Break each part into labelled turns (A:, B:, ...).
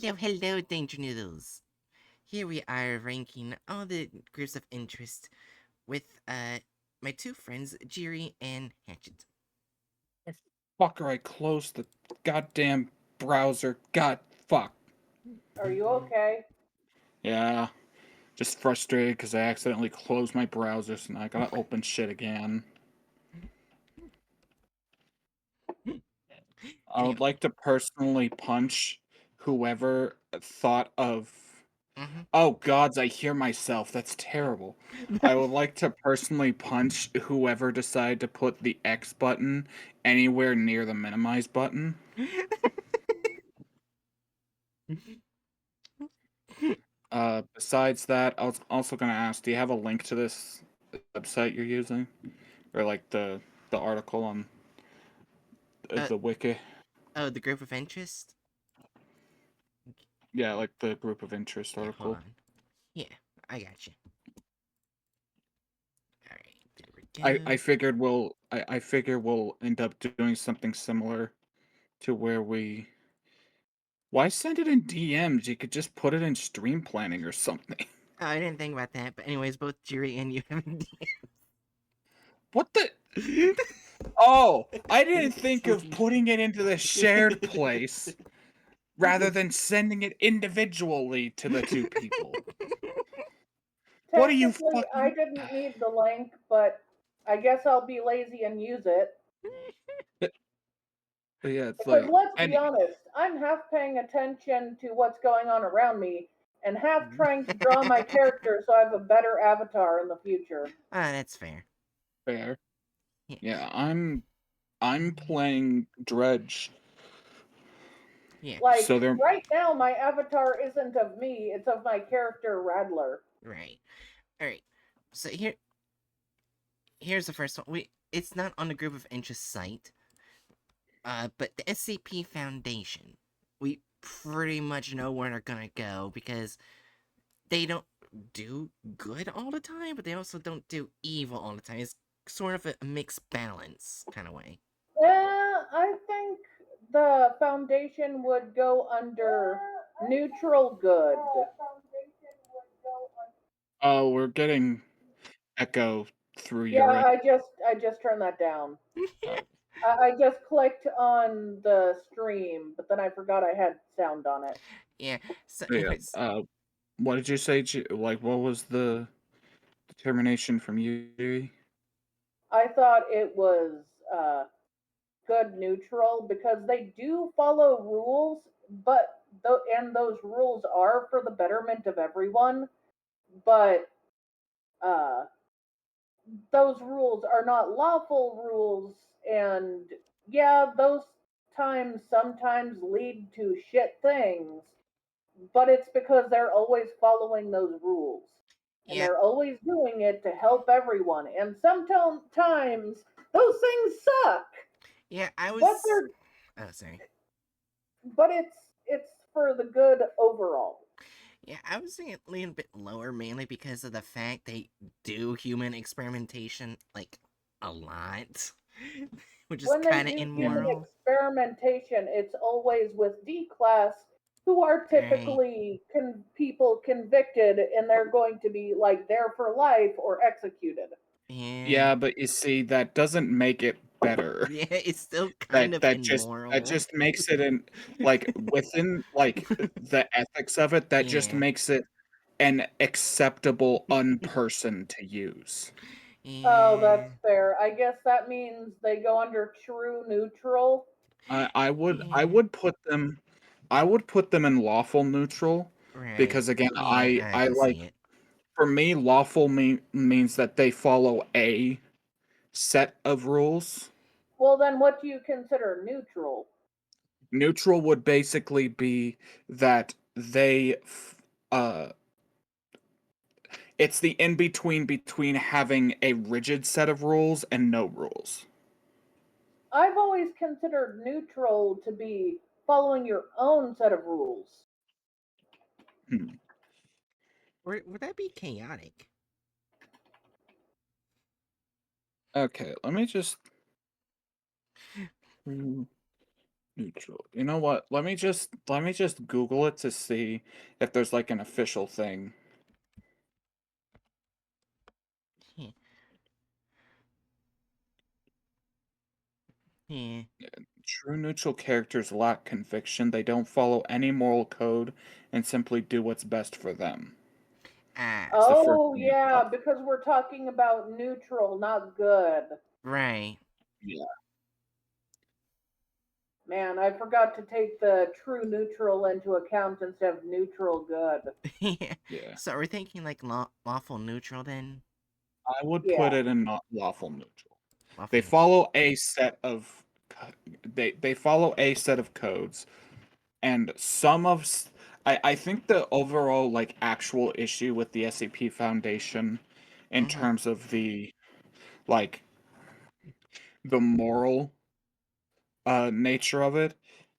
A: So hello, Danger Noodles. Here we are ranking all the groups of interest with my two friends, Jiri and Hatchet.
B: Fucker, I closed the goddamn browser. God fuck.
C: Are you okay?
B: Yeah, just frustrated because I accidentally closed my browser, so now I gotta open shit again. I would
A: Anyway,
B: like to personally punch whoever thought of.
A: mhm.
B: Oh gods, I hear myself. That's terrible. I would like to personally punch whoever decided to put the X button anywhere near the minimize button. Besides that, I was also gonna ask, do you have a link to this website you're using, or like the article on
A: uh,
B: the wiki?
A: oh, the group of interest?
B: Yeah, like the group of interest
A: Yeah, hold
B: article.
A: on. Yeah, I got you. Alright, there we
B: I
A: go.
B: figured I figure we'll end up doing something similar to where we. Why send it in DMs? You could just put it in stream planning or something.
A: Oh, I didn't think about that, but anyways, both Jiri and you have
B: What the? Oh, I didn't think of putting it into the shared place rather than sending it individually to the two people. What are you
C: Technically, I
B: fucking?
C: didn't need the link, but I guess I'll be lazy and use it.
B: Yeah, it's
C: Because
B: like,
C: let's be
B: and
C: honest, I'm half paying attention to what's going on around me and half trying to draw my character so I have a better avatar in the future.
A: Ah, that's fair.
B: fair.
A: Yeah.
B: Yeah, I'm playing Dredge,
A: Yeah.
C: Like,
B: so they're
C: right now, my avatar isn't of me, it's of my character, Radler.
A: Right. Alright. So here's the first one. It's not on the group of interest site, but the SCP Foundation. We pretty much know where they're gonna go because they don't do good all the time, but they also don't do evil all the time. It's sort of a mixed balance kind of way.
C: Yeah, I think the Foundation would go under neutral good.
B: oh, we're getting echo through
C: Yeah,
B: your.
C: I just turned that down.
B: Uh,
C: I just clicked on the stream, but then I forgot I had sound on it.
A: Yeah. So,
B: yeah.
A: anyways,
B: What did you say? Like, what was the determination from you?
C: I thought it was uh, good neutral because they do follow rules, but and those rules are for the betterment of everyone. But uh, those rules are not lawful rules, and yeah, those times sometimes lead to shit things, but it's because they're always following those rules. And
A: yeah,
C: they're always doing it to help everyone. And sometimes those things suck,
A: yeah. I
C: but
A: was.
C: they're
A: Oh, sorry.
C: but it's for the good overall.
A: Yeah, I was thinking a little bit lower, mainly because of the fact they do human experimentation like a lot, which is
C: When they
A: kind of
C: do human
A: immoral.
C: experimentation, it's always with D class who are
A: Right.
C: typically people convicted and they're going to be like there for life or executed.
A: Yeah.
B: Yeah, but you see, that doesn't make it better.
A: Yeah, it's still
B: That
A: kind of
B: that
A: immoral.
B: just makes it in like within like the ethics of it. That just
A: Yeah.
B: makes it an acceptable unperson to use.
C: Oh,
A: Yeah.
C: that's fair. I guess that means they go under true neutral.
B: I
A: Yeah.
B: would put them in lawful neutral
A: Right.
B: because again
A: Yeah, I
B: I
A: can
B: like
A: see it.
B: for me lawful means that they follow a set of rules.
C: Well, then what do you consider neutral?
B: Neutral would basically be that uh it's the in between having a rigid set of rules and no rules.
C: I've always considered neutral to be following your own set of rules.
B: Hmm.
A: Or would that be chaotic?
B: Okay, let me just. Hmm. Neutral. You know what? Let me just Google it to see if there's like an official thing.
A: Yeah. Yeah.
B: True neutral characters lack conviction. They don't follow any moral code and simply do what's best for them.
A: Ah,
B: It's the first
C: Oh
B: thing it
C: yeah,
B: says.
C: because we're talking about neutral, not good.
A: right.
B: Yeah.
C: Man, I forgot to take the true neutral into account instead of neutral good.
A: Yeah.
B: Yeah.
A: So we're thinking like lawful neutral then?
B: I would put
C: Yeah.
B: it in not lawful neutral.
A: Lawful
B: They
A: neutral.
B: follow a set of they follow a set of codes, and I think the overall like actual issue with the SCP Foundation in
A: Mm-hmm.
B: terms of like the moral nature of it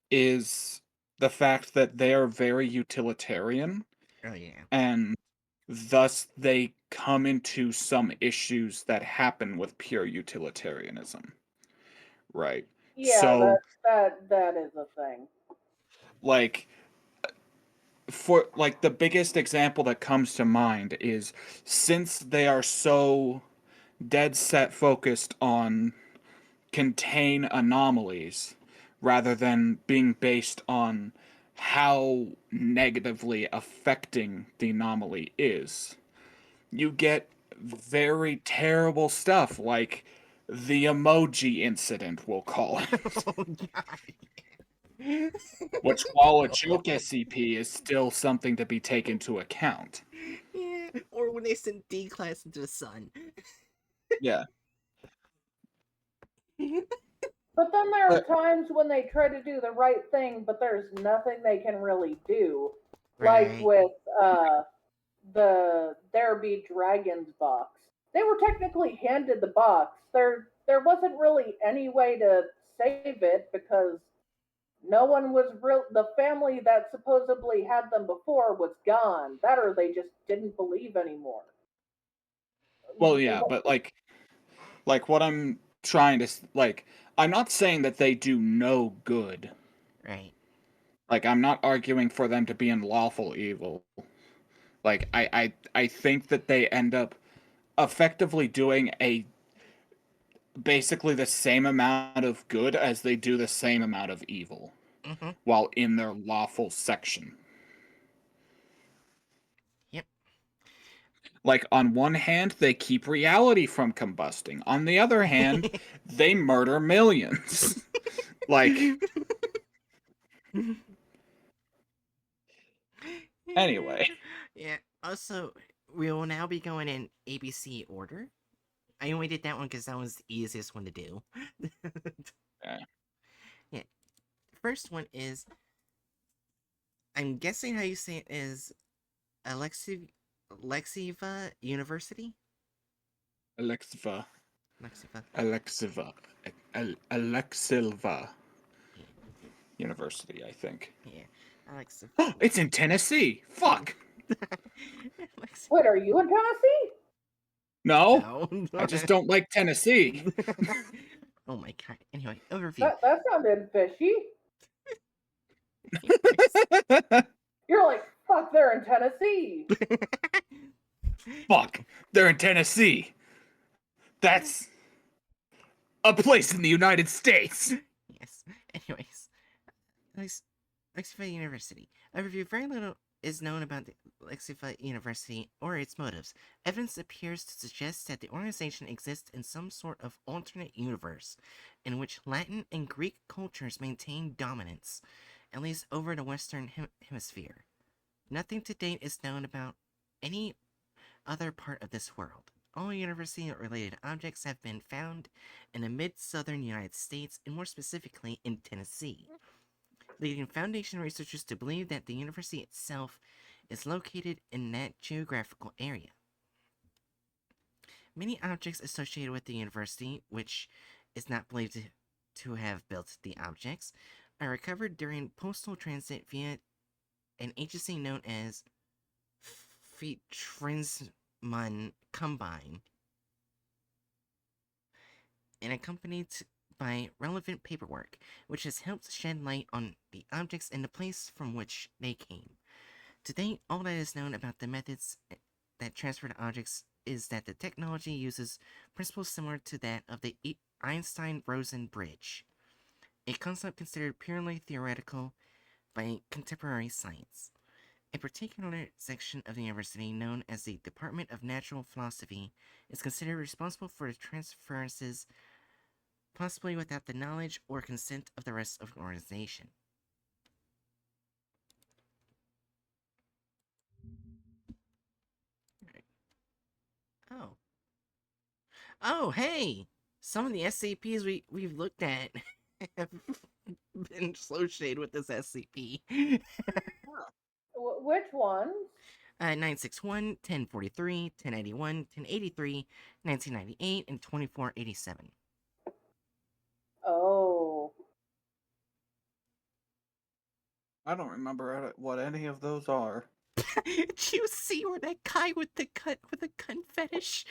B: is the fact that they are very utilitarian,
A: Oh yeah.
B: and thus they come into some issues that happen with pure utilitarianism, right?
C: Yeah,
B: So
C: that is a thing.
B: like for like the biggest example that comes to mind is, since they are so dead set focused on contain anomalies rather than being based on how negatively affecting the anomaly is, you get very terrible stuff like the emoji incident, we'll call it.
A: Oh god.
B: Which, while a joke SCP, is still something to be taken into account.
A: Yeah. Or when they send D class into the sun.
B: Yeah.
C: But then there are
B: But
C: times when they try to do the right thing, but there's nothing they can really do. Like
A: Right.
C: with the There Be Dragons box. They were technically handed the box. There wasn't really any way to save it because no one was real. The family that supposedly had them before was gone. That or they just didn't believe anymore.
B: well, yeah, but like what I'm trying to like, I'm not saying that they do no good.
A: Right.
B: Like, I'm not arguing for them to be in lawful evil. Like, I think that they end up effectively doing a basically the same amount of good as they do the same amount of evil
A: Mm-hmm.
B: while in their lawful section.
A: Yep.
B: Like, on one hand, they keep reality from combusting. On the other hand, they murder millions. Like, anyway.
A: Yeah. Also, we will now be going in ABC order. I only did that one because that was the easiest one to do.
B: Yeah.
A: Yeah. First one is, I'm guessing how you say it is Alexiva University?
B: Alexiva.
A: Alexiva.
B: Alexiva. Alexilva
A: Yeah.
B: University, I think.
A: Yeah. Alexiva.
B: Oh, it's in Tennessee. Fuck.
A: Alex-
C: Wait, are you in Tennessee?
B: No,
A: no.
B: I just don't like Tennessee.
A: Oh my god. Anyway, overview.
C: That sounded fishy.
A: Anyways.
C: You're like, fuck, they're in Tennessee.
B: Fuck, they're in Tennessee. That's a place in the United States.
A: Yes. Anyways, Lexington University. Overview. Very little is known about the Lexington University or its motives. Evidence appears to suggest that the organization exists in some sort of alternate universe in which Latin and Greek cultures maintain dominance, at least over the Western Hemisphere. Nothing to date is known about any other part of this world. All university-related objects have been found in the mid-southern United States, and more specifically in Tennessee, leading Foundation researchers to believe that the university itself is located in that geographical area. Many objects associated with the university, which is not believed to have built the objects, are recovered during postal transit via an agency known as Fietrisman Combine, and accompanied by relevant paperwork, which has helped shed light on the objects and the place from which they came. To date, all that is known about the methods that transfer the objects is that the technology uses principles similar to that of the Einstein-Rosen bridge, a concept considered purely theoretical by contemporary science. A particular section of the university, known as the Department of Natural Philosophy, is considered responsible for the transferences, possibly without the knowledge or consent of the rest of the organization. Right. Oh. Oh, hey! Some of the SCPs we've looked at have been associated with this SCP.
C: Which ones?
A: 961, 1043, 1081, 1083, 1998, and 2487.
C: Oh.
B: I don't remember what any of those are.
A: Do you see where that guy with the gun fetish?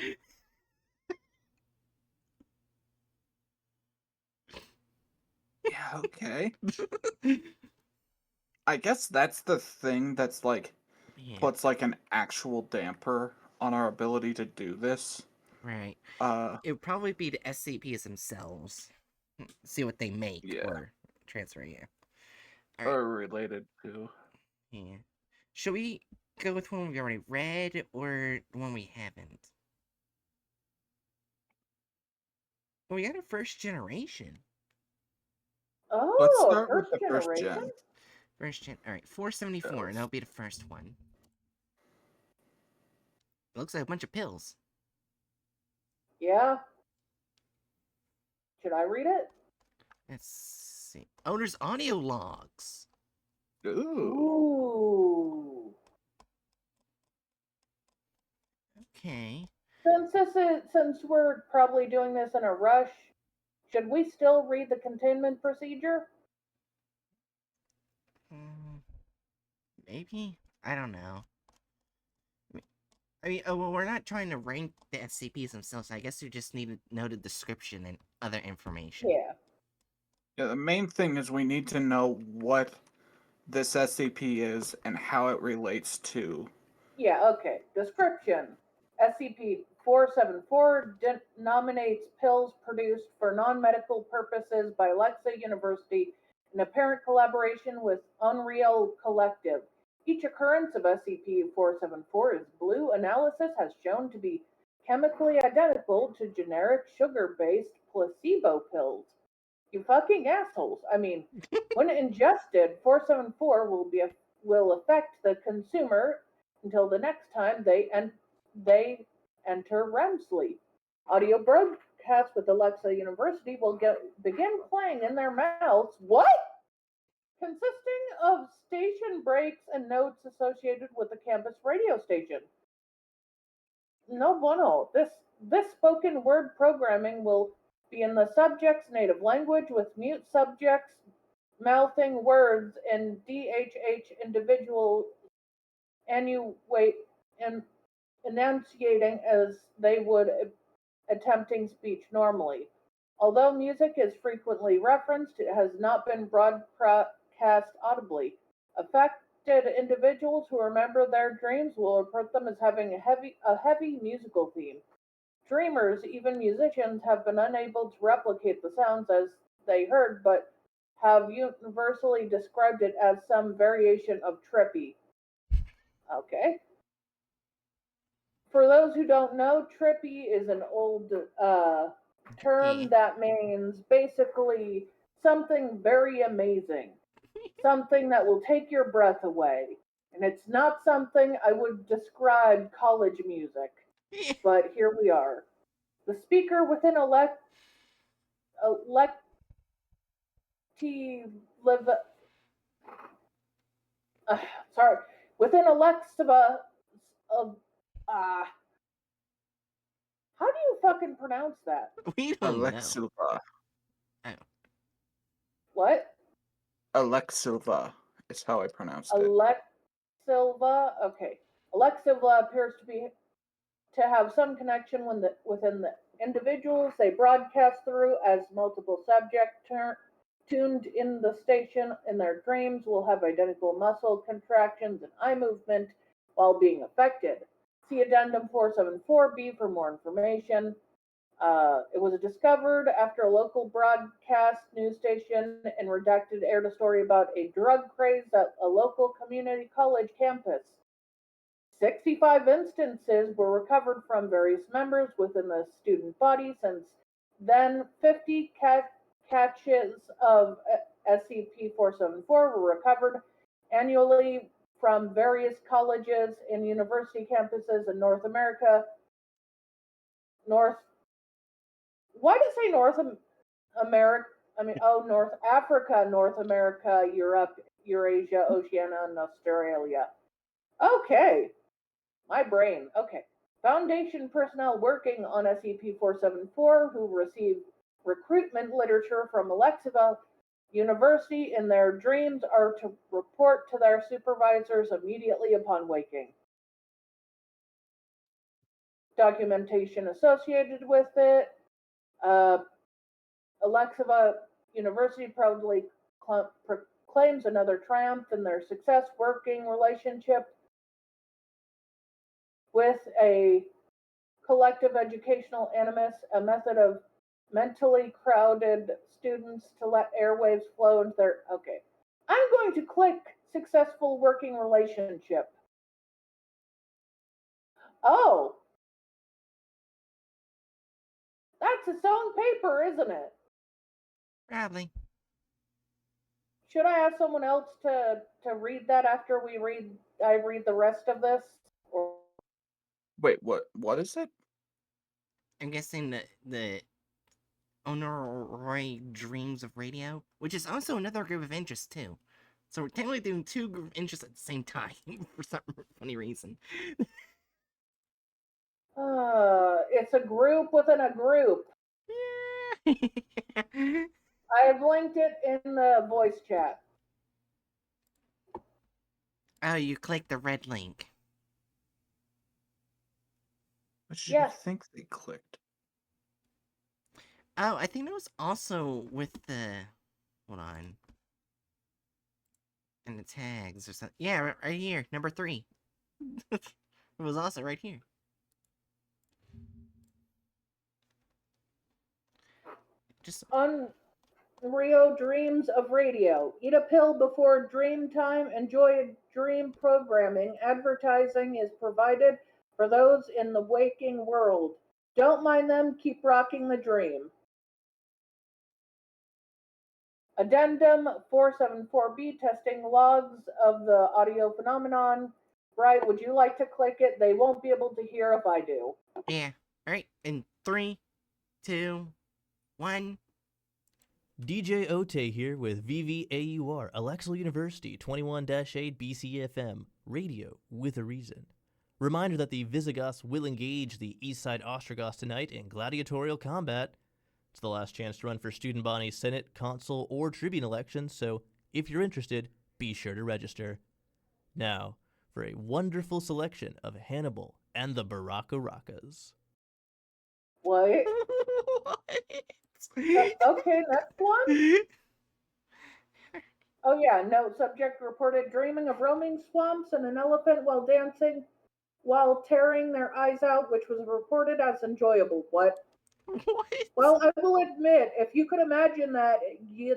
B: Yeah, okay. I guess that's the thing that's like
A: Yeah,
B: puts like an actual damper on our ability to do this.
A: right.
B: Uh,
A: It would probably be the SCPs themselves. See what they make
B: yeah,
A: or transfer, yeah. Alright,
B: or related to.
A: yeah. Should we go with one we already read or the one we haven't? Well, we got a first generation.
B: Let's
C: Oh,
B: start with
C: first
B: the first
C: generation?
B: gen.
A: First gen. Alright, 474, and
B: Yes.
A: that'll be the first one. It looks like a bunch of pills.
C: Yeah. Should I read it?
A: Let's see. Oh, there's audio logs.
B: Ooh.
C: Ooh.
A: Okay.
C: Since we're probably doing this in a rush, should we still read the containment procedure?
A: Maybe? I don't know. Well, we're not trying to rank the SCPs themselves. I guess we just need to know the description and other information.
C: Yeah.
B: Yeah, the main thing is we need to know what this SCP is and how it relates to.
C: Yeah, okay. Description. SCP-474 denominates pills produced for non-medical purposes by Alexa University in apparent collaboration with Unreal Collective. Each occurrence of SCP-474's blue analysis has shown to be chemically identical to generic sugar-based placebo pills. You fucking assholes. I mean, when ingested, 474 will affect the consumer until the next time they enter REM sleep. Audio broadcasts with Alexa University will begin playing in their mouths. What? Consisting of station breaks and notes associated with the campus radio station. No bueno. This spoken word programming will be in the subject's native language with mute subjects mouthing words in DHH individual and enunciating as they would attempting speech normally. Although music is frequently referenced, it has not been broadcast audibly. Affected individuals who remember their dreams will report them as having a heavy musical theme. Dreamers, even musicians, have been unable to replicate the sounds as they heard, but have universally described it as some variation of trippy. Okay. For those who don't know, trippy is an old term
A: Yeah.
C: that means basically something very amazing, something that will take your breath away. And it's not something I would describe college music, but here we are. The speaker within uh, sorry, within Alexa of how do you fucking pronounce that?
A: We don't know.
B: Alexilva.
A: Oh.
C: What?
B: Alexilva is how I pronounced it.
C: Alexilva. Okay. Alexilva appears to have some connection within the individuals they broadcast through as multiple subjects tuned in the station in their dreams will have identical muscle contractions and eye movement while being affected. See Addendum 474B for more information. It was discovered after a local broadcast news station in Redacted aired a story about a drug craze at a local community college campus. 65 instances were recovered from various members within the student body. Since then, 50 catches of SCP-474 were recovered annually from various colleges and university campuses in North America. Why did I say North America? North Africa, North America, Europe, Eurasia, Oceania, and Australia. Okay. My brain. Okay. Foundation personnel working on SCP-474 who receive recruitment literature from Alexiva University in their dreams are to report to their supervisors immediately upon waking. Documentation associated with it. Alexiva University proudly proclaims another triumph in their success working relationship with a collective educational animus, a method of mentally crowded students to let airwaves flow into their. Okay. I'm going to click successful working relationship. Oh, that's its own paper, isn't it?
A: Probably.
C: Should I ask someone else to read that after I read the rest of this? Or
B: Wait, what is it?
A: I'm guessing the Honoroy Dreams of Radio, which is also another group of interests too. So we're technically doing two group of interests at the same time for some funny reason.
C: It's a group within a group. I have linked it in the voice chat.
A: Oh, you clicked the red link.
B: What did
C: Yes.
B: you think they clicked?
A: Oh, I think that was also with the. Hold on. And the tags or something. Yeah, right here, number 3. It was also right here. Just
C: Unreal Dreams of Radio. Eat a pill before dream time. Enjoy dream programming. Advertising is provided for those in the waking world. Don't mind them. Keep rocking the dream. Addendum 474B testing logs of the audio phenomenon. Right, would you like to click it? They won't be able to hear if I do.
A: yeah. All right, in 3, 2, 1.
D: DJ Ote here with VVAUR, Alexel University 21-8 BCFM, radio with a reason. Reminder that the Visigoths will engage the Eastside Ostrogoths tonight in gladiatorial combat. It's the last chance to run for student body, senate, consul, or tribune elections, so if you're interested, be sure to register. Now, for a wonderful selection of Hannibal and the Baraka Rakas.
C: What? Okay, next one. Oh yeah, no subject reported dreaming of roaming swamps and an elephant while dancing while tearing their eyes out, which was reported as enjoyable. What?
A: What?
C: Well, I will admit, if you could imagine that,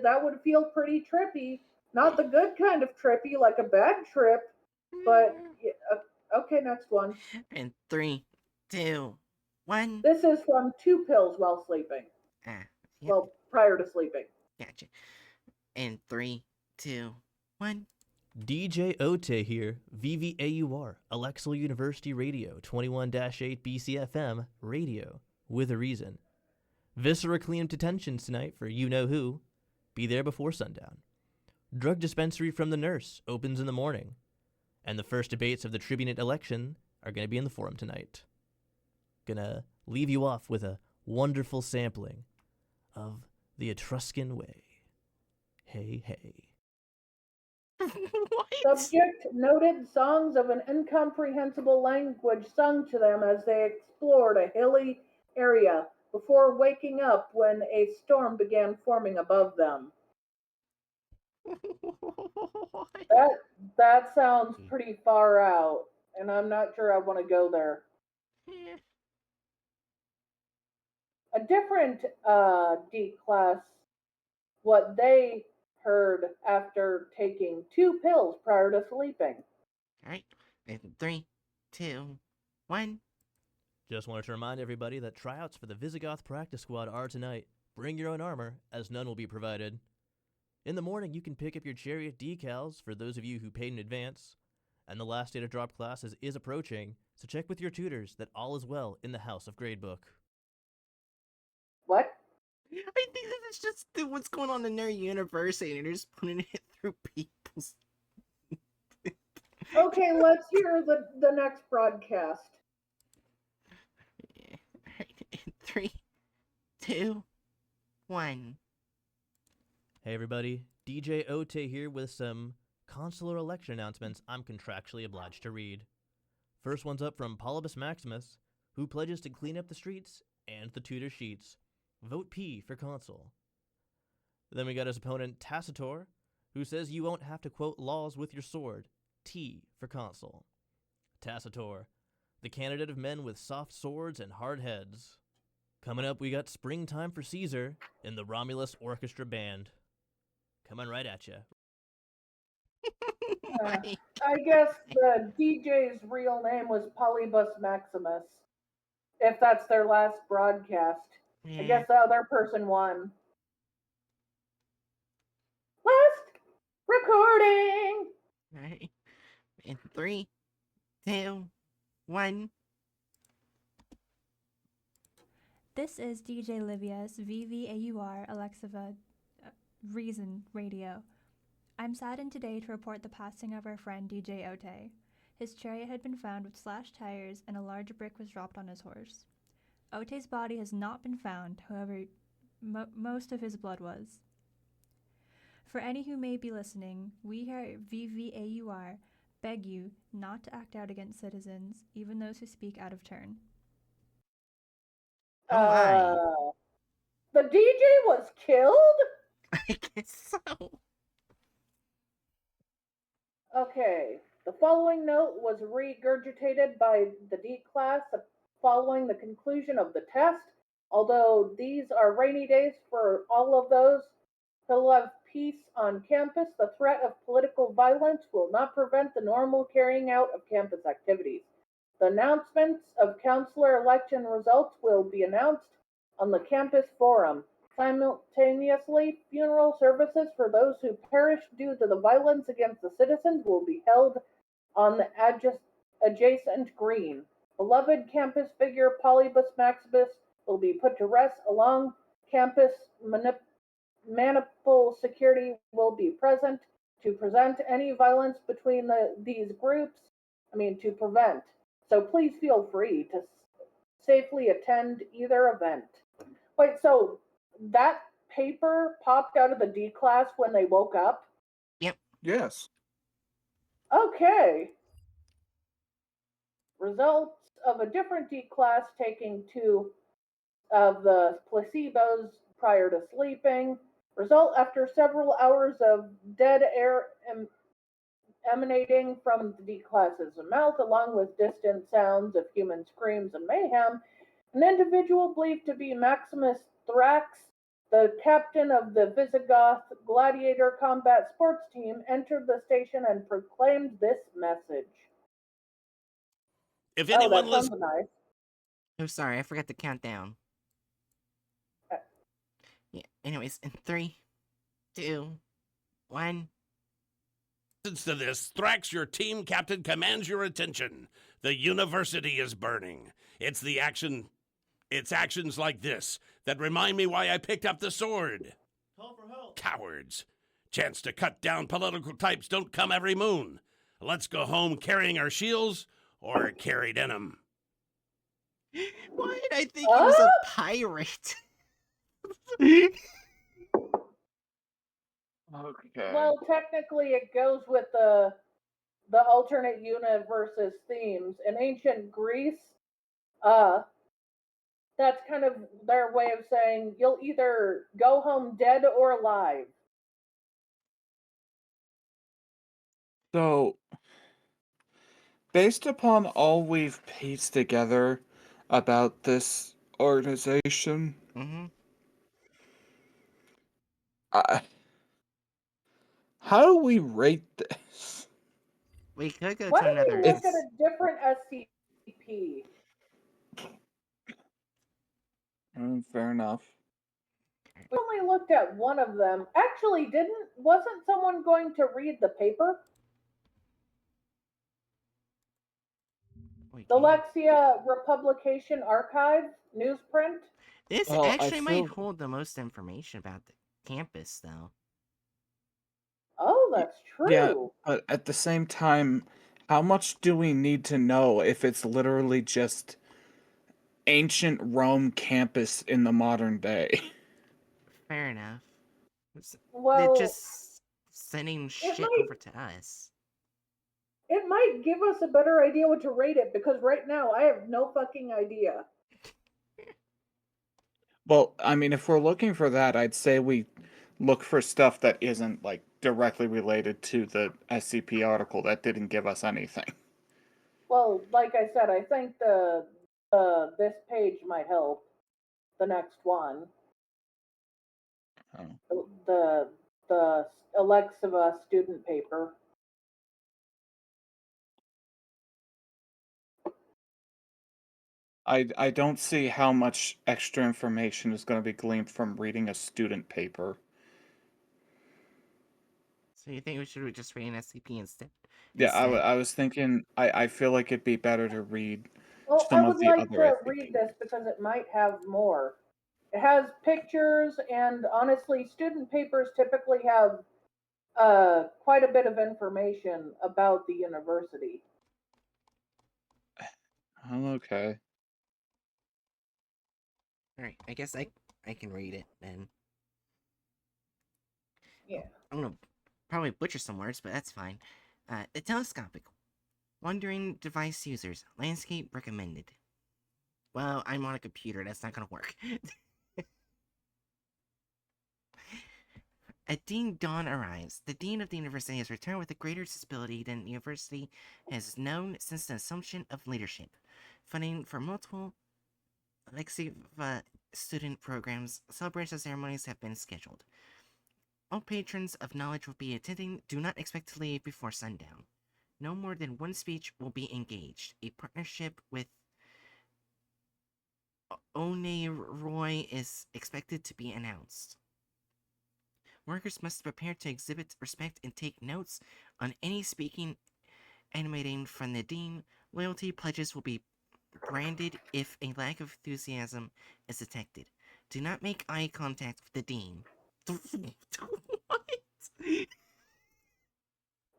C: that would feel pretty trippy. Not the good kind of trippy, like a bad trip, but okay, next one.
A: In 3, 2, 1.
C: This is from 2 pills while sleeping.
A: Yep.
C: Well, prior to sleeping.
A: Gotcha. In 3, 2, 1.
D: DJ Ote here, VVAUR, Alexel University Radio 21-8 BCFM, radio with a reason. Viscera clean detentions tonight for you-know-who. Be there before sundown. Drug dispensary from the nurse opens in the morning. And the first debates of the tribunate election are going to be in the forum tonight. Gonna leave you off with a wonderful sampling of the Etruscan way. Hey, hey.
A: What?
C: Subject noted songs of an incomprehensible language sung to them as they explored a hilly area. before waking up when a storm began forming above them. That sounds pretty far out, and I'm not sure I want to go there. A different D class, what they heard after taking 2 pills prior to sleeping.
A: Alright, in 3, 2, 1.
D: Just wanted to remind everybody that tryouts for the Visigoth Practice Squad are tonight. Bring your own armor, as none will be provided. In the morning, you can pick up your chariot decals for those of you who paid in advance. And the last day to drop classes is approaching, so check with your tutors that all is well in the House of Gradebook.
C: What?
A: I think this is just what's going on in their university, and they're just putting it through people's.
C: Okay, let's hear the next broadcast.
A: Yeah. Alright, in 3, 2, 1.
D: Hey everybody, DJ Ote here with some consular election announcements I'm contractually obliged to read. First one's up from Polybus Maximus, who pledges to clean up the streets and the tutor sheets. Vote P for consul. Then we got his opponent Tacitor, who says you won't have to quote laws with your sword. T for consul. Tacitor, the candidate of men with soft swords and hard heads. Coming up, we got Springtime for Caesar in the Romulus Orchestra Band. Coming right at you.
C: I guess the DJ's real name was Polybus Maximus. If that's their last broadcast. I guess the other person won. Last recording!
A: Alright. In 3, 2, 1.
E: This is DJ Livia's VVAUR Alexiva Reason Radio. I'm saddened today to report the passing of our friend DJ Ote. His chariot had been found with slashed tires and a large brick was dropped on his horse. Ote's body has not been found, however, most of his blood was. For any who may be listening, we here at VVAUR beg you not to act out against citizens, even those who speak out of turn.
A: Oh
C: The DJ was killed?
A: I guess so.
C: Okay. The following note was regurgitated by the D class following the conclusion of the test. Although these are rainy days for all of those who love peace on campus, the threat of political violence will not prevent the normal carrying out of campus activities. The announcements of counselor election results will be announced on the campus forum. Simultaneously, funeral services for those who perished due to the violence against the citizens will be held on the adjacent green. Beloved campus figure Polybus Maximus will be put to rest along campus. Maniple security will be present to prevent any violence between these groups. To prevent. So please feel free to safely attend either event. Wait, so that paper popped out of the D class when they woke up?
B: Yes.
C: Okay. Results of a different D class taking 2 of the placebos prior to sleeping. Result after several hours of dead air emanating from the D class's mouth, along with distant sounds of human screams and mayhem. An individual believed to be Maximus Thrax, the captain of the Visigoth Gladiator Combat Sports Team, entered the station and proclaimed this message.
F: If anyone
C: that
F: listens,
C: sounds nice.
A: Oh, sorry, I forgot to count down. Yeah, anyways, in 3, 2, 1.
F: to this, Thrax, your team captain, commands your attention. The university is burning. It's actions like this that remind me why I picked up the sword.
D: Call for help.
F: Cowards. Chance to cut down political types don't come every moon. Let's go home carrying our shields or carried in them.
A: Why did I think he was a pirate?
B: Okay.
C: Well, technically, it goes with the alternate universes themes. In ancient Greece, That's kind of their way of saying you'll either go home dead or alive.
B: So, based upon all we've pieced together about this organization,
A: Mm-hmm.
B: I, how do we rate this?
A: We could go
C: Why
A: to
C: don't we
A: another.
C: look at
B: It's
C: a different SCP?
B: fair enough.
C: We only looked at one of them. Actually, wasn't someone going to read the paper?
A: We
C: The
A: can.
C: Lexia Republication Archive newsprint?
A: This
B: Well, I
A: actually might
B: feel
A: hold the most information about the campus, though.
C: Oh, that's
B: yeah,
C: true.
B: but at the same time, how much do we need to know if it's literally just ancient Rome campus in the modern day?
A: Fair enough. They're
C: Well,
A: just sending
C: it
A: shit
C: might
A: over to us.
C: it might give us a better idea what to rate it because right now I have no fucking idea.
B: Well, I mean, if we're looking for that, I'd say we look for stuff that isn't like directly related to the SCP article that didn't give us anything.
C: Well, like I said, I think the this page might help. The next one,
B: Oh.
C: the Alexiva student paper.
B: I don't see how much extra information is going to be gleaned from reading a student paper.
A: So you think we should just read an SCP instead?
B: Yeah,
A: Instead?
B: I was thinking, I feel like it'd be better to read
C: Well, I
B: some
C: would
B: of the
C: like
B: other
C: to read
B: SCPs.
C: this because it might have more. It has pictures, and honestly, student papers typically have quite a bit of information about the university.
B: Oh, okay.
A: Alright, I guess I can read it then.
C: Yeah.
A: I'm gonna probably butcher some words, but that's fine. The telescopic. Wandering device users. Landscape recommended. Well, I'm on a computer. That's not gonna work. At Dean Dawn arrives. The Dean of the University has returned with a greater stability than the University has known since the assumption of leadership. Funding for multiple Alexiva student programs, celebration ceremonies have been scheduled. All patrons of knowledge will be attending. Do not expect to leave before sundown. No more than one speech will be engaged. A partnership with Roy is expected to be announced. Workers must prepare to exhibit respect and take notes on any speaking emanating from the dean. Loyalty pledges will be branded if a lack of enthusiasm is detected. Do not make eye contact with the dean. What?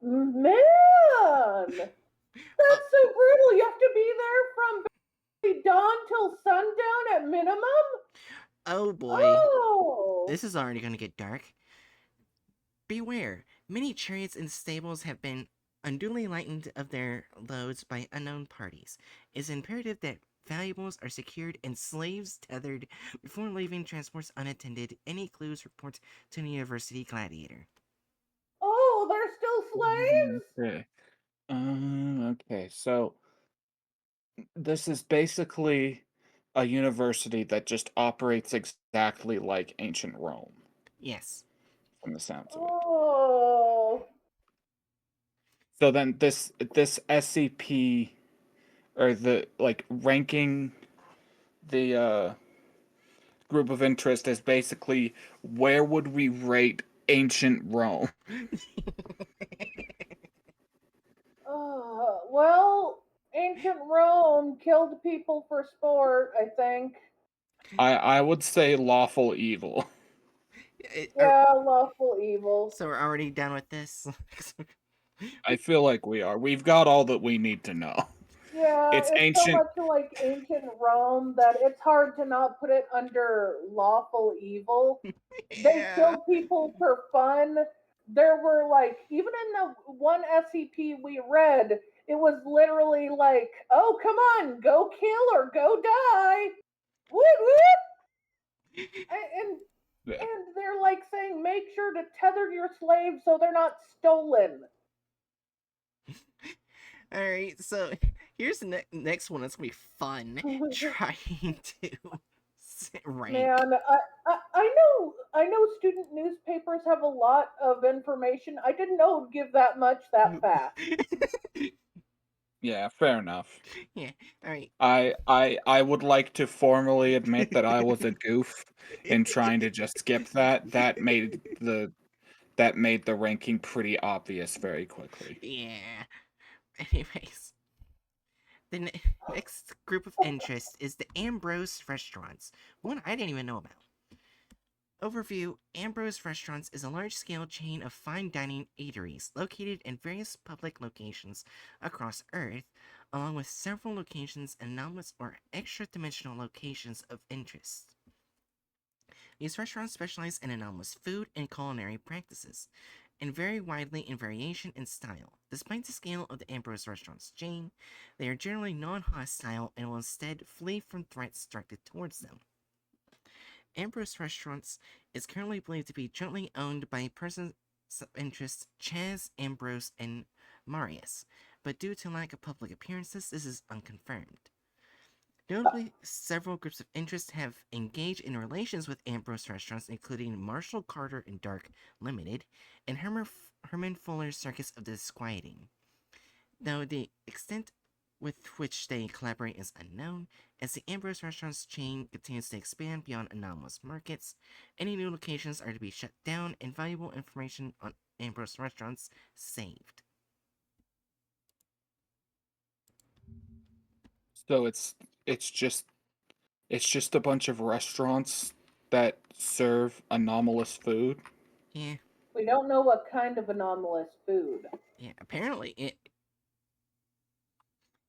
C: Man, that's so brutal. You have to be there from dawn till sundown at minimum.
A: Oh boy.
C: Oh,
A: This is already gonna get dark. Beware, many chariots and stables have been unduly lightened of their loads by unknown parties. It is imperative that valuables are secured and slaves tethered before leaving transports unattended. Any clues report to the University Gladiator.
C: oh, they're still slaves.
B: Okay. Okay, so this is basically a university that just operates exactly like ancient Rome,
A: Yes.
B: from the sounds of it.
C: Oh,
B: So then this SCP, or the like ranking the group of interest, is basically where would we rate ancient Rome?
C: well, ancient Rome killed people for sport, I think.
B: I would say lawful evil.
C: Yeah, lawful evil.
A: So we're already done with this?
B: I feel like we are. We've got all that we need to know.
C: Yeah,
B: It's
C: it's so
B: ancient.
C: much like ancient Rome that it's hard to not put it under lawful evil. They
A: Yeah.
C: kill people for fun. There were like, even in the one SCP we read, it was literally like, oh, come on, go kill or go die. Whoop, whoop. And
B: Yeah.
C: and they're like saying, make sure to tether your slaves so they're not stolen.
A: All right, so here's the next one that's gonna be fun. Trying to rank.
C: Man, I know student newspapers have a lot of information. I didn't know it would give that much that fast.
B: Yeah, fair enough.
A: Yeah. All right.
B: I would like to formally admit that I was a goof in trying to just skip that. That made the ranking pretty obvious very quickly.
A: Yeah. Anyways, the next group of interest is the Ambrose restaurants, one I didn't even know about. Overview: Ambrose Restaurants is a large-scale chain of fine dining eateries located in various public locations across Earth, along with several locations in anomalous or extra-dimensional locations of interest. These restaurants specialize in anomalous food and culinary practices, and vary widely in variation and style. Despite the scale of the Ambrose Restaurants chain, they are generally non-hostile and will instead flee from threats directed towards them. Ambrose Restaurants is currently believed to be jointly owned by persons of interest Chaz Ambrose and Marius, but due to lack of public appearances, this is unconfirmed. Notably, several groups of interest have engaged in relations with Ambrose Restaurants, including Marshall Carter and Dark Limited, and Herman Fuller's Circus of the Disquieting. Though the extent with which they collaborate is unknown, as the Ambrose Restaurants chain continues to expand beyond anomalous markets, any new locations are to be shut down and valuable information on Ambrose Restaurants saved.
B: So it's just a bunch of restaurants that serve anomalous food.
A: Yeah,
C: We don't know what kind of anomalous food.
A: yeah. Apparently, it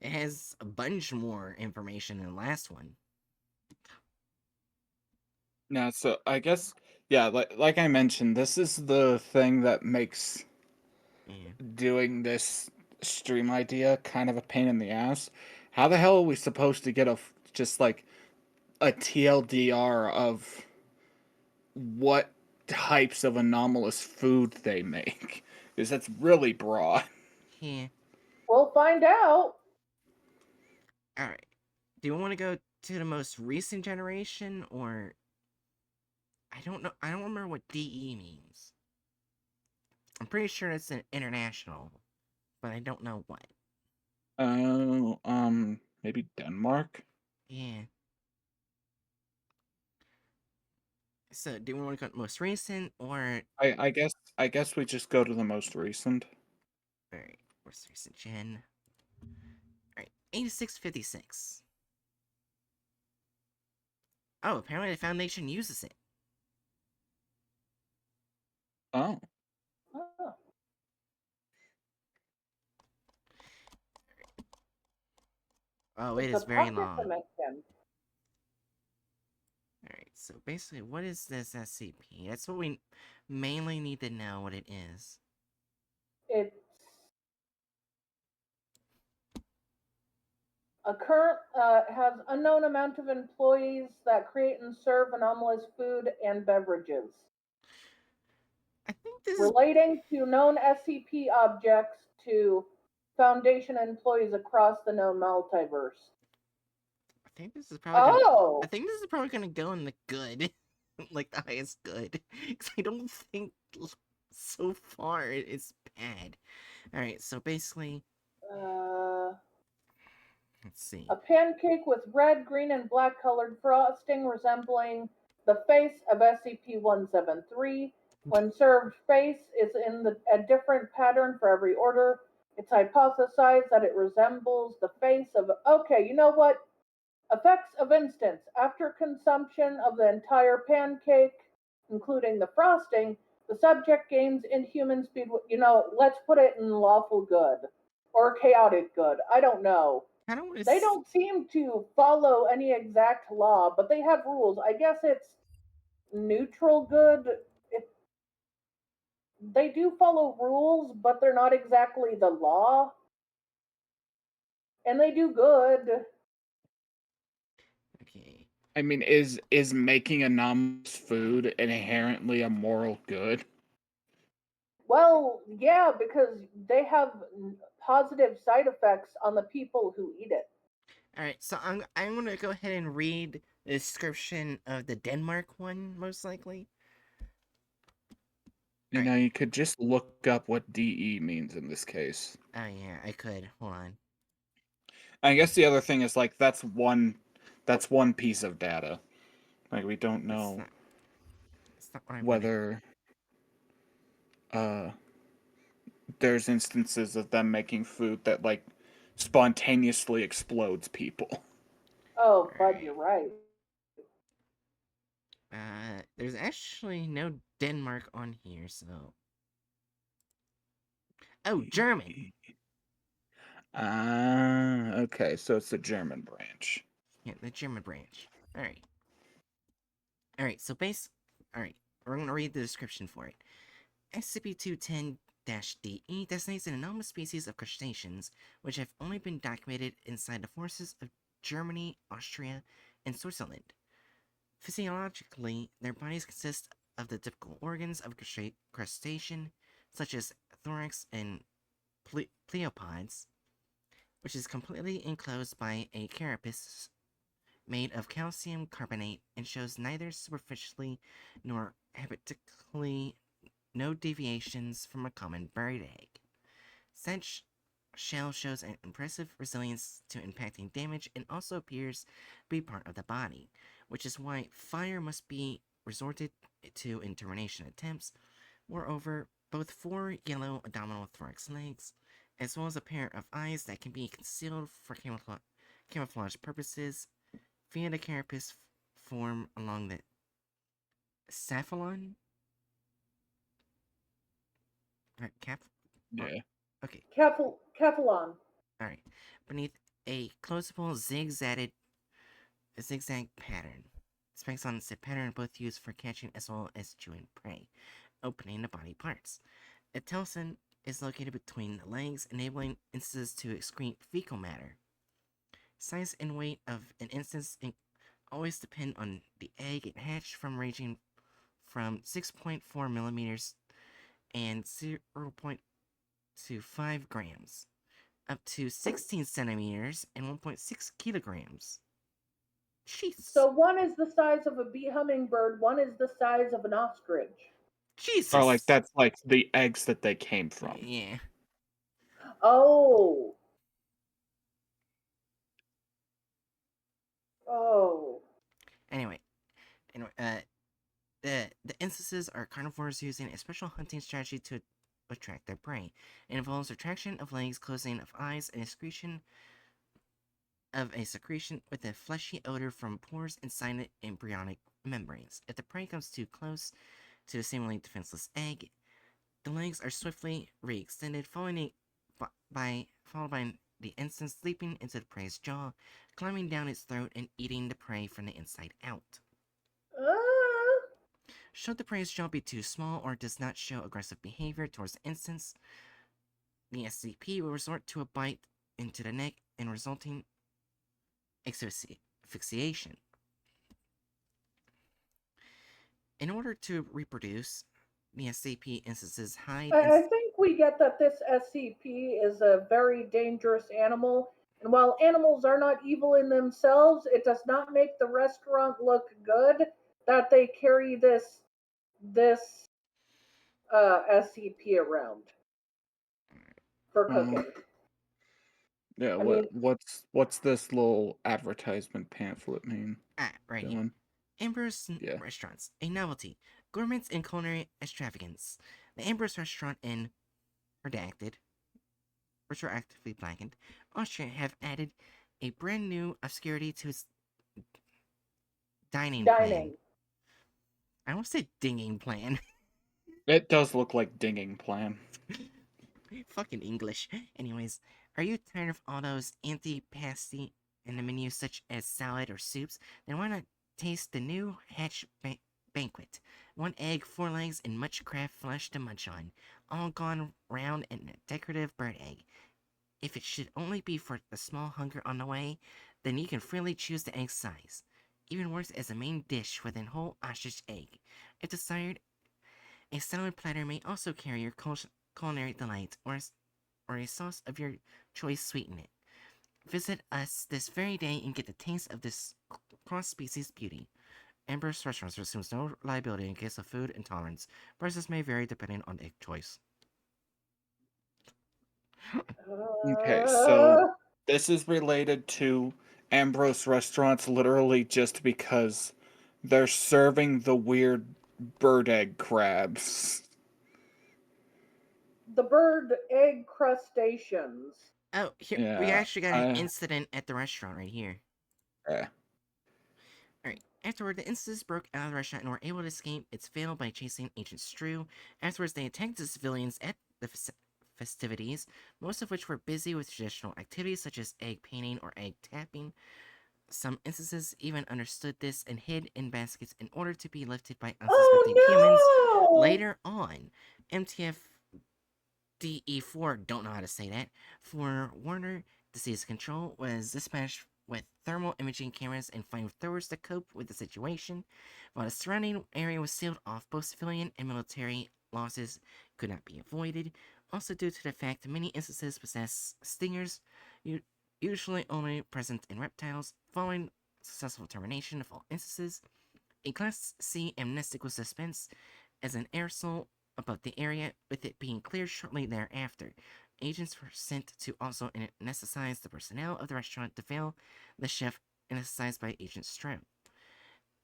A: has a bunch more information than the last one.
B: Now, so I guess yeah, like I mentioned, this is the thing that makes
A: Yeah.
B: doing this stream idea kind of a pain in the ass. How the hell are we supposed to get just like a TLDR of what types of anomalous food they make? Because that's really broad.
A: Yeah.
C: We'll find out.
A: Alright. Do you want to go to the most recent generation, or... I don't know. I don't remember what DE means. I'm pretty sure it's an international, but I don't know what.
B: Oh, maybe Denmark?
A: Yeah. So, do we want to go most recent, or...
B: I guess we just go to the most recent.
A: Alright, most recent gen. Alright, 8656. Oh, apparently the Foundation uses it.
B: Oh.
C: Oh.
A: Oh, it
C: It's
A: is
C: a
A: very
C: pocket
A: long.
C: dimension.
A: Alright, so basically, what is this SCP? That's what we mainly need to know what it is.
C: It's a current has unknown amount of employees that create and serve anomalous food and beverages.
A: I think this is...
C: Relating to known SCP objects to Foundation employees across the known multiverse.
A: I think this is probably gonna...
C: Oh!
A: I think this is probably gonna go in the good. Like, the highest good. Because I don't think so far it's bad. Alright, so basically... Let's see.
C: A pancake with red, green, and black colored frosting resembling the face of SCP-173. When served, face is in a different pattern for every order. It's hypothesized that it resembles the face of... Okay, you know what? Effects of instance. After consumption of the entire pancake, including the frosting, the subject gains inhuman speed. You know, let's put it in lawful good. Or chaotic good. I don't know. They don't seem to follow any exact law, but they have rules. I guess it's neutral good. They do follow rules, but they're not exactly the law. And they do good.
A: Okay.
B: I mean, is making anomalous food inherently a moral good?
C: Well, yeah, because they have positive side effects on the people who eat it.
A: All right, so I'm gonna go ahead and read the description of the Denmark one, most likely.
B: You
A: All right.
B: know, you could just look up what DE means in this case.
A: Oh yeah, I could. Hold on.
B: I guess the other thing is like that's one piece of data. Like we don't
A: That's
B: know
A: not. That's not what I wanted.
B: whether uh there's instances of them making food that like spontaneously explodes people.
C: Oh,
A: All
C: Bud,
A: right.
C: you're right.
A: There's actually no Denmark on here, so. Oh, German.
B: Ah, okay, so it's the German branch.
A: Yeah, the German branch. All right. All right. So All right. We're gonna read the description for it. SCP-210-DE designates an anomalous species of crustaceans which have only been documented inside the forests of Germany, Austria, and Switzerland. Physiologically, their bodies consist of the typical organs of a crustacean, such as thorax and pleopods, which is completely enclosed by a carapace made of calcium carbonate and shows neither superficially nor habitically no deviations from a common bird egg. Such shell shows an impressive resilience to impacting damage and also appears to be part of the body, which is why fire must be resorted to in termination attempts. Moreover, both four yellow abdominal thorax legs, as well as a pair of eyes that can be concealed for camouflage purposes via the carapace form along the cephalon. Cap.
B: Yeah.
A: Okay,
C: Kefalon.
A: alright. Beneath a closable zigzag pattern. Spikes on the pattern both used for catching as well as chewing prey, opening the body parts. A telson is located between the legs, enabling instances to excrete fecal matter. Size and weight of an instance always depend on the egg it hatched from, ranging from 6.4 millimeters and 0.25 grams up to 16 centimeters and 1.6 kilograms. Jesus.
C: So one is the size of a bee hummingbird, one is the size of an ostrich.
A: Jesus.
B: Or like that's like the eggs that they came from.
A: Yeah.
C: Oh. Oh.
A: Anyway, the instances are carnivores using a special hunting strategy to attract their prey. It involves retraction of legs, closing of eyes, and excretion of a secretion with a fleshy odor from pores inside the embryonic membranes. If the prey comes too close to the seemingly defenseless egg, the legs are swiftly re-extended, followed by the instance leaping into the prey's jaw, climbing down its throat, and eating the prey from the inside out. Should the prey's jaw be too small or does not show aggressive behavior towards the instance, the SCP will resort to a bite into the neck and resulting asphyxiation. In order to reproduce, the SCP instances hide
C: I think we get that this SCP is a very dangerous animal, and while animals are not evil in themselves, it does not make the restaurant look good that they carry this SCP around for cooking.
B: Yeah,
C: I mean,
B: what's this little advertisement pamphlet mean?
A: right here.
B: Dylan?
A: Amber's
B: Yeah.
A: Restaurants, a novelty, gourmets and culinary extravagance. The Amber's Restaurant in Redacted, retroactively blackened, Austria have added a brand new obscurity to its dining plan. I almost said dinging plan.
B: It does look like dinging plan.
A: Fucking English. Anyways, are you tired of all those antipasti in the menu, such as salad or soups? Then why not taste the new Hatch Banquet? 1 egg, 4 legs, and much craft flesh to munch on, all gone round in a decorative bird egg. If it should only be for the small hunger on the way, then you can freely choose the egg size. even worse as a main dish with a whole ostrich egg. If desired, a salad platter may also carry your culinary delight or a sauce of your choice sweeten it. Visit us this very day and get the taste of this cross-species beauty. Amber's Restaurants assumes no liability in case of food intolerance. Prices may vary depending on egg choice.
B: Okay, so this is related to Ambrose Restaurants literally just because they're serving the weird bird egg crabs.
C: The bird egg crustaceans.
A: Oh, here we
B: Yeah,
A: actually got an incident at the restaurant right here.
B: yeah.
A: Alright, afterward, the incidents broke out of the restaurant and were able to escape its fail by chasing Agent Strew. Afterwards, they attacked the civilians at the festivities, most of which were busy with traditional activities such as egg painting or egg tapping. Some instances even understood this and hid in baskets in order to be lifted by unsuspecting humans. Later on, MTF DE4, don't know how to say that, for Warner Disease Control was dispatched with thermal imaging cameras and flamethrowers to cope with the situation. While the surrounding area was sealed off, both civilian and military losses could not be avoided, also due to the fact that many instances possess stingers, usually only present in reptiles. Following successful termination of all instances, a Class C amnestic was dispensed as an aerosol above the area, with it being cleared shortly thereafter. Agents were sent to also anesthetize the personnel of the restaurant to fail the chef anesthetized by Agent Stroud.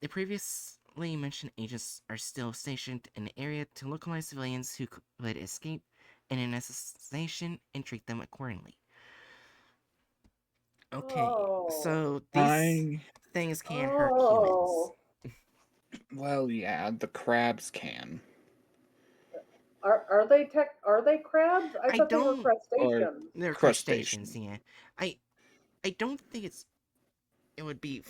A: The previously mentioned agents are still stationed in the area to localize civilians who could escape an anesthetization and treat them accordingly. Okay, so these things can hurt humans.
B: Well, yeah, the crabs can.
C: Are they crabs? I thought they were
A: don't-
C: crustaceans.
A: They're
B: Crustaceans.
A: crustaceans, yeah. I don't think it would be.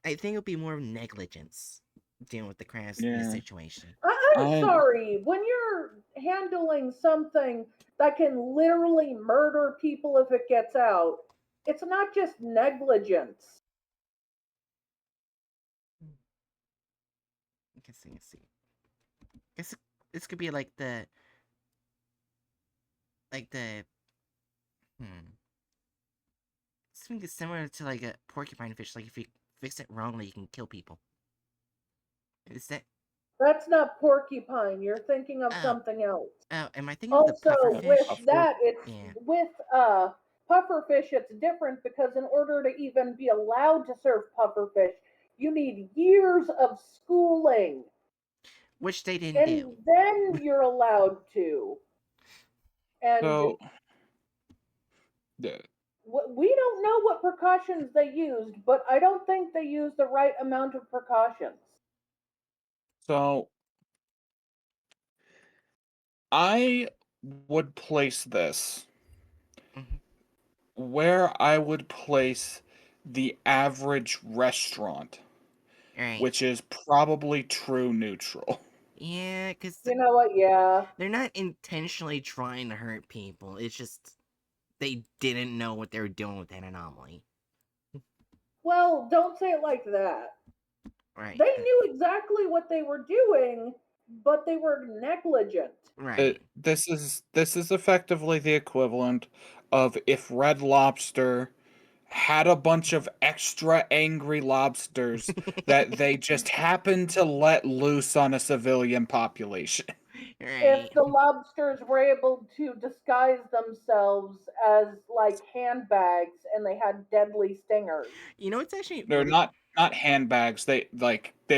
A: I think it would be more of negligence dealing with the crabs in this
B: Yeah.
A: situation.
C: I'm sorry. When you're handling something that can literally murder people if it gets out, it's not just negligence.
A: Let's see. Guess this could be like the hmm. Something similar to like a porcupine fish. Like if you fix it wrongly, you can kill people. Is that?
C: That's not porcupine. You're thinking of
A: Oh,
C: something else.
A: oh, am I thinking of the
C: Also,
A: pufferfish?
C: with that, it's
A: Yeah.
C: with pufferfish. It's different because in order to even be allowed to serve pufferfish, you need years of schooling,
A: Which they didn't
C: and
A: do.
C: then you're allowed to. And
B: So,
C: we don't know what precautions they used, but I don't think they used the right amount of precautions.
B: so I would place this
A: Mhm.
B: where I would place the average restaurant,
A: Right.
B: which is probably true neutral.
A: Yeah, because
C: You know what? Yeah.
A: they're not intentionally trying to hurt people. It's just they didn't know what they were doing with that anomaly.
C: Well, don't say it like that.
A: Right.
C: They knew exactly what they were doing, but they were negligent.
A: Right.
B: This is effectively the equivalent of if Red Lobster had a bunch of extra angry lobsters that they just happened to let loose on a civilian population.
A: Right.
C: If the lobsters were able to disguise themselves as like handbags and they had deadly stingers.
A: You know, it's actually
B: They're not handbags. They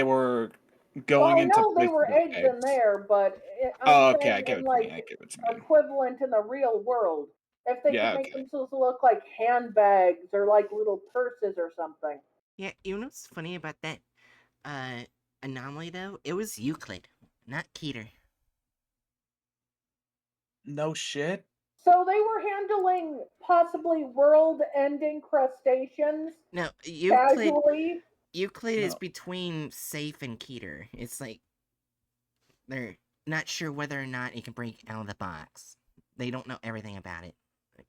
B: were
C: Well,
B: going
C: I
B: into
C: know there
B: places
C: were
B: with
C: eggs in there, but I'm
B: Oh, okay, I
C: saying
B: get
C: in
B: what you mean.
C: like
B: I get what you mean.
C: equivalent in the real world. If they could
B: Yeah,
C: make
B: okay.
C: themselves look like handbags or like little purses or something.
A: Yeah, you know what's funny about that anomaly though? It was Euclid, not Keter.
B: No shit.
C: So they were handling possibly world-ending crustaceans
A: No,
C: casually.
A: Euclid is
B: No.
A: between Safe and Keter. It's like they're not sure whether or not it can break out of the box. They don't know everything about it.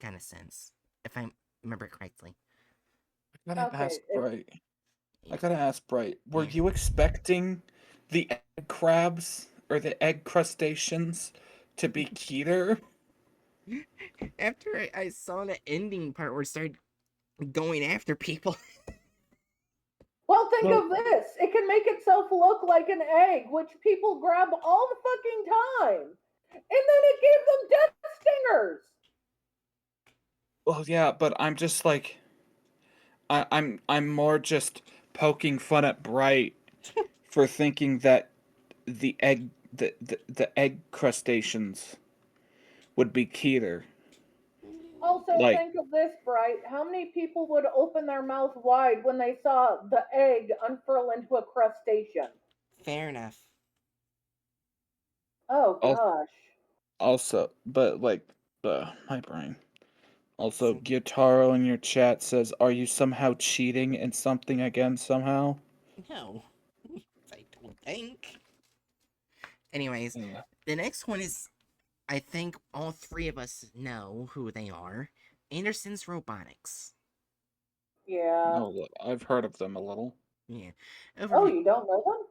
A: Kind of sense, if I remember correctly.
B: I gotta
C: Okay,
B: ask, right. I gotta ask, Bright, were
A: Yeah.
B: you expecting the egg crabs or the egg crustaceans to be Keter?
A: After I saw the ending part where it started going after people.
C: Well, think
B: Well-
C: of this. It can make itself look like an egg, which people grab all the fucking time. And then it gave them death stingers.
B: Well, yeah, but I'm just like, I'm more just poking fun at Bright for thinking that the egg crustaceans would be Keter.
C: Also,
B: Like,
C: think of this, Bright. How many people would open their mouth wide when they saw the egg unfurl into a crustacean?
A: Fair enough.
C: Oh,
B: Al-
C: gosh.
B: also, but like, my brain. Also,
A: So-
B: Gyutaro in your chat says, "Are you somehow cheating in something again somehow?"
A: No. I don't think. Anyways,
B: Yeah.
A: the next one is, I think all three of us know who they are. Anderson's Robotics.
C: Yeah.
B: No, I've heard of them a little,
A: Yeah.
C: Oh,
A: Overview.
C: you don't know them?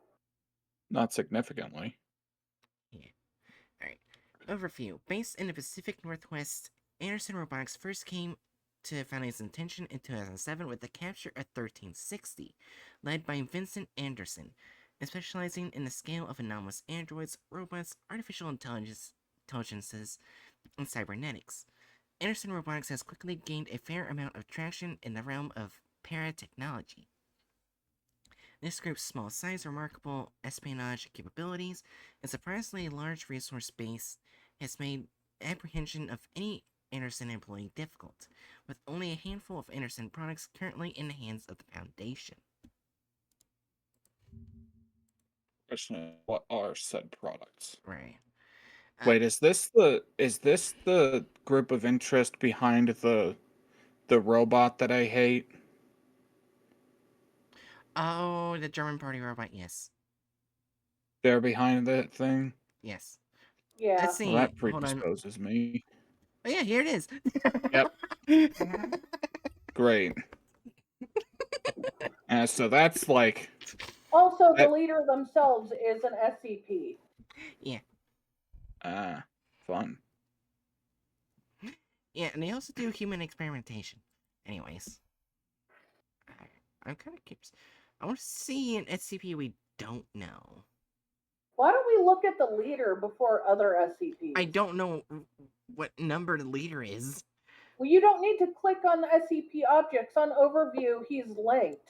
B: not significantly.
A: Yeah. Alright. Overview. Based in the Pacific Northwest, Anderson Robotics first came to Foundation's attention in 2007 with the capture of 1360, led by Vincent Anderson, and specializing in the scale of anomalous androids, robots, artificial intelligences, and cybernetics. Anderson Robotics has quickly gained a fair amount of traction in the realm of paratechnology. This group's small size, remarkable espionage capabilities, and surprisingly large resource base has made apprehension of any Anderson employee difficult, with only a handful of Anderson products currently in the hands of the Foundation.
B: Question is, what are said products?
A: Right.
B: Wait, is this the group of interest behind the robot that I hate?
A: Oh, the German party robot, yes.
B: They're behind that thing?
A: Yes.
C: Yeah.
A: Let's
B: Well,
A: see.
B: that
A: Hold on.
B: predisposes me.
A: Oh, yeah, here it is.
B: Yep. Great. So that's like,
C: Also, the
B: that,
C: leader themselves is an SCP.
A: Yeah.
B: fun.
A: Yeah, and they also do human experimentation. Anyways. I'm kind of curious. I want to see an SCP we don't know.
C: Why don't we look at the leader before other SCPs?
A: I don't know what number the leader is.
C: Well, you don't need to click on the SCP objects. On overview, he's linked.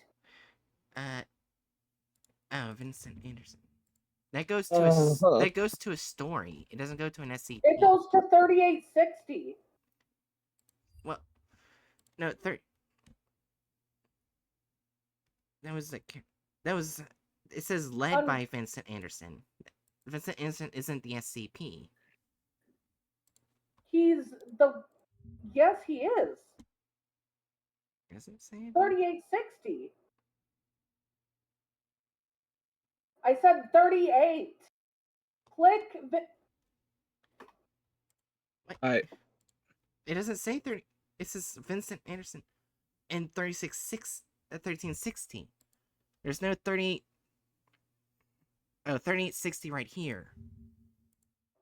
A: Oh, Vincent Anderson. That goes to a story. It doesn't go to an SCP.
C: It goes to 3860.
A: Well, no, that was. It says led by Vincent Anderson. Vincent Anderson isn't the SCP.
C: He's the. Yes, he is.
A: Does it say it?
C: 3860. I said 38. Click.
A: It doesn't say 30. It says Vincent Anderson and 1360. There's no 38. Oh, 3860 right here.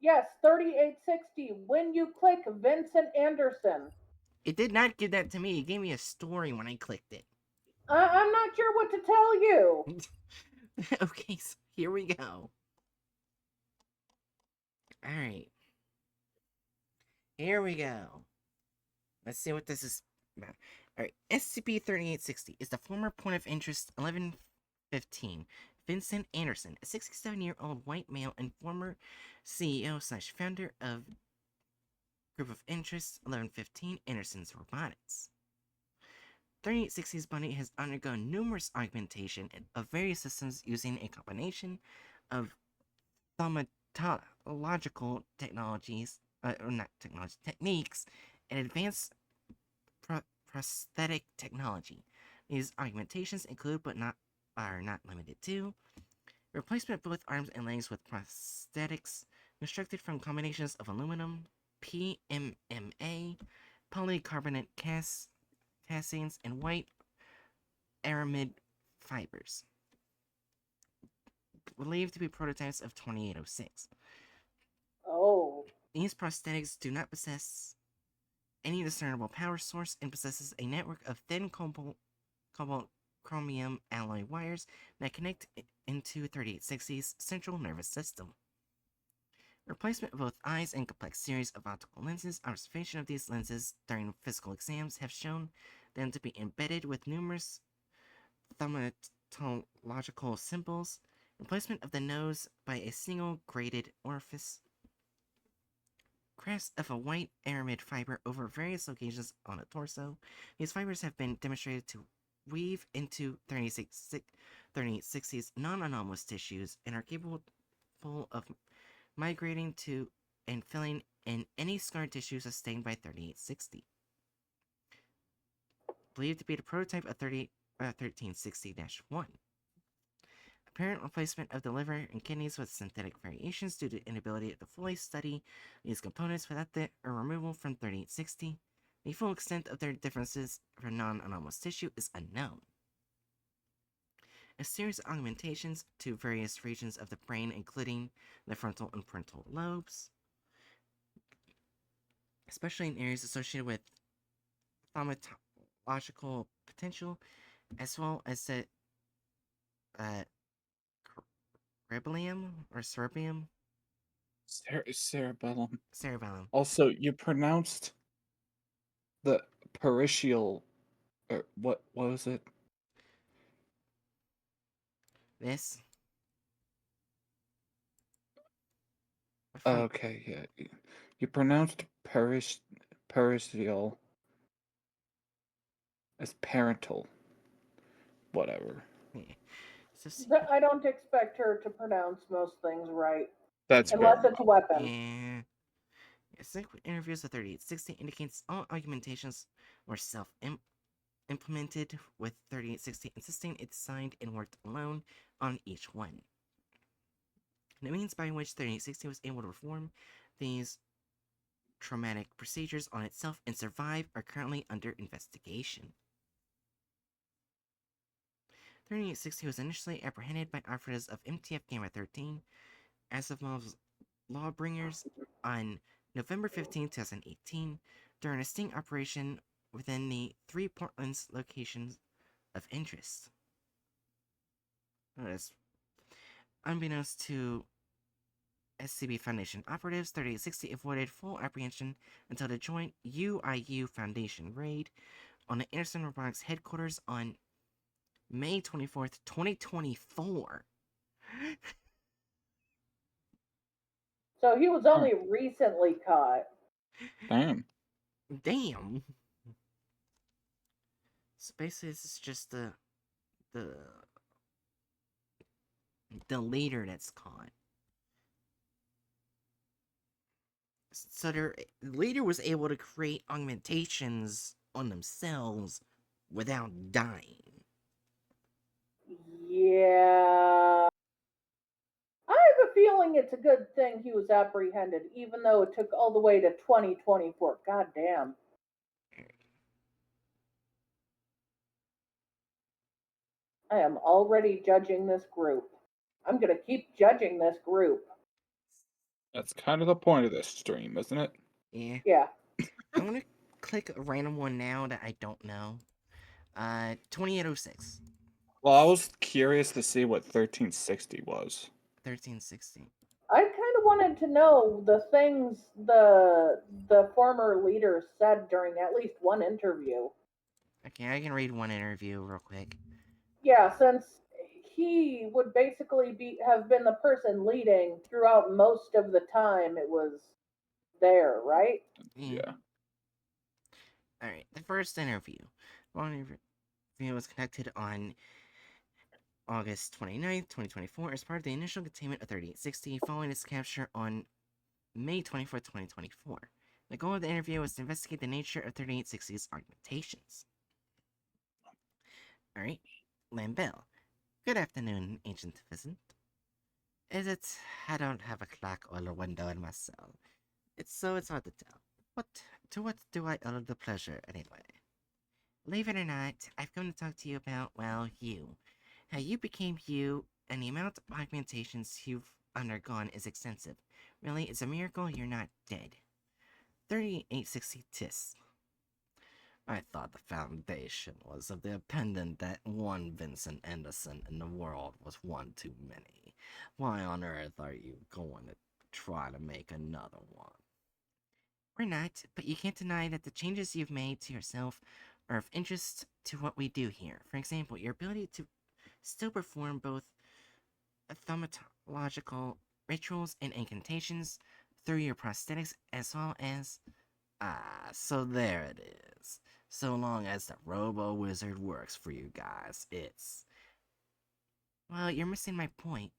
C: Yes, 3860. When you click Vincent Anderson.
A: It did not give that to me. It gave me a story when I clicked it.
C: I'm not sure what to tell you.
A: Okay, so here we go. Alright. Here we go. Let's see what this is about. Alright, SCP-3860 is the former point of interest 1115. Vincent Anderson, a 67-year-old white male and former CEO/founder of Group of Interest 1115 Anderson's Robotics. 3860's body has undergone numerous augmentation of various systems using a combination of thaumatological technologies, techniques, and advanced prosthetic technology. These augmentations include, but are not limited to, replacement of both arms and legs with prosthetics constructed from combinations of aluminum, PMMA, polycarbonate castings, and white aramid fibers, believed to be prototypes of 2806.
C: Oh.
A: These prosthetics do not possess any discernible power source and possesses a network of thin cobalt chromium alloy wires that connect into 3860's central nervous system. Replacement of both eyes and complex series of optical lenses. Observation of these lenses during physical exams have shown them to be embedded with numerous thaumatological symbols. Replacement of the nose by a single graded orifice. Crafts of a white aramid fiber over various locations on the torso. These fibers have been demonstrated to weave into 3860's non-anomalous tissues and are capable of migrating to and filling in any scar tissue sustained by 3860. Believed to be the prototype of 1360-1. Apparent replacement of the liver and kidneys with synthetic variations due to inability to fully study these components without their removal from 3860. The full extent of their differences for non-anomalous tissue is unknown. A series of augmentations to various regions of the brain, including the frontal and parental lobes, especially in areas associated with thaumatological potential, as well as the cerebellum.
B: Cerebellum.
A: Cerebellum.
B: Also, you pronounced the peritial. Or what was it?
A: This.
B: Okay, yeah. You pronounced peritial as parental. Whatever.
A: Yeah. So,
C: I don't expect her to pronounce most things right.
B: That's
C: Unless
B: fair
C: it's a
B: enough.
C: weapon.
A: yeah. Subsequent interviews with 3860 indicates all augmentations were self-implemented, with 3860 insisting it designed and worked alone on each one. The means by which 3860 was able to perform these traumatic procedures on itself and survive are currently under investigation. 3860 was initially apprehended by operatives of MTF Gamma 13, Asimov's Lawbringers, on November 15, 2018, during a sting operation within the 3 Portland's locations of interest. Notice, unbeknownst to SCP Foundation operatives, 3860 avoided full apprehension until the joint UIU Foundation raid on the Anderson Robotics headquarters on May 24th, 2024.
C: So he was only recently caught.
B: Damn.
A: Damn. So basically, this is just the leader that's caught. So the leader was able to create augmentations on themselves without dying.
C: Yeah. I have a feeling it's a good thing he was apprehended, even though it took all the way to 2024. God damn. I am already judging this group. I'm gonna keep judging this group.
B: That's kind of the point of this stream, isn't it?
A: Yeah.
C: Yeah.
A: I'm gonna click a random one now that I don't know. 2806.
B: Well, I was curious to see what 1360 was.
A: 1360.
C: I kind of wanted to know the things the former leader said during at least one interview.
A: Okay, I can read one interview real quick.
C: Yeah, since he would basically have been the person leading throughout most of the time it was there, right?
B: Yeah.
A: Alright, the first interview. One interview was conducted on August 29th, 2024, as part of the initial containment of 3860, following its capture on May 24th, 2024. The goal of the interview was to investigate the nature of 3860's augmentations. Alright, Lambell. Good afternoon, Ancient Pheasant. Is it? I don't have a clock or a window in my cell. It's hard to tell. What do I owe the pleasure, anyway? Believe it or not, I've come to talk to you about, well, you. How you became you and the amount of augmentations you've undergone is extensive. Really, it's a miracle you're not dead. 3860 tis. I thought the foundation was of the opinion that one Vincent Anderson in the world was one too many. Why on earth are you going to try to make another one? We're not, but you can't deny that the changes you've made to yourself are of interest to what we do here. For example, your ability to still perform both thaumatological rituals and incantations through your prosthetics as well as... so there it is. So long as the Robo-Wizard works for you guys, it's... Well, you're missing my point.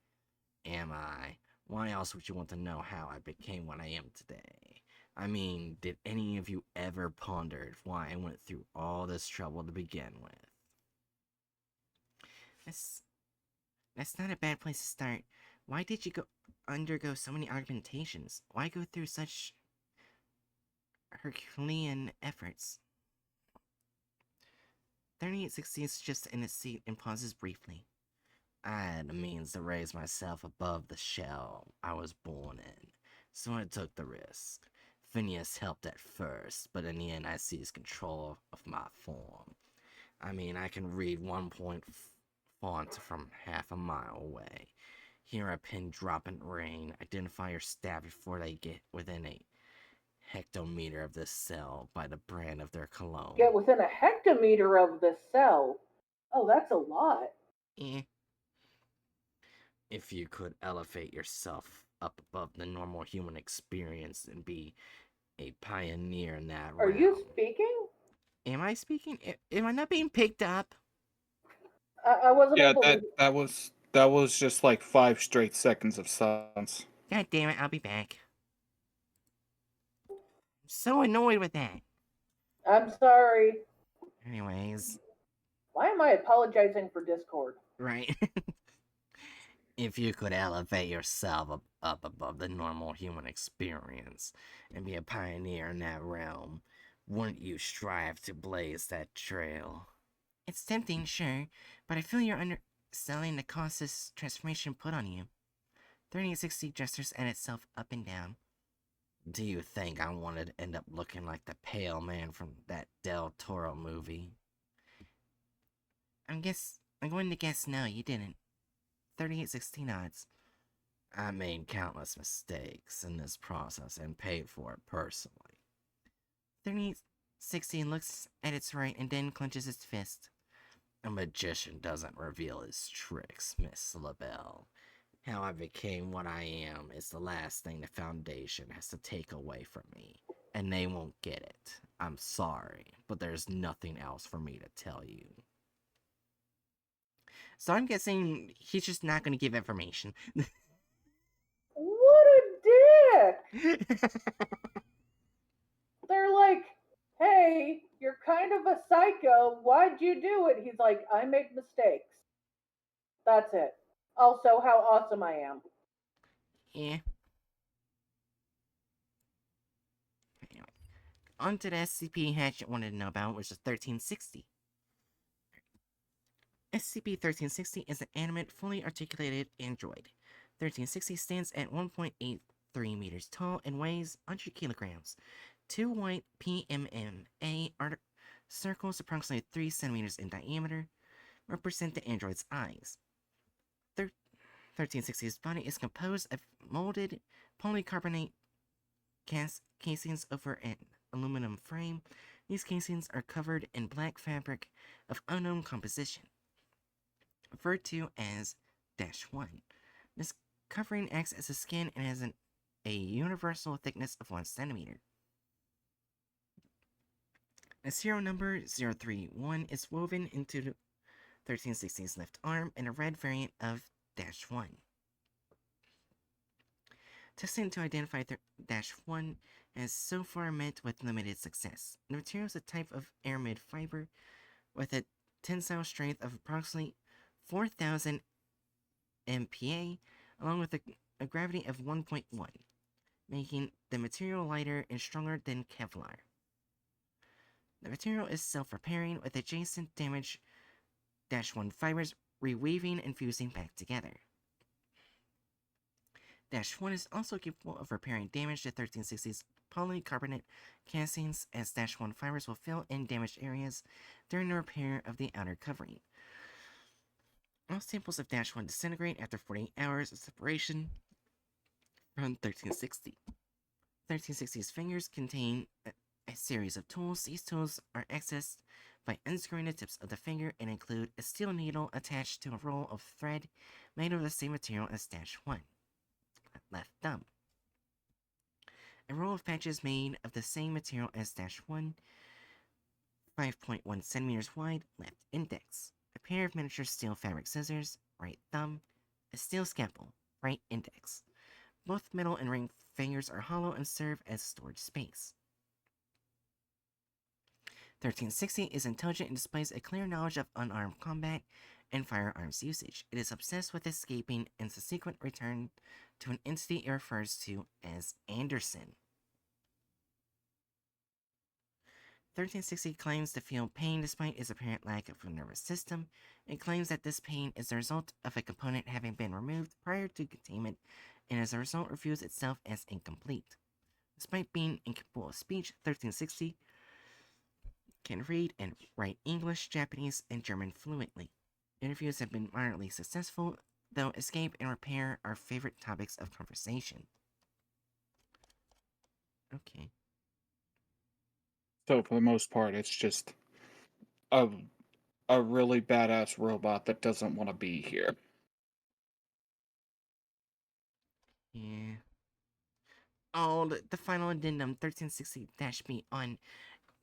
A: Am I? Why else would you want to know how I became what I am today? I mean, did any of you ever pondered why I went through all this trouble to begin with? That's not a bad place to start. Why did you undergo so many augmentations? Why go through such Herculean efforts? 3860 is just in his seat and pauses briefly. I had the means to raise myself above the shell I was born in, so I took the risk. Phineas helped at first, but in the end I seized control of my form. I mean, I can read 1-point font from half a mile away. Hear a pin drop in rain, identify your staff before they get within a hectometer of this cell by the brand of their cologne.
C: Get within a hectometer of the cell. Oh, that's a lot.
A: Eh. If you could elevate yourself up above the normal human experience and be a pioneer in that
C: Are
A: realm.
C: you speaking?
A: Am I speaking? Am I not being picked up?
C: I wasn't
B: Yeah,
C: able to.
B: that was just like 5 straight seconds of silence.
A: God damn it, I'll be back. I'm so annoyed with that.
C: I'm sorry.
A: Anyways,
C: Why am I apologizing for Discord?
A: right. If you could elevate yourself up above the normal human experience and be a pioneer in that realm, wouldn't you strive to blaze that trail? It's tempting, sure, but I feel you're underselling the cost this transformation put on you. 3860 gestures at itself up and down. Do you think I wanted to end up looking like the pale man from that Del Toro movie? I'm going to guess no, you didn't. 3860 nods. I made countless mistakes in this process and paid for it personally. 3860 looks at its right and then clenches its fist. A magician doesn't reveal his tricks, Miss LaBelle. How I became what I am is the last thing the Foundation has to take away from me, and they won't get it. I'm sorry, but there's nothing else for me to tell you. So I'm guessing he's just not going to give information.
C: What a dick! They're like, hey, you're kind of a psycho. Why'd you do it? He's like, I make mistakes. That's it. Also, how awesome I am.
A: Yeah. Anyway, on to the SCP Hatchet wanted to know about, which is 1360. SCP-1360 is an animate, fully articulated android. 1360 stands at 1.83 meters tall and weighs 100 kilograms. 2 white PMMA circles approximately 3 centimeters in diameter represent the android's eyes. 1360's body is composed of molded polycarbonate casings over an aluminum frame. These casings are covered in black fabric of unknown composition, referred to as -1. This covering acts as a skin and has a universal thickness of 1 centimeter. The serial number 031 is woven into the 1360's left arm in a red variant of -1. Testing to identify -1 has so far met with limited success. The material is a type of aramid fiber with a tensile strength of approximately 4,000 MPa, along with a gravity of 1.1, making the material lighter and stronger than Kevlar. The material is self-repairing, with adjacent damage -1 fibers reweaving and fusing back together. Dash 1 is also capable of repairing damage to 1360's polycarbonate castings, as Dash 1 fibers will fill in damaged areas during the repair of the outer covering. All samples of Dash 1 disintegrate after 48 hours of separation from 1360. 1360's fingers contain a series of tools. These tools are accessed by unscrewing the tips of the finger and include a steel needle attached to a roll of thread made of the same material as Dash 1. Left thumb. A roll of patches made of the same material as Dash 1, 5.1 centimeters wide, left index. A pair of miniature steel fabric scissors, right thumb. A steel scalpel, right index. Both middle and ring fingers are hollow and serve as storage space. 1360 is intelligent and displays a clear knowledge of unarmed combat and firearms usage. It is obsessed with escaping and subsequent return to an entity it refers to as Anderson. 1360 claims to feel pain despite its apparent lack of a nervous system. It claims that this pain is the result of a component having been removed prior to containment, and as a result reviews itself as incomplete. Despite being incapable of speech, 1360 can read and write English, Japanese, and German fluently. Interviews have been moderately successful, though escape and repair are favorite topics of conversation. Okay.
B: So for the most part, it's just a really badass robot that doesn't want to be here.
A: Yeah. Oh, the final addendum 1360-B on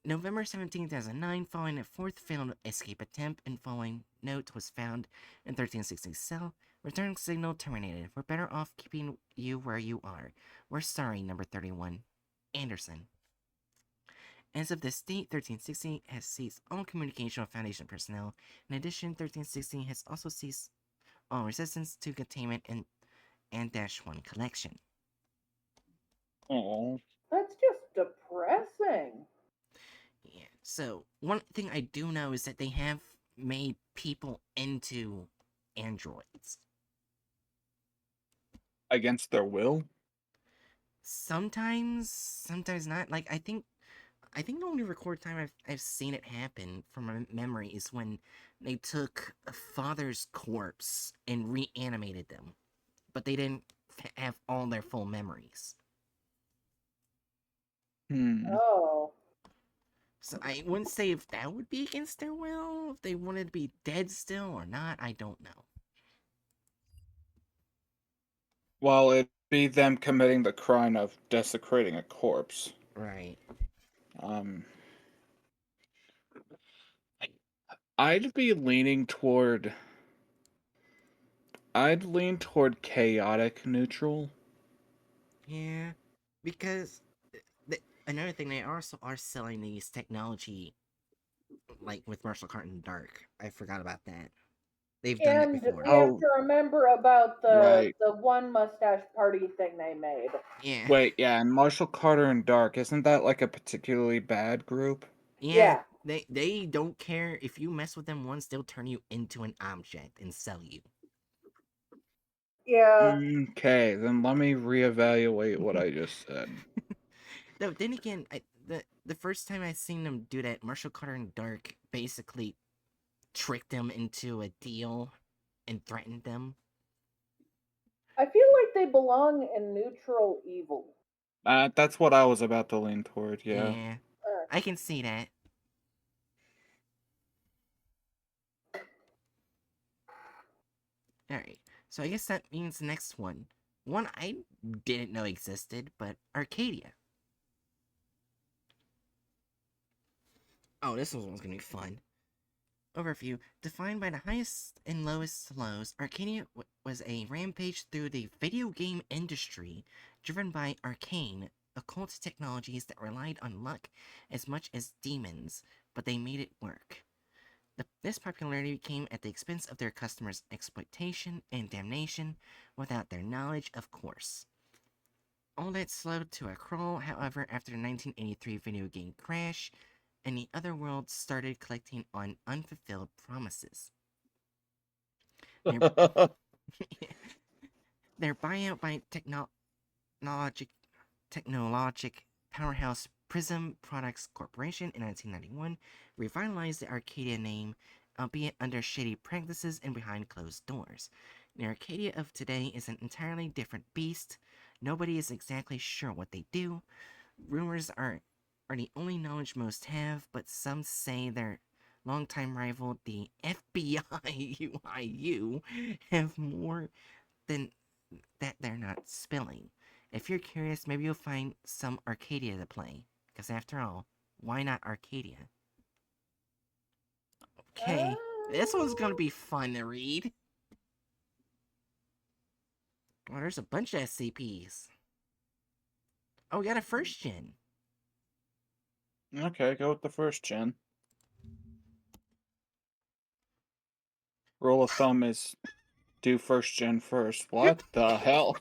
A: November 17, 2009, following a fourth failed escape attempt and following note was found in 1360's cell. Return signal terminated. We're better off keeping you where you are. We're sorry, number 31. Anderson. As of this date, 1360 has ceased all communication with Foundation personnel. In addition, 1360 has also ceased all resistance to containment and Dash 1 collection.
B: Oh,
C: That's just depressing.
A: Yeah, so one thing I do know is that they have made people into androids.
B: against their will?
A: Sometimes not. Like, I think the only record time I've seen it happen from my memory is when they took a father's corpse and reanimated them, but they didn't have all their full memories.
C: Oh.
A: So I wouldn't say if that would be against their will, if they wanted to be dead still or not, I don't know.
B: Well, it'd be them committing the crime of desecrating a corpse.
A: Right.
B: Um, I'd be leaning toward. I'd lean toward chaotic neutral.
A: Yeah, because another thing, they also are selling these technology, like with Martial Carton Dark. I forgot about that. They've done that
C: And
A: before.
C: we have
B: Oh,
C: to remember about
B: right.
C: the one mustache party thing they made.
A: Yeah.
B: Wait, yeah, and Marshall Carter and Dark, isn't that like a particularly bad group?
A: Yeah.
C: Yeah.
A: They don't care if you mess with them once, they'll turn you into an object and sell you.
C: Yeah.
B: Okay, then let me reevaluate what I just said.
A: Though then again, the first time I seen them do that, Marshall Carter and Dark basically tricked them into a deal and threatened them.
C: I feel like they belong in neutral evil.
B: That's what I was about to lean toward, yeah.
A: Yeah.
C: Uh,
A: I can see that. Alright, so I guess that means the next one. One I didn't know existed, but Arcadia. Oh, this one's gonna be fun. Overview. Defined by the highest and lowest lows, Arcadia was a rampage through the video game industry, driven by arcane, occult technologies that relied on luck as much as demons, but they made it work. This popularity came at the expense of their customers' exploitation and damnation, without their knowledge, of course. All that slowed to a crawl, however, after the 1983 video game crash, and the other world started collecting on unfulfilled promises. Their buyout by technologic powerhouse Prism Products Corporation in 1991 revitalized the Arcadia name, albeit under shady practices and behind closed doors. The Arcadia of today is an entirely different beast. Nobody is exactly sure what they do. Rumors are the only knowledge most have, but some say their longtime rival, the FBI UIU, have more than that they're not spilling. If you're curious, maybe you'll find some Arcadia to play. Because after all, why not Arcadia? Okay, this one's gonna be fun to read. Oh, there's a bunch of SCPs. Oh, we got a first gen.
B: Okay, go with the first gen. Rule of thumb is do first gen first. What the hell?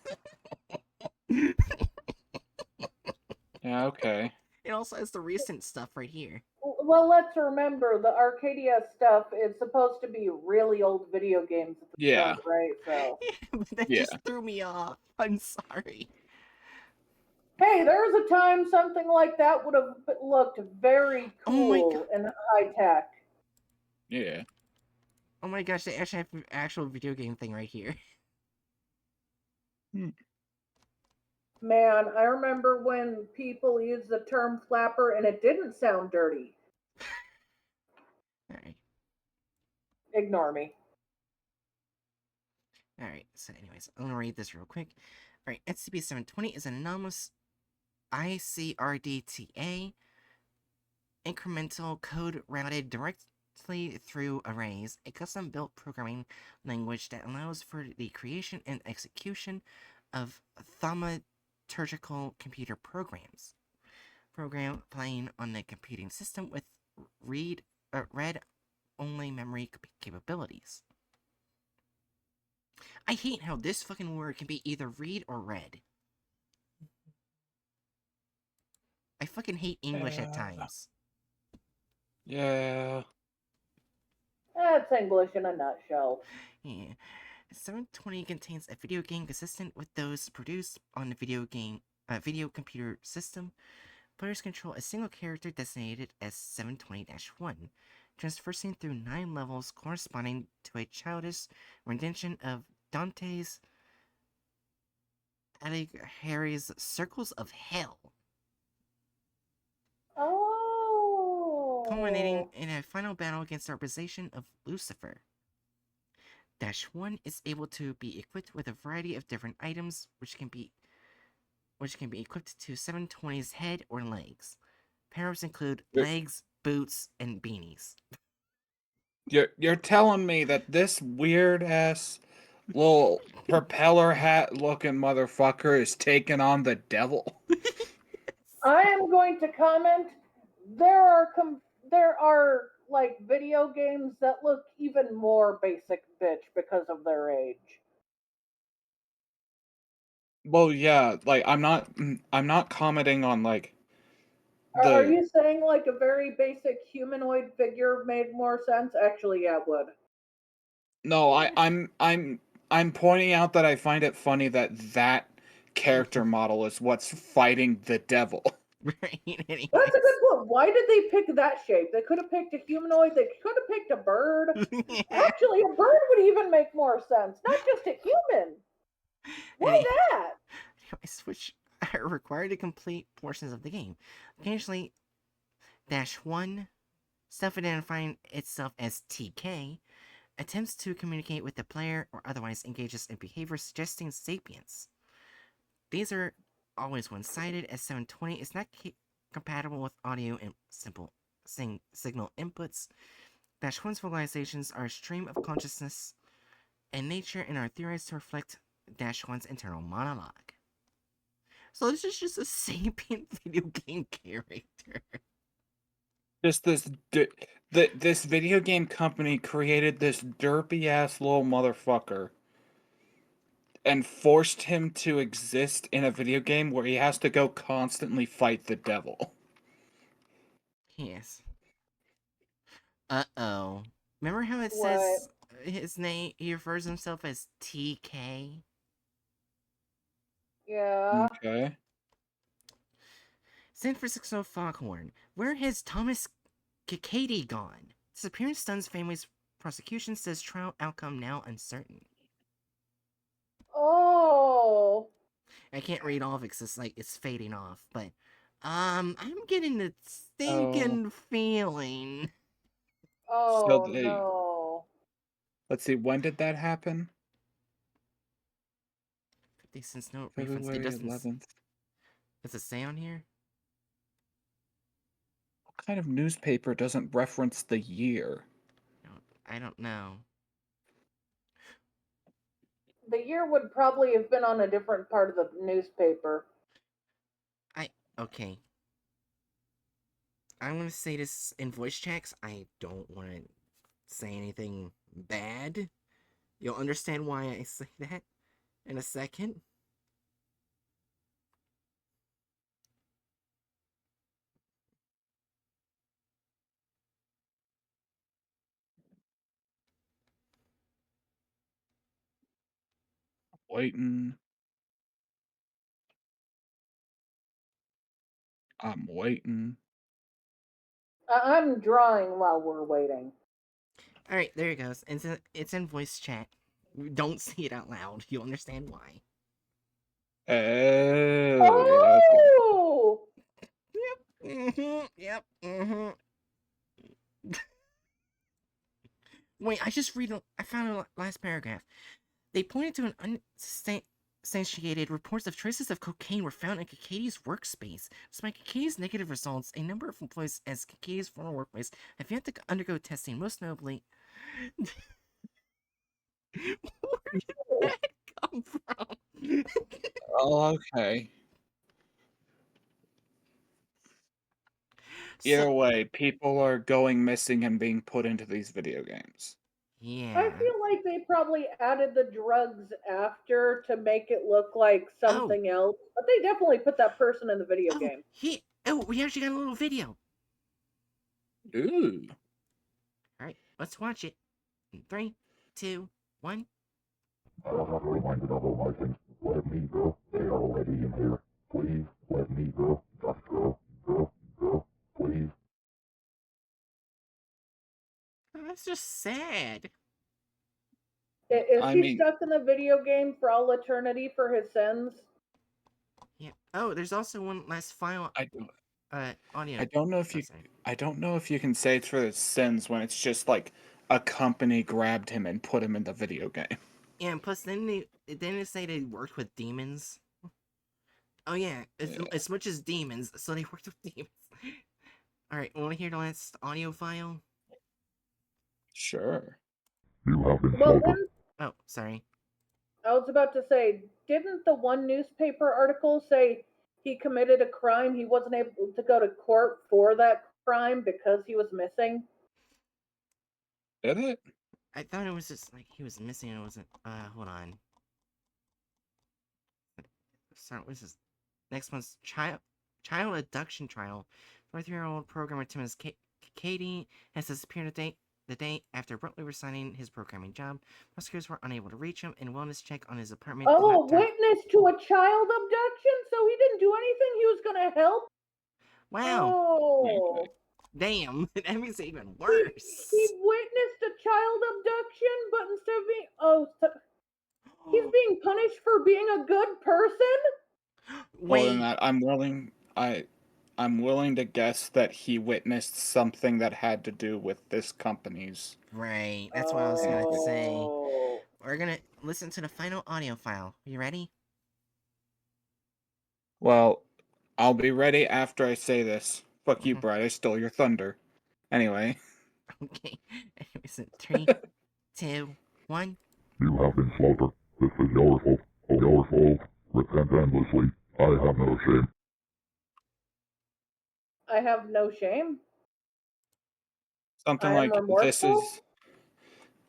B: Yeah, okay.
A: It also has the recent stuff right here.
C: Well, let's remember the Arcadia stuff is supposed to be really old video games at the
B: Yeah.
C: start, right? So,
A: But that
B: Yeah.
A: just threw me off. I'm sorry.
C: hey, there was a time something like that would have looked very
A: Oh my
C: cool and high tech.
B: Yeah.
A: Oh my gosh, they actually have an actual video game thing right here.
C: Man, I remember when people used the term flapper and it didn't sound dirty.
A: Alright.
C: Ignore me.
A: Alright, so anyways, I'm gonna read this real quick. Alright, SCP-720 is an anomalous ICRDTA incremental code routed directly through arrays, a custom-built programming language that allows for the creation and execution of thaumaturgical computer programs. Program playing on the computing system with read-only memory capabilities. I hate how this fucking word can be either read or read. I fucking hate English at times.
B: Yeah.
C: That's English in a nutshell.
A: Yeah. 720 contains a video game consistent with those produced on the video computer system. Players control a single character designated as 720-1, traversing through 9 levels corresponding to a childish rendition of Dante's Alighieri's Circles of Hell, culminating
C: Oh.
A: in a final battle against the representation of Lucifer. Dash 1 is able to be equipped with a variety of different items, which can be equipped to 720's head or legs. Power-ups include legs, boots, and beanies.
B: You're telling me that this weird ass little propeller hat looking motherfucker is taking on the devil?
C: I am going to comment. There are like video games that look even more basic bitch because of their age.
B: Well, yeah, like I'm not commenting on like
C: Are
B: the
C: you saying like a very basic humanoid figure made more sense? Actually, yeah, it would.
B: No, I'm pointing out that I find it funny that that character model is what's fighting the devil.
A: Right, anyways.
C: That's a good point. Why did they pick that shape? They could have picked a humanoid. They could have picked a bird. Actually, a bird would even make more sense. Not just a human. Why that?
A: Anyways, which are required to complete portions of the game. Occasionally, Dash 1, self-identifying itself as TK, attempts to communicate with the player or otherwise engages in behavior suggesting sapience. These are always one-sided, as 720 is not compatible with audio and simple signal inputs. Dash 1's vocalizations are a stream of consciousness in nature and are theorized to reflect Dash 1's internal monologue. So this is just a sapient video game character.
B: Just this video game company created this derpy ass little motherfucker and forced him to exist in a video game where he has to go constantly fight the devil.
A: Yes. Uh-oh. Remember how it
C: What?
A: says his name, he refers himself as TK.
C: Yeah.
B: Okay.
A: San Francisco Foghorn. Where has Thomas Kikady gone? Disappearance stuns family's prosecution, says trial outcome now uncertain.
C: Oh.
A: I can't read all of it because it's fading off, but I'm getting the
B: Oh.
A: stinking feeling.
C: Oh
B: they-
C: no.
B: Let's see, when did that happen?
A: 50 cents note reference. It
B: February
A: doesn't.
B: 11th.
A: Does it say on here?
B: What kind of newspaper doesn't reference the year?
A: I don't know.
C: The year would probably have been on a different part of the newspaper.
A: Okay. I'm gonna say this in voice checks. I don't want to say anything bad. You'll understand why I say that in a second.
B: Waiting. I'm waiting.
C: I'm drawing while we're waiting.
A: All right, there it goes. It's in voice chat. Don't say it out loud. You'll understand why.
B: Oh, yeah, okay.
C: Oh!
A: Yep. Wait, I found a last paragraph. They pointed to an unsubstantiated reports of traces of cocaine were found in Kikady's workspace. Despite Kikady's negative results, a number of employees at Kikady's former workplace have yet to undergo testing, most notably. Where did that come from?
B: Oh, okay. Either way, people are going missing and being put into these video games.
A: Yeah.
C: I feel like they probably added the drugs after to make it look like something else, but they definitely put that person in the video game.
A: We actually got a little video.
B: Ooh.
A: Alright, let's watch it. In 3, 2, 1.
G: I don't have to remind you of all my things. Let me go. They are already in here. Please, let me go. Just go. Go. Go. Please.
A: That's just sad.
C: Is
B: I
C: he
B: mean-
C: stuck in the video game for all eternity for his sins?
A: Yeah. Oh, there's also one last final audio.
B: I don't know if you I don't know if you can say it's for his sins when it's just like a company grabbed him and put him in the video game.
A: Yeah, and plus then they say they worked with demons. Oh yeah, as much as demons, so they worked with demons. Alright, want to hear the last audio file?
B: Sure.
G: You have been
C: Well,
G: slaughtered.
A: Oh, sorry.
C: I was about to say, didn't the one newspaper article say he committed a crime? He wasn't able to go to court for that crime because he was missing.
B: Did it?
A: I thought it was just like he was missing and it wasn't. Hold on. Sorry, what's this? Next one's child abduction trial. 43-year-old programmer Timmons Kady has disappeared the day after abruptly resigning his programming job. Prosecutors were unable to reach him, and wellness check on his apartment.
C: Oh, witness to a child abduction? So he didn't do anything? He was going to help?
A: Wow.
C: Oh.
B: Okay.
A: Damn, that makes it even worse.
C: He witnessed a child abduction, but instead of being he's being punished for being a good person?
B: More than
A: Wait.
B: that, I'm willing to guess that he witnessed something that had to do with this company's.
A: Right, that's what I was gonna say.
C: Oh.
A: We're gonna listen to the final audio file. You ready?
B: Well, I'll be ready after I say this. Fuck you, Brad. I stole your thunder. Anyway.
A: Okay. Anyways, in 3, 2, 1.
G: You have been slaughtered. This is your fault. Oh, your fault. Repent endlessly. I have no shame.
C: I have no shame.
B: Something
C: I am
B: like
C: remorseful?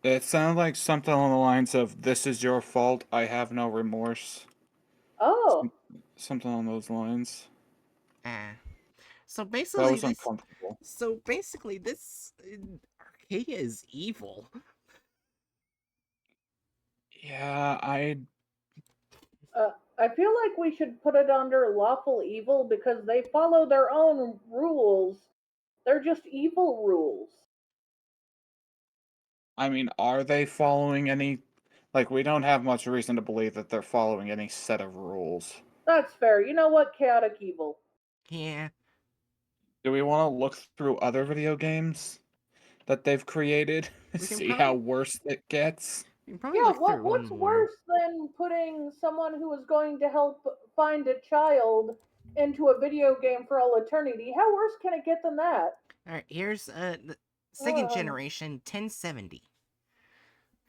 B: It sounds like something along the lines of "This is your fault. I have no remorse."
C: Oh.
B: Something along those lines.
A: So
B: That
A: basically
B: was uncomfortable.
A: this Arcadia is evil.
B: Yeah,
C: I feel like we should put it under lawful evil because they follow their own rules. They're just evil rules.
B: I mean, are they following any? Like, we don't have much reason to believe that they're following any set of rules.
C: That's fair. You know what? Chaotic evil.
A: Yeah.
B: Do we want to look through other video games that they've created?
A: We can
B: See how
A: probably-
B: worse it gets?
A: You can probably
C: Yeah,
A: look through one
C: what's
A: more.
C: worse than putting someone who is going to help find a child into a video game for all eternity? How worse can it get than that?
A: Alright, here's the second
C: Um,
A: generation 1070.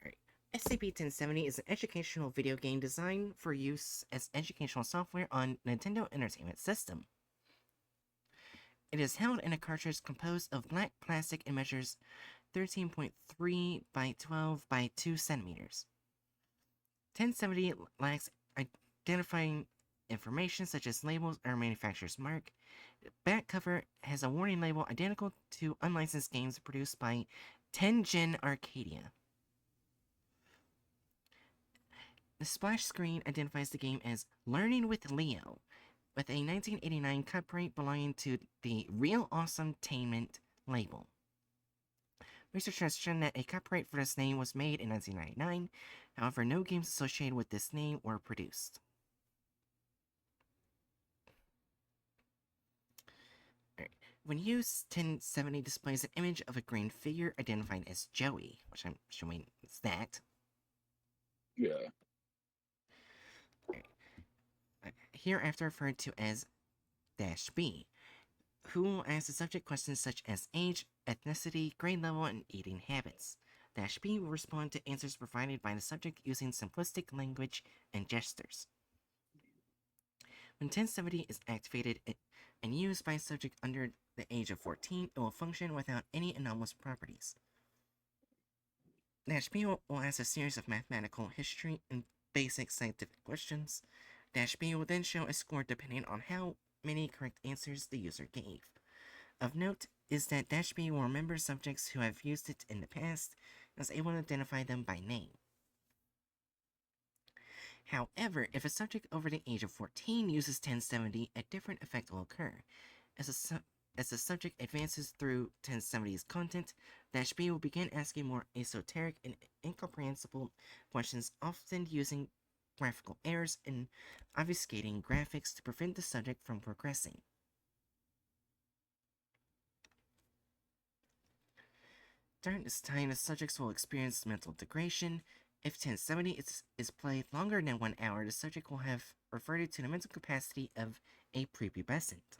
A: Alright. SCP-1070 is an educational video game designed for use as educational software on Nintendo Entertainment System. It is held in a cartridge composed of black plastic and measures 13.3 by 12 by 2 centimeters. 1070 lacks identifying information such as labels or manufacturer's mark. The back cover has a warning label identical to unlicensed games produced by 10 Gen Arcadia. The splash screen identifies the game as Learning with Leo, with a 1989 copyright belonging to the Real Awesome Tainment label. Research has shown that a copyright for this name was made in 1999, however, no games associated with this name were produced. When used, 1070 displays an image of a green figure identified as Joey, which I'm showing is that.
B: Yeah.
A: Hereafter referred to as -B, who will ask the subject questions such as age, ethnicity, grade level, and eating habits. -B will respond to answers provided by the subject using simplistic language and gestures. When 1070 is activated and used by a subject under the age of 14, it will function without any anomalous properties. -B will ask a series of mathematical, history, and basic scientific questions. -B will then show a score depending on how many correct answers the user gave. Of note is that -B will remember subjects who have used it in the past and is able to identify them by name. However, if a subject over the age of 14 uses 1070, a different effect will occur. As the subject advances through 1070's content, -B will begin asking more esoteric and incomprehensible questions, often using graphical errors and obfuscating graphics to prevent the subject from progressing. During this time, the subjects will experience mental degradation. If 1070 is played longer than 1 hour, the subject will have reverted to the mental capacity of a prepubescent.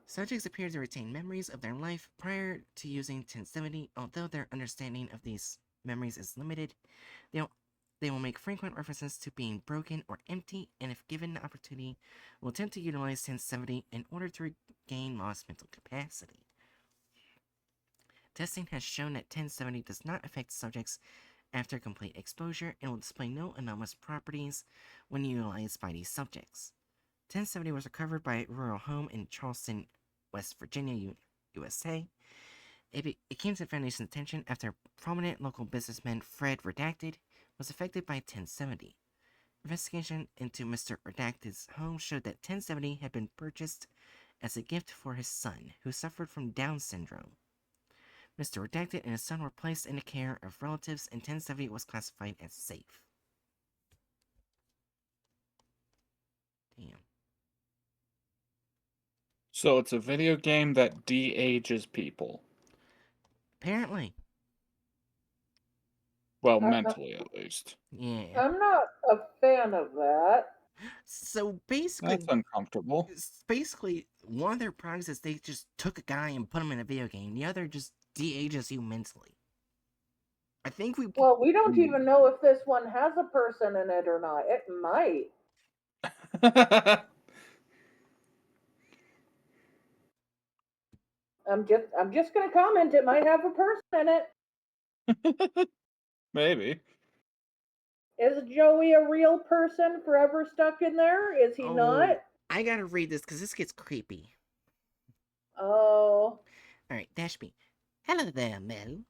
A: Subjects appear to retain memories of their life prior to using 1070, although their understanding of these memories is limited. They will make frequent references to being broken or empty, and if given the opportunity, will attempt to utilize 1070 in order to regain lost mental capacity. Testing has shown that 1070 does not affect subjects after complete exposure and will display no anomalous properties when utilized by these subjects. 1070 was recovered by a rural home in Charleston, West Virginia, USA. It came to the Foundation's attention after prominent local businessman Fred Redacted was affected by 1070. Investigation into Mr. Redacted's home showed that 1070 had been purchased as a gift for his son, who suffered from Down syndrome. Mr. Redacted and his son were placed in the care of relatives, and 1070 was classified as safe. Damn.
B: So it's a video game that de-ages people.
A: Apparently.
B: Well, mentally at least.
A: Yeah.
C: I'm not a fan of that.
A: So basically,
B: That's uncomfortable.
A: one of their products is they just took a guy and put him in a video game. The other just de-ages you mentally. I think we.
C: Well, we don't even know if this one has a person in it or not. It might. I'm just gonna comment. It might have a person in it.
B: Maybe.
C: Is Joey a real person forever stuck in there? Is he not?
A: I gotta read this because this gets creepy.
C: Oh.
A: Alright, -B. Hello there, Mel.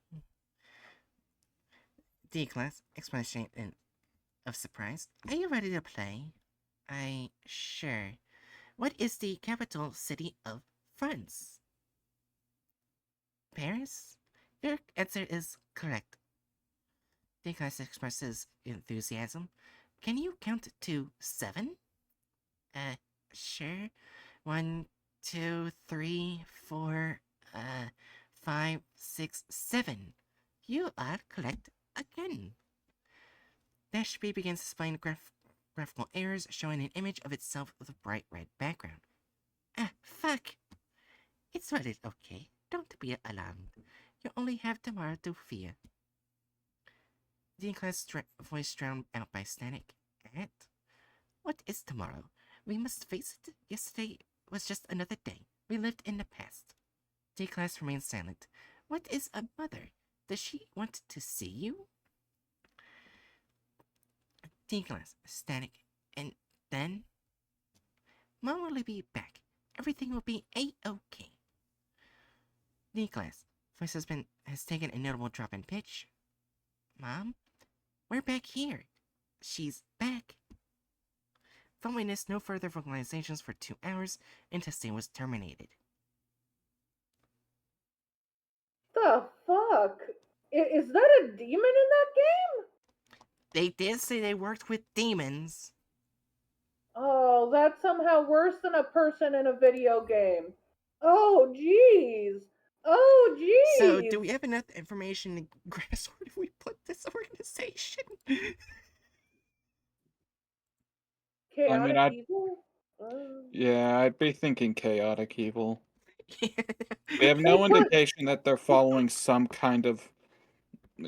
A: D-Class, expression of surprise. Are you ready to play? Sure. What is the capital city of France? Paris? Your answer is correct. D-Class expresses enthusiasm. Can you count to 7? Sure. 1, 2, 3, 4, 5, 6, 7. You are correct again. Dash B begins displaying graphical errors, showing an image of itself with a bright red background. Fuck! It's really okay. Don't be alarmed. You only have tomorrow to fear. D-Class voice drowned out by static. What is tomorrow? We must face it. Yesterday was just another day. We lived in the past. D-Class remains silent. What is a mother? Does she want to see you? D-Class, static. And then? Mom will be back. Everything will be A-okay. D-Class, voice has taken a notable drop in pitch. Mom? We're back here. She's back. Following this, no further vocalizations for 2 hours, and testing was terminated.
C: The fuck? Is that a demon in that game?
A: They did say they worked with demons.
C: Oh, that's somehow worse than a person in a video game. Oh, jeez. Oh, jeez.
A: So, do we have enough information to grasp where do we put this organization?
C: Chaotic
B: I'd-
C: evil?
B: Yeah, I'd be thinking chaotic evil.
A: Yeah.
B: We have no indication that they're following some kind of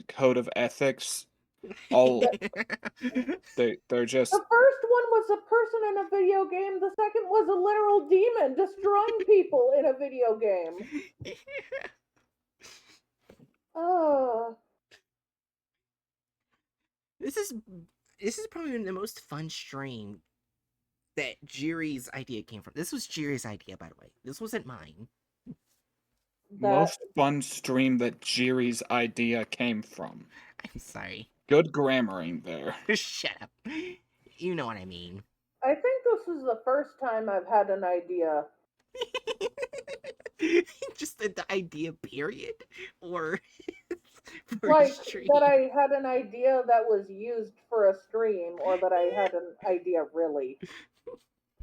B: code of ethics. They're just
C: The first one was a person in a video game. The second was a literal demon destroying people in a video game. Oh.
A: This is probably the most fun stream that Jiri's idea came from. This was Jiri's idea, by the way. This wasn't mine.
B: most fun stream that Jiri's idea came from.
A: I'm sorry.
B: Good grammaring there.
A: Shut up. You know what I mean.
C: I think this is the first time I've had an idea.
A: Just the idea, period? Or for a
C: Like,
A: stream?
C: that I had an idea that was used for a stream, or that I had an idea really.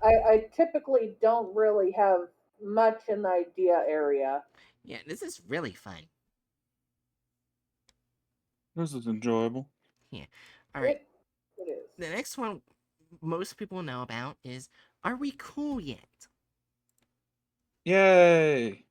C: I typically don't really have much in the idea area.
A: Yeah, this is really fun.
B: This is enjoyable.
A: Alright,
C: It is.
A: the next one most people know about is, are we cool yet?
B: Yay!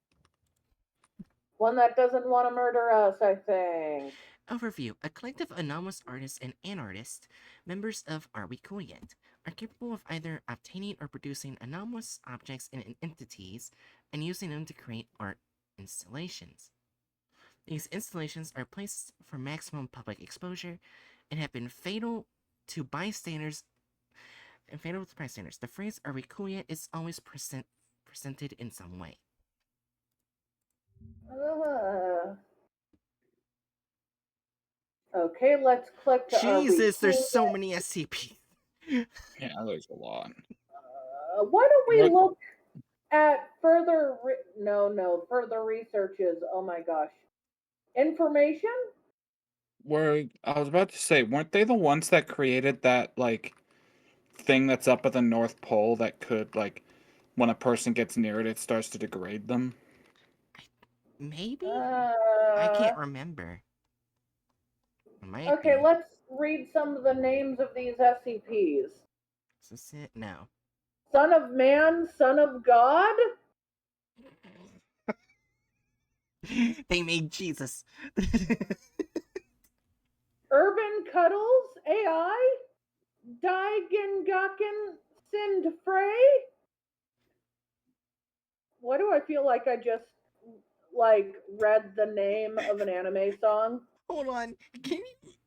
C: One that doesn't want to murder us, I think.
A: Overview. A collective of anomalous artists and anartists, members of Are We Cool Yet, are capable of either obtaining or producing anomalous objects and entities and using them to create art installations. These installations are placed for maximum public exposure and have been fatal to bystanders. The phrase "Are we cool yet?" is always presented in some way.
C: Okay, let's click to Are We
A: Jesus,
C: Cool
A: there's so
C: Yet?
A: many SCP.
B: Yeah, there's a lot.
C: Why don't we
B: What-
C: look at further further researches? Oh my gosh. Information?
B: I was about to say, weren't they the ones that created that like thing that's up at the North Pole that could like when a person gets near it, it starts to degrade them?
A: Maybe? I can't remember. It might
C: Okay,
A: be.
C: let's read some of the names of these SCPs.
A: Is this it? No.
C: Son of Man, Son of God?
A: They made Jesus.
C: Urban Cuddles, AI? Daigengaken Sind Frey? Why do I feel like I just read the name of an anime song?
A: Hold on. Can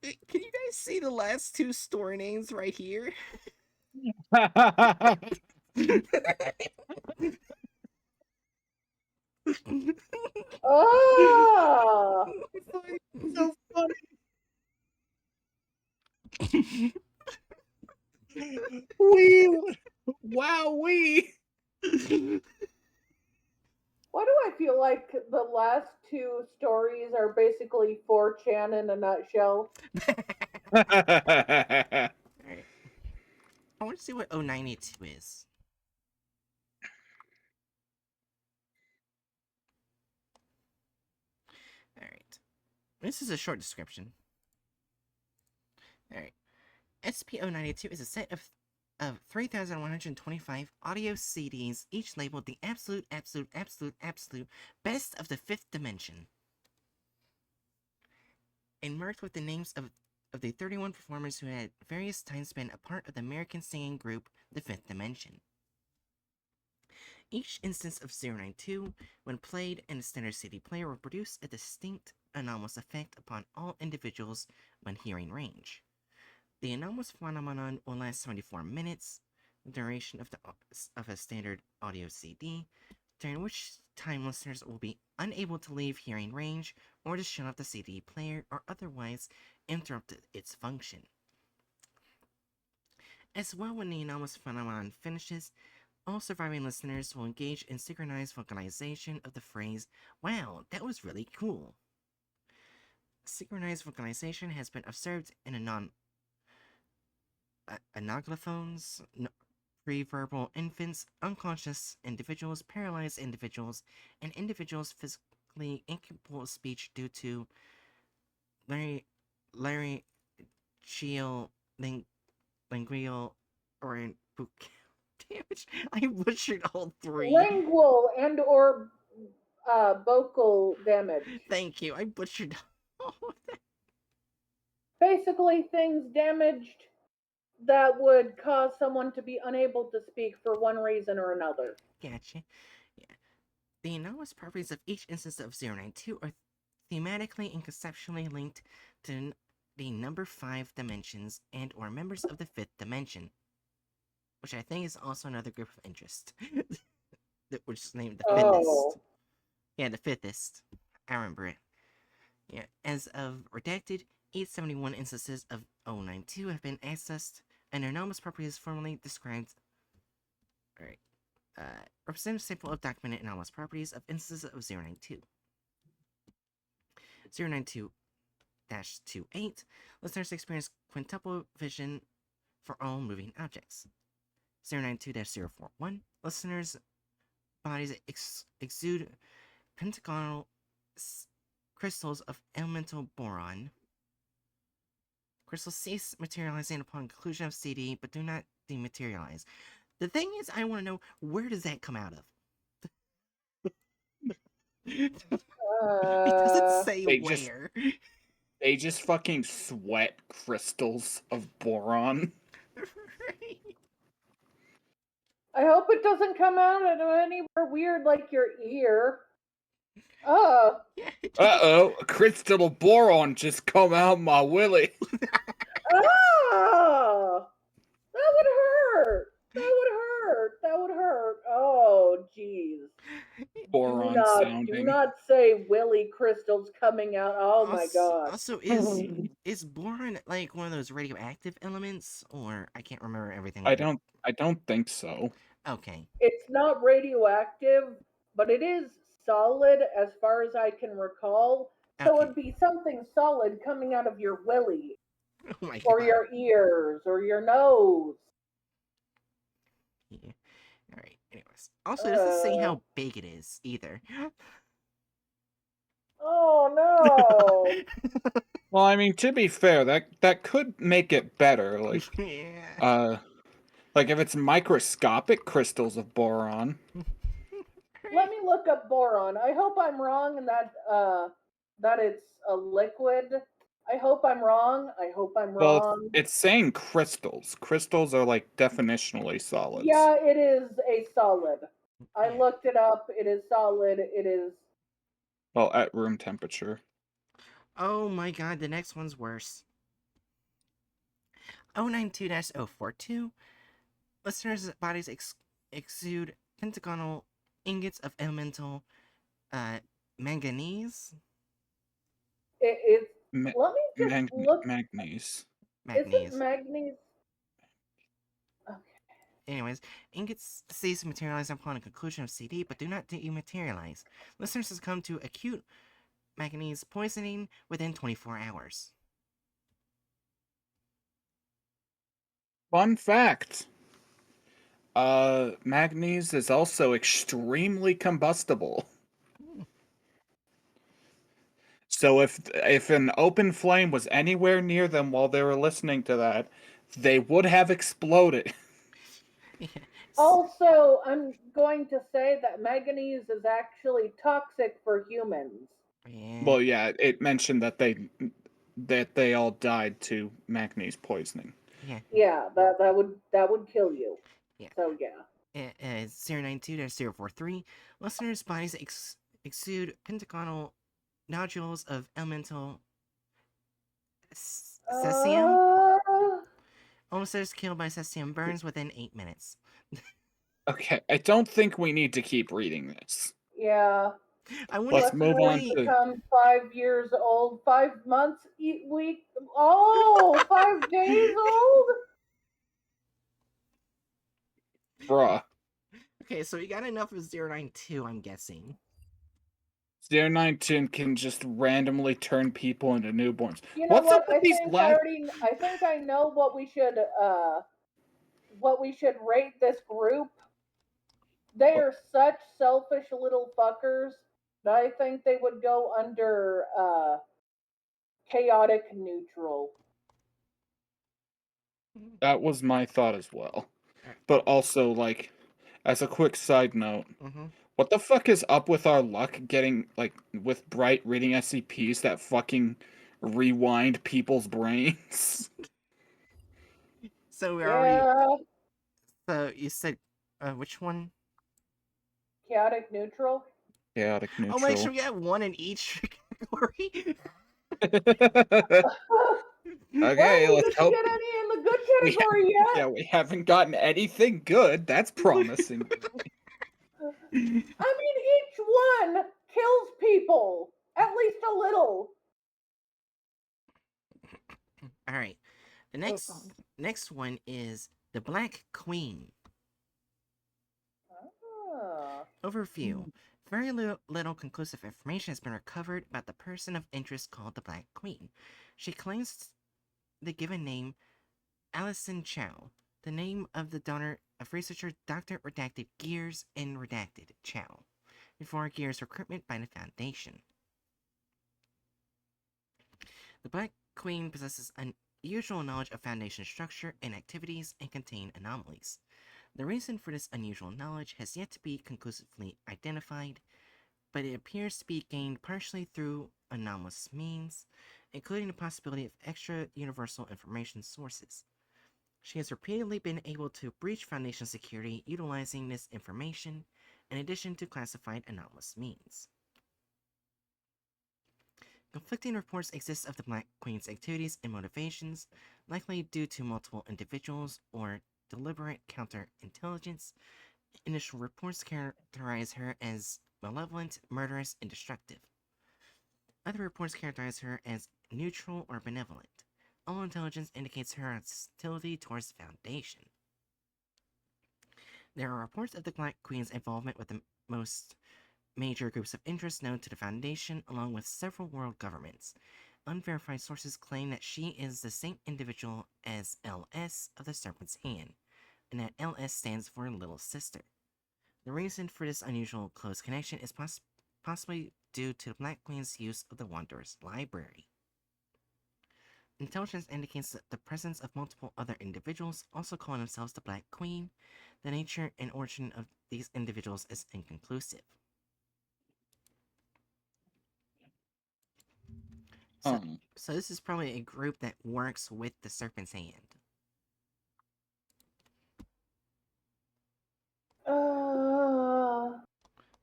A: you guys see the last two store names right here?
C: Oh!
B: So funny. Wowee!
C: Why do I feel like the last two stories are basically 4chan in a nutshell?
A: Alright. I want to see what 0982 is. Alright. This is a short description. Alright. SCP-092 is a set of 3,125 audio CDs, each labeled the absolute best of the fifth dimension, and marked with the names of the 31 performers who had various times been a part of the American singing group, the Fifth Dimension. Each instance of 092, when played in a standard CD player, will produce a distinct anomalous effect upon all individuals when hearing range. The anomalous phenomenon will last 74 minutes, the duration of a standard audio CD, during which time listeners will be unable to leave hearing range or to shut off the CD player or otherwise interrupt its function. As well, when the anomalous phenomenon finishes, all surviving listeners will engage in synchronized vocalization of the phrase, "Wow, that was really cool." Synchronized vocalization has been observed in anoglophones, pre-verbal infants, unconscious individuals, paralyzed individuals, and individuals physically incapable of speech due to laryngeal, lingual, or damage. I butchered all three.
C: Lingual and or vocal damage.
A: Thank you. I butchered all of that.
C: Basically, things damaged that would cause someone to be unable to speak for one reason or another.
A: Gotcha. Yeah. The anomalous properties of each instance of 092 are thematically and conceptually linked to the number 5 dimensions and or members of the 5th dimension, which I think is also another group of interest, which is named the Fifthist.
C: Oh.
A: Yeah, the Fifthist. I remember it. Yeah, as of redacted, 871 instances of 092 have been accessed, and their anomalous properties formally described. Alright. Representative sample of documented anomalous properties of instances of 092. 092-28, listeners experience quintuple vision for all moving objects. 092-041, listeners' bodies exude pentagonal crystals of elemental boron. Crystals cease materializing upon conclusion of CD, but do not dematerialize. The thing is, I want to know, where does that come out of? It doesn't say where.
B: They just fucking sweat crystals of boron.
C: I hope it doesn't come out of anywhere weird like your ear. Oh.
A: Yeah,
B: Uh-oh, a crystal of boron just come out my willy.
C: Ah! That would hurt. That would hurt. That would hurt. Oh, jeez.
B: Boron
C: Do
B: sounding.
C: not say willy crystals coming out. Oh my god.
A: Also, is boron like one of those radioactive elements, or I can't remember everything.
B: I don't think so.
A: Okay.
C: It's not radioactive, but it is solid as far as I can recall. So
A: Okay.
C: it'd be something solid coming out of your willy,
A: Oh my
C: or
A: god.
C: your ears, or your nose.
A: Yeah. Alright, anyways. Also, it doesn't say how big it is, either.
C: Oh no!
B: Well, I mean, to be fair, that could make it better. Like,
A: Yeah.
B: like if it's microscopic crystals of boron.
C: Let me look up boron. I hope I'm wrong and that it's a liquid. I hope I'm wrong. I hope I'm
B: Well,
C: wrong.
B: it's saying crystals. Crystals are like definitionally solids.
C: Yeah, it is a solid. I
A: Yeah.
C: looked it up. It is solid. It is.
B: Well, at room temperature.
A: Oh my god, the next one's worse. 092-042. Listeners' bodies exude pentagonal ingots of elemental manganese.
C: It's.
B: Ma-
C: Let me just look.
B: Manganese.
C: Is it manganese? Okay.
A: anyways, ingots cease to materialize upon a conclusion of CD, but do not dematerialize. Listeners succumb to acute manganese poisoning within 24 hours.
B: Fun fact. Manganese is also extremely combustible. So if an open flame was anywhere near them while they were listening to that, they would have exploded.
C: Also, I'm going to say that manganese is actually toxic for humans.
A: Yeah.
B: Well, yeah, it mentioned that they all died to manganese poisoning.
A: Yeah.
C: Yeah, that would kill you.
A: Yeah.
C: So yeah.
A: 092-043, listeners' bodies exude pentagonal nodules of elemental cesium. Officers killed by cesium burns within 8 minutes.
B: Okay, I don't think we need to keep reading this.
C: Yeah.
A: I wonder
B: Let's
A: if
B: move on
C: Wesley
B: to.
C: become 5 years old, 5 months, week. Oh, 5 days old.
B: Bruh.
A: Okay, so we got enough of 092, I'm guessing.
B: 019 can just randomly turn people into newborns.
C: You know
B: What's
C: what?
B: up with these
C: I think I know what we should rate this group. They are such selfish little fuckers that I think they would go under chaotic neutral.
B: That was my thought as well.
A: Alright.
B: But also, like, as a quick side note,
A: Mm-hmm.
B: what the fuck is up with our luck getting, like, with Bright reading SCPs that fucking rewind people's brains?
A: So we
C: Yeah,
A: already. So you said, which one?
C: chaotic neutral.
B: Chaotic
A: Oh, make sure
B: neutral.
A: we get one in each category.
C: Well,
B: Okay,
C: we
B: let's
C: didn't
B: hope
C: get any in the good
B: we
C: category yet.
B: yeah, we haven't gotten anything good. That's promising.
C: I mean, each one kills people at least a little.
A: All right. The next one is the Black Queen.
C: Ah.
A: Overview. Very little conclusive information has been recovered about the person of interest called the Black Queen. She claims the given name Alison Chow, the name of the daughter of researcher Dr. Redacted Gears and Redacted Chow, before Gears' recruitment by the Foundation. The Black Queen possesses unusual knowledge of Foundation structure and activities and contain anomalies. The reason for this unusual knowledge has yet to be conclusively identified, but it appears to be gained partially through anomalous means, including the possibility of extra universal information sources. She has repeatedly been able to breach Foundation security utilizing this information, in addition to classified anomalous means. Conflicting reports exist of the Black Queen's activities and motivations, likely due to multiple individuals or deliberate counterintelligence. Initial reports characterize her as malevolent, murderous, and destructive. Other reports characterize her as neutral or benevolent. All intelligence indicates her hostility towards the Foundation. There are reports of the Black Queen's involvement with the most major groups of interest known to the Foundation, along with several world governments. Unverified sources claim that she is the same individual as LS of the Serpent's Hand, and that LS stands for Little Sister. The reason for this unusual close connection is possibly due to the Black Queen's use of the Wanderer's Library. Intelligence indicates that the presence of multiple other individuals also calling themselves the Black Queen. The nature and origin of these individuals is inconclusive. So this is probably a group that works with the Serpent's Hand.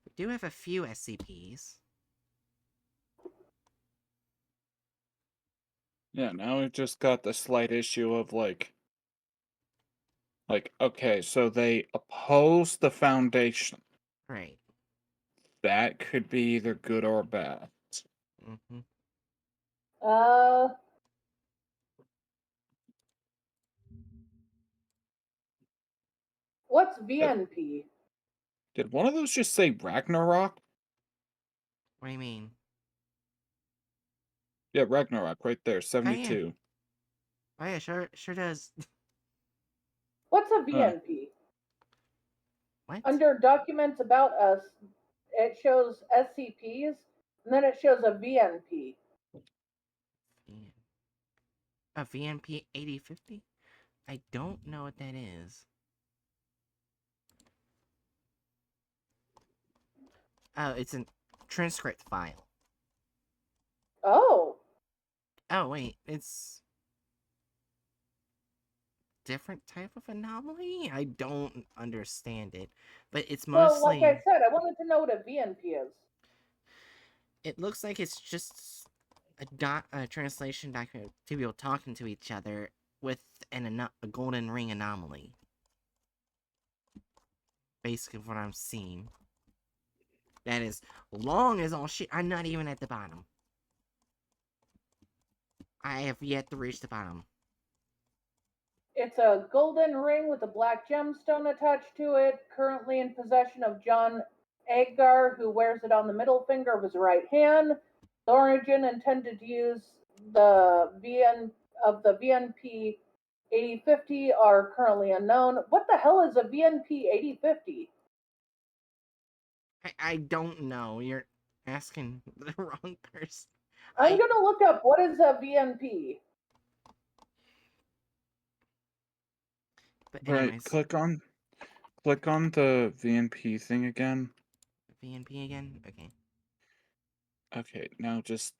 A: We do have a few SCPs.
B: Yeah, now we've just got the slight issue of like, okay, so they oppose the Foundation.
A: Right.
B: That could be either good or bad.
A: Mm-hmm.
C: Uh, What's VNP?
B: Did one of those just say Ragnarok?
A: What do you mean?
B: Yeah, Ragnarok right there, 72.
A: Oh yeah, sure does.
C: What's a
B: Huh.
C: VNP?
A: What?
C: Under documents about us, it shows SCPs, and then it shows a VNP.
A: A VNP 8050? I don't know what that is. Oh, it's a transcript file.
C: Oh,
A: Oh wait, it's different type of anomaly? I don't understand it. But it's
C: well, like
A: mostly
C: I said, I wanted to know what a VNP is.
A: it looks like it's just a translation document, two people talking to each other with a golden ring anomaly. Basically what I'm seeing. That is long as all shit. I'm not even at the bottom. I have yet to reach the bottom.
C: It's a golden ring with a black gemstone attached to it, currently in possession of John Agar, who wears it on the middle finger of his right hand. The origin intended to use the VNP 8050 are currently unknown. What the hell is a VNP 8050?
A: I don't know. You're asking the wrong person.
C: I'm gonna look up what is a VNP.
A: But
B: Right,
A: anyways,
B: click on the VNP thing again.
A: VNP again? Okay.
B: Okay, now just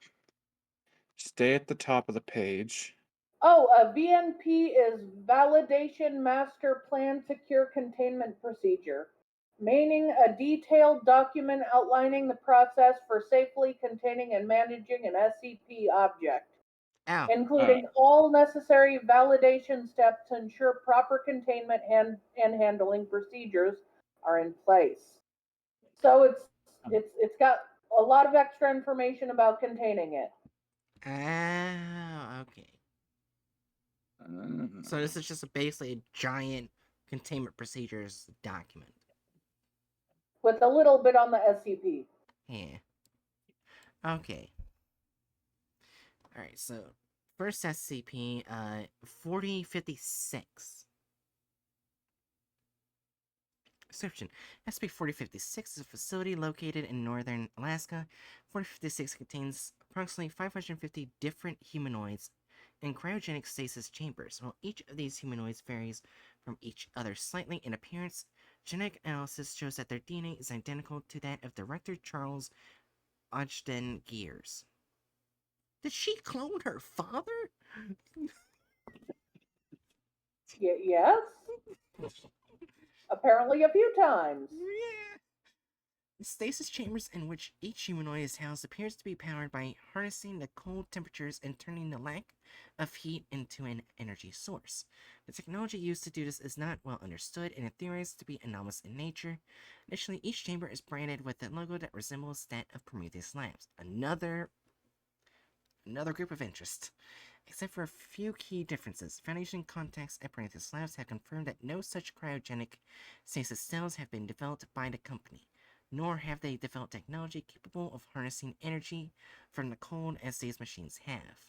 B: stay at the top of the page.
C: Oh, a VNP is Validation Master Plan Secure Containment Procedure, meaning a detailed document outlining the process for safely containing and managing an SCP object,
A: Oh,
C: including all necessary validation steps to ensure proper containment and handling procedures are in place. So it's got a lot of extra information about containing it.
A: okay. So this is just basically a giant containment procedures document.
C: With a little bit on the SCP.
A: Yeah. Okay. Alright, so first SCP, 4056. Description: SCP-4056 is a facility located in northern Alaska. 4056 contains approximately 550 different humanoids in cryogenic stasis chambers. While each of these humanoids varies from each other slightly in appearance, genetic analysis shows that their DNA is identical to that of Director Charles Ogden Gears. Did she clone her father?
C: Yes? Apparently a few times.
A: Yeah. The stasis chambers in which each humanoid is housed appears to be powered by harnessing the cold temperatures and turning the lack of heat into an energy source. The technology used to do this is not well understood and is theorized to be anomalous in nature. Additionally, each chamber is branded with a logo that resembles that of Prometheus Labs. Another group of interest. Except for a few key differences, Foundation contacts at Prometheus Labs have confirmed that no such cryogenic stasis cells have been developed by the company, nor have they developed technology capable of harnessing energy from the cold as these machines have.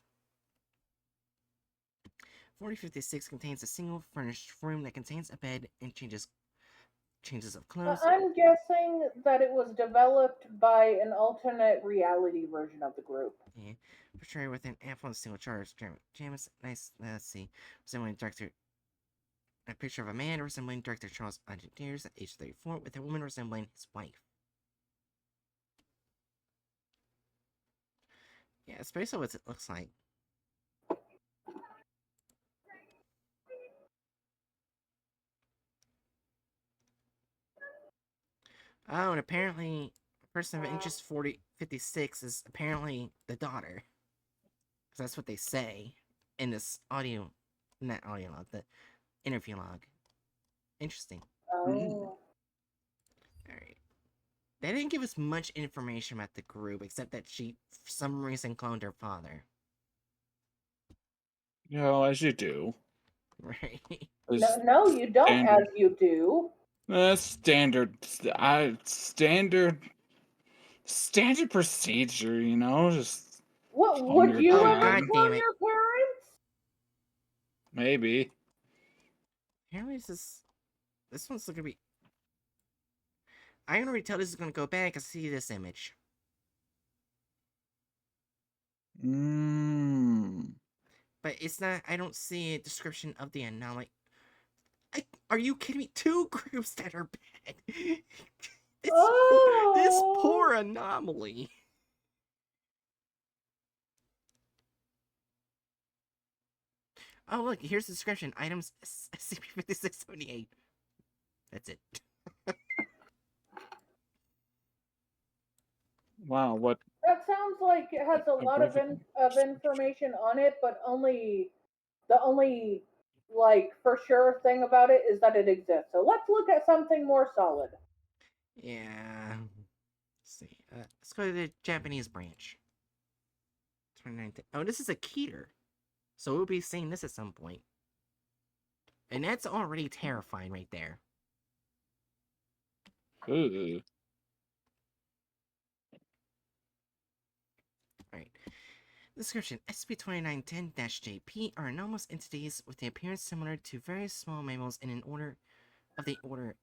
A: 4056 contains a single furnished room that contains a bed and changes of clothes.
C: I'm guessing that it was developed by an alternate reality version of the group.
A: Yeah. Portrayed with an ample and single charge. James, nice, let's see. Resembling director. A picture of a man resembling Director Charles Ogden Gears at age 34 with a woman resembling his wife. Yeah, it's basically what it looks like. Oh, and apparently, a person of interest 4056 is apparently the daughter. Because that's what they say in this audio, not audio log, the interview log. Interesting.
C: Oh.
A: Alright. They didn't give us much information about the group, except that she, for some reason, cloned her father.
B: You know, as you do.
A: Right.
C: No, you don't, as you do.
B: Standard, standard procedure, you know, just
C: What
B: calm
C: would
B: your
C: you
A: Oh,
C: ever
A: God
B: dad.
A: damn
C: clone
A: it.
C: your parents?
B: Maybe.
A: Apparently this one's gonna be... I can already tell this is gonna go bad because I see this image. But it's not... I don't see a description of the anomaly. Are you kidding me? 2 groups that are bad. This poor anomaly. Oh, look, here's the description. Items SCP-5678. That's it.
B: Wow, what?
C: That sounds like it has a lot of information on it, but the only like for sure thing about it is that it exists. So let's look at something more solid.
A: Yeah. Let's see. Let's go to the Japanese branch. 29th. Oh, this is a Keter. So we'll be seeing this at some point. And that's already terrifying right there.
B: Ooh.
A: Alright. Description: SCP-2910-JP are anomalous entities with the appearance similar to various small mammals in an order of the order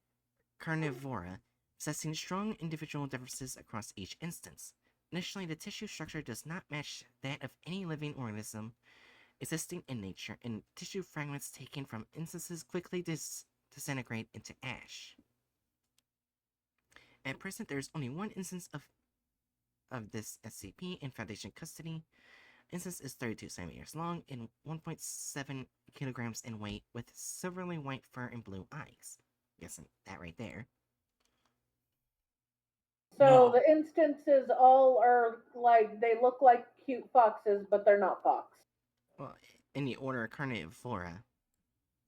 A: Carnivora, possessing strong individual differences across each instance. Initially, the tissue structure does not match that of any living organism existing in nature, and tissue fragments taken from instances quickly disintegrate into ash. At present, there is only one instance of this SCP in Foundation custody. Instance is 32 centimeters long and 1.7 kilograms in weight, with silvery white fur and blue eyes. Guessing that right there.
C: So
B: No.
C: the instances all are like they look like cute foxes, but they're not fox.
A: Well, in the order Carnivora.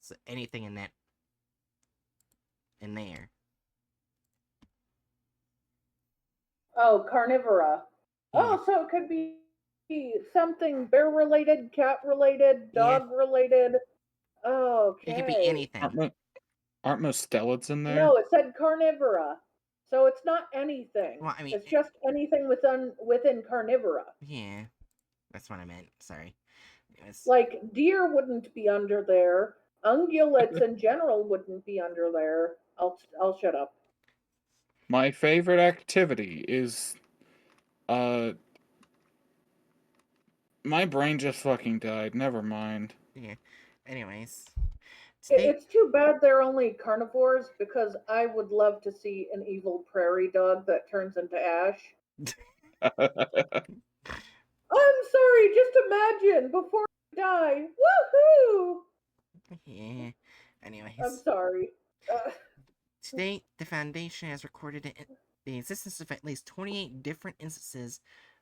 A: So anything in that... in there.
C: Oh, carnivora.
A: Yeah.
C: Oh, so it could be something bear related, cat related,
A: Yeah.
C: dog related. Okay.
A: It could be anything.
B: Aren't most stellids in there?
C: No, it said carnivora. So it's not anything.
A: Well, I mean,
C: it's just anything within carnivora.
A: Yeah. That's what I meant. Sorry. Anyways.
C: Like deer wouldn't be under there. Ungulates in general wouldn't be under there. I'll shut up.
B: My favorite activity is my brain just fucking died. Never mind.
A: Yeah. Anyways. Today...
C: It's too bad they're only carnivores because I would love to see an evil prairie dog that turns into ash. I'm sorry, just imagine before I die. Woohoo!
A: Yeah. Anyways.
C: I'm sorry.
A: Today, the Foundation has recorded the existence of at least 28 different instances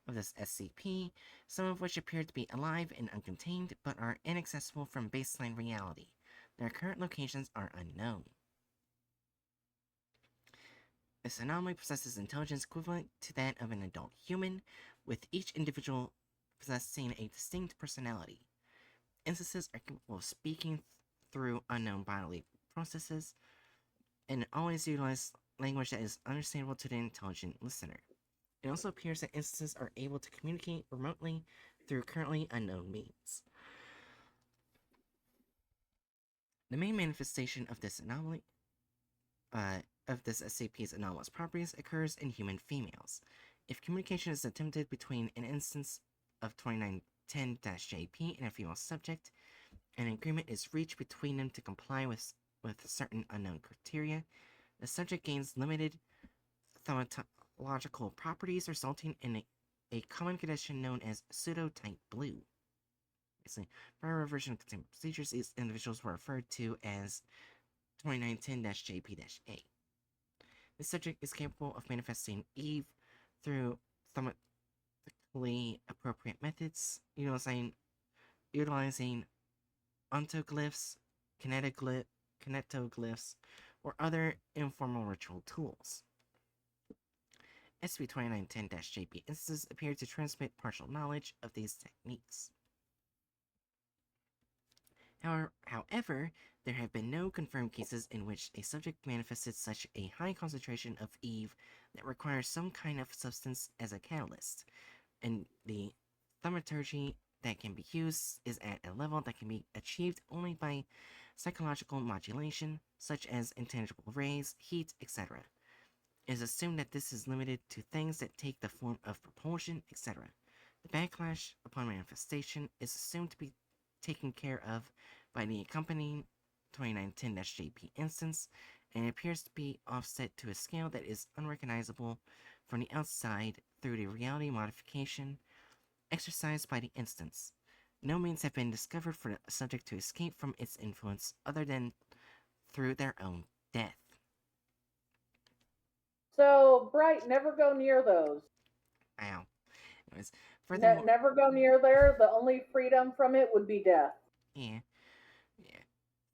A: of this SCP, some of which appear to be alive and uncontained, but are inaccessible from baseline reality. Their current locations are unknown. This anomaly possesses intelligence equivalent to that of an adult human, with each individual possessing a distinct personality. Instances are capable of speaking through unknown bodily processes, and always utilize language that is understandable to the intelligent listener. It also appears that instances are able to communicate remotely through currently unknown means. The main manifestation of this anomaly, of this SCP's anomalous properties, occurs in human females. If communication is attempted between an instance of 2910-JP and a female subject, an agreement is reached between them to comply with certain unknown criteria, the subject gains limited thaumatological properties, resulting in a common condition known as pseudo-type blue. Basically, prior version of containment procedures, these individuals were referred to as 2910-JP-A. This subject is capable of manifesting Eve through thaumatically appropriate methods, utilizing ontoglyphs, kinetoglyphs, or other informal ritual tools. SCP-2910-JP instances appear to transmit partial knowledge of these techniques. However, there have been no confirmed cases in which a subject manifested such a high concentration of Eve that requires some kind of substance as a catalyst, and the thaumaturgy that can be used is at a level that can be achieved only by psychological modulation, such as intangible rays, heat, etc. It is assumed that this is limited to things that take the form of propulsion, etc. The backlash upon manifestation is assumed to be taken care of by the accompanying 2910-JP instance, and it appears to be offset to a scale that is unrecognizable from the outside through the reality modification exercised by the instance. No means have been discovered for the subject to escape from its influence other than through their own death.
C: So, Bright, never go near those.
A: Ow. Anyways, furthermore,
C: Never go near there. The only freedom from it would be death.
A: yeah.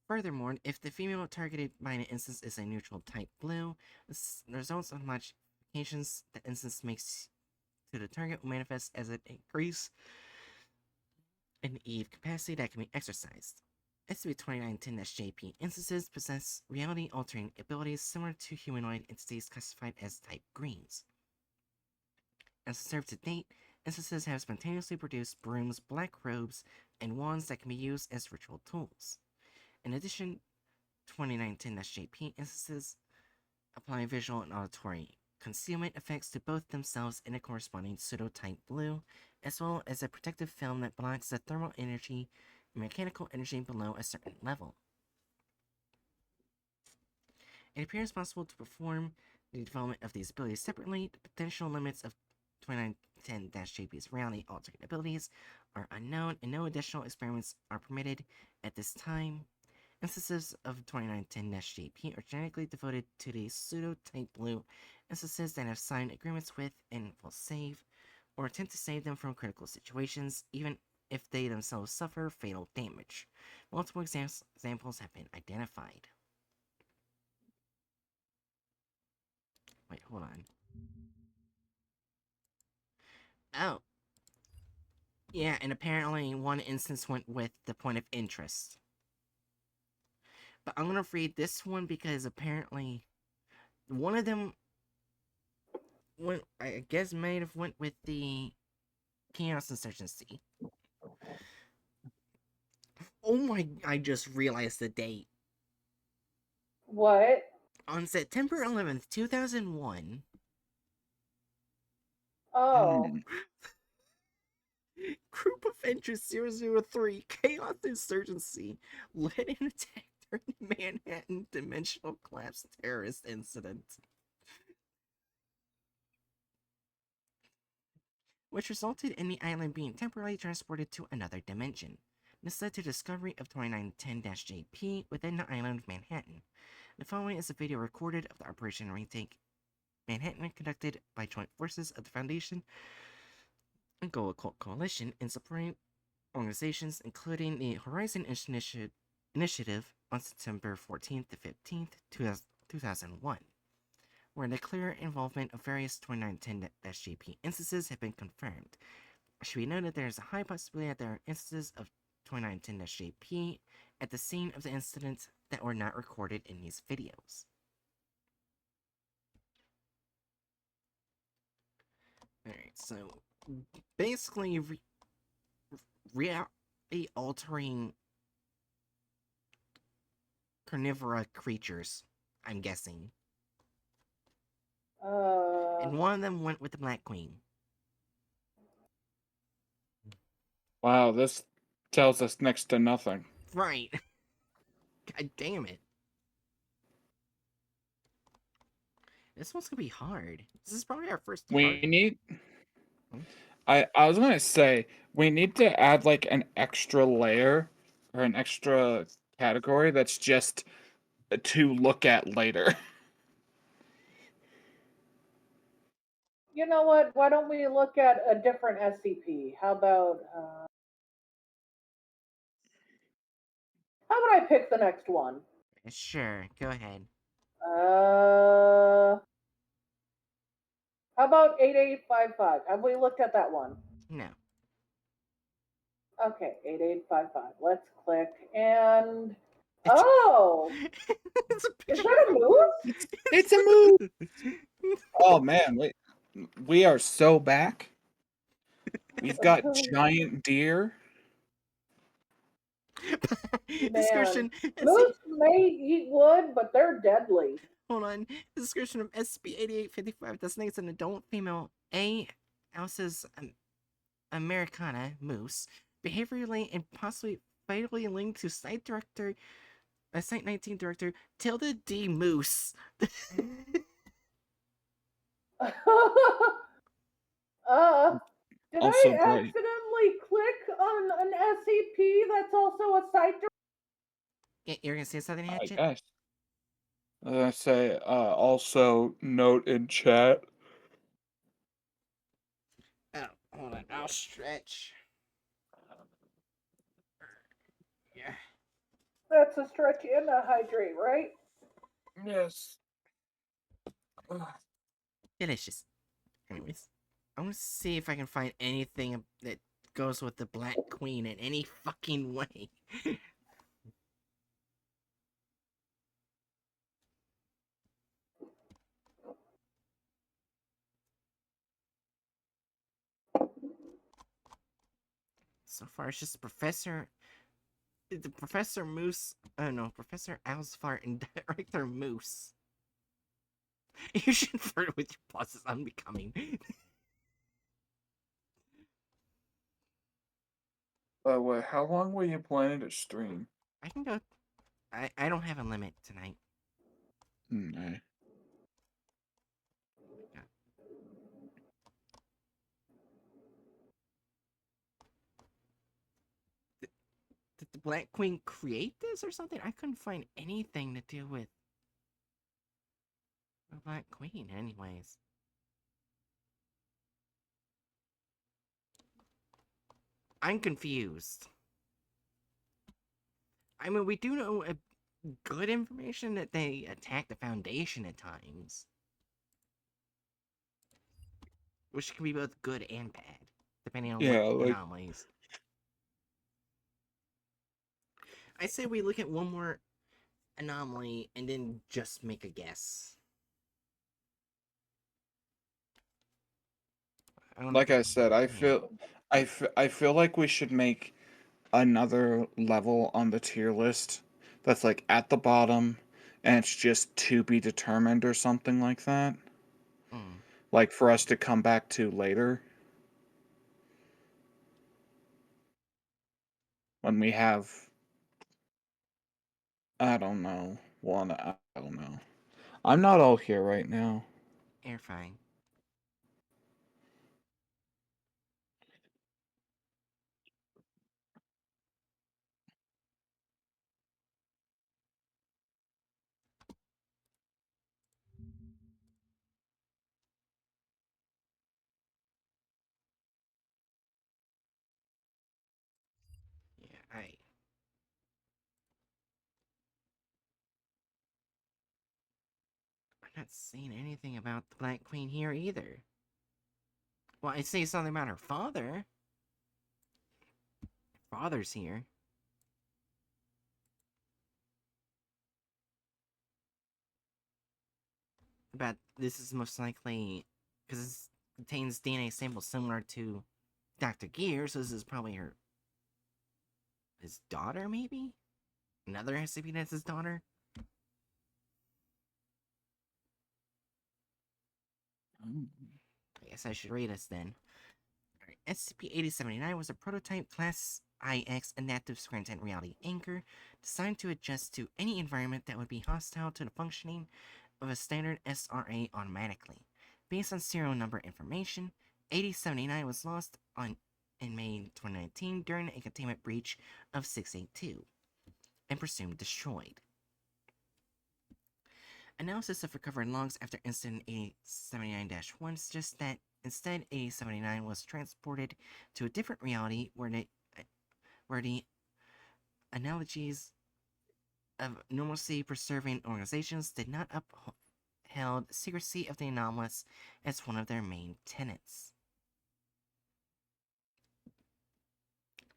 A: Furthermore, if the female targeted by an instance is a neutral type blue, the results of modifications the instance makes to the target will manifest as an increase in Eve capacity that can be exercised. SCP-2910-JP instances possess reality-altering abilities similar to humanoid entities classified as type greens. As observed to date, instances have spontaneously produced brooms, black robes, and wands that can be used as ritual tools. In addition, 2910-JP instances apply visual and auditory concealment effects to both themselves and a corresponding pseudo-type blue, as well as a protective film that blocks the thermal energy and mechanical energy below a certain level. It appears possible to perform the development of these abilities separately. The potential limits of 2910-JP's reality-altering abilities are unknown, and no additional experiments are permitted at this time. Instances of 2910-JP are genetically devoted to the pseudo-type blue instances that have signed agreements with and will save, or attempt to save them from critical situations, even if they themselves suffer fatal damage. Multiple examples have been identified. Wait, hold on. Oh. Yeah, and apparently one instance went with the point of interest. But I'm gonna read this one because apparently one of them went, I guess, may have went with the Chaos Insurgency. Oh my, I just realized the date.
C: What?
A: On September 11th, 2001,
C: Oh.
A: Group of Interest 003 Chaos Insurgency led an attack during the Manhattan Dimensional Collapse terrorist incident, which resulted in the island being temporarily transported to another dimension. This led to the discovery of 2910-JP within the island of Manhattan. The following is a video recorded of the Operation Retake Manhattan conducted by joint forces of the Foundation and Go Occult Coalition and supporting organizations including the Horizon Initiative on September 14th to 15th, 2001, where the clear involvement of various 2910-JP instances have been confirmed. It should be noted that there is a high possibility that there are instances of 2910-JP at the scene of the incident that were not recorded in these videos. Alright, so basically reality-altering carnivora creatures, I'm guessing. And one of them went with the Black Queen.
B: Wow, this tells us next to nothing.
A: Right. God damn it. This one's gonna be hard. This is probably our first
B: We
A: hard.
B: need. I was gonna say we need to add like an extra layer or an extra category that's just to look at later.
C: You know what? Why don't we look at a different SCP? How about I pick the next one?
A: Sure, go ahead.
C: How about 8855? Have we looked at that one?
A: No.
C: Okay, 8855. Let's click and
A: It's-
C: oh,
A: It's a
C: is
A: picture.
C: that a moose?
B: It's a move. Oh man, we are so back. We've got giant deer.
A: Description.
C: Moose may eat wood, but they're deadly.
A: Hold on. Description of SCP-8855 designates an adult female A. Alces americana moose, behaviorally and possibly vitally linked to Site 19 director Tilda D. Moose.
C: Did
B: Also
C: I
B: bright.
C: accidentally click on an SCP that's also a site
A: You're gonna say something,
B: I
A: Hatchet?
B: guess. I say also note in chat.
A: Oh, hold on. I'll stretch. Yeah.
C: That's a stretch and a hydrate, right?
B: Yes.
A: Delicious. Anyways, I want to see if I can find anything that goes with the Black Queen in any fucking way. So far, it's just Professor Moose. Oh no, Professor Alsfart and Director Moose. You should flirt with your bosses unbecoming.
B: Wait, how long were you planning to stream?
A: I can go. I don't have a limit tonight.
B: No.
A: Did the Black Queen create this or something? I couldn't find anything to do with the Black Queen, anyways. I'm confused. I mean, we do know good information that they attack the Foundation at times. Which can be both good and bad, depending on
B: Yeah,
A: what
B: like
A: anomalies. I say we look at one more anomaly and then just make a guess.
B: like I said, I
A: Yeah.
B: feel like we should make another level on the tier list that's like at the bottom and it's just to be determined or something like that.
A: Mm.
B: Like for us to come back to later. When we have I don't know. I don't know. I'm not all here right now.
A: Air fine. Yeah, I'm not seeing anything about the Black Queen here either. Well, I say something about her father. Father's here. But this is most likely because it contains DNA samples similar to Dr. Gear, so this is probably his daughter, maybe? Another SCP that's his daughter? I guess I should read us then. Alright, SCP-8079 was a prototype Class IX adaptive screen-intent reality anchor designed to adjust to any environment that would be hostile to the functioning of a standard SRA automatically. Based on serial number information, 8079 was lost in May 2019 during a containment breach of 682 and presumed destroyed. Analysis of recovered logs after Incident 8079-1 suggests that instead 8079 was transported to a different reality where the analogies of normalcy preserving organizations did not upheld secrecy of the anomalous as one of their main tenets.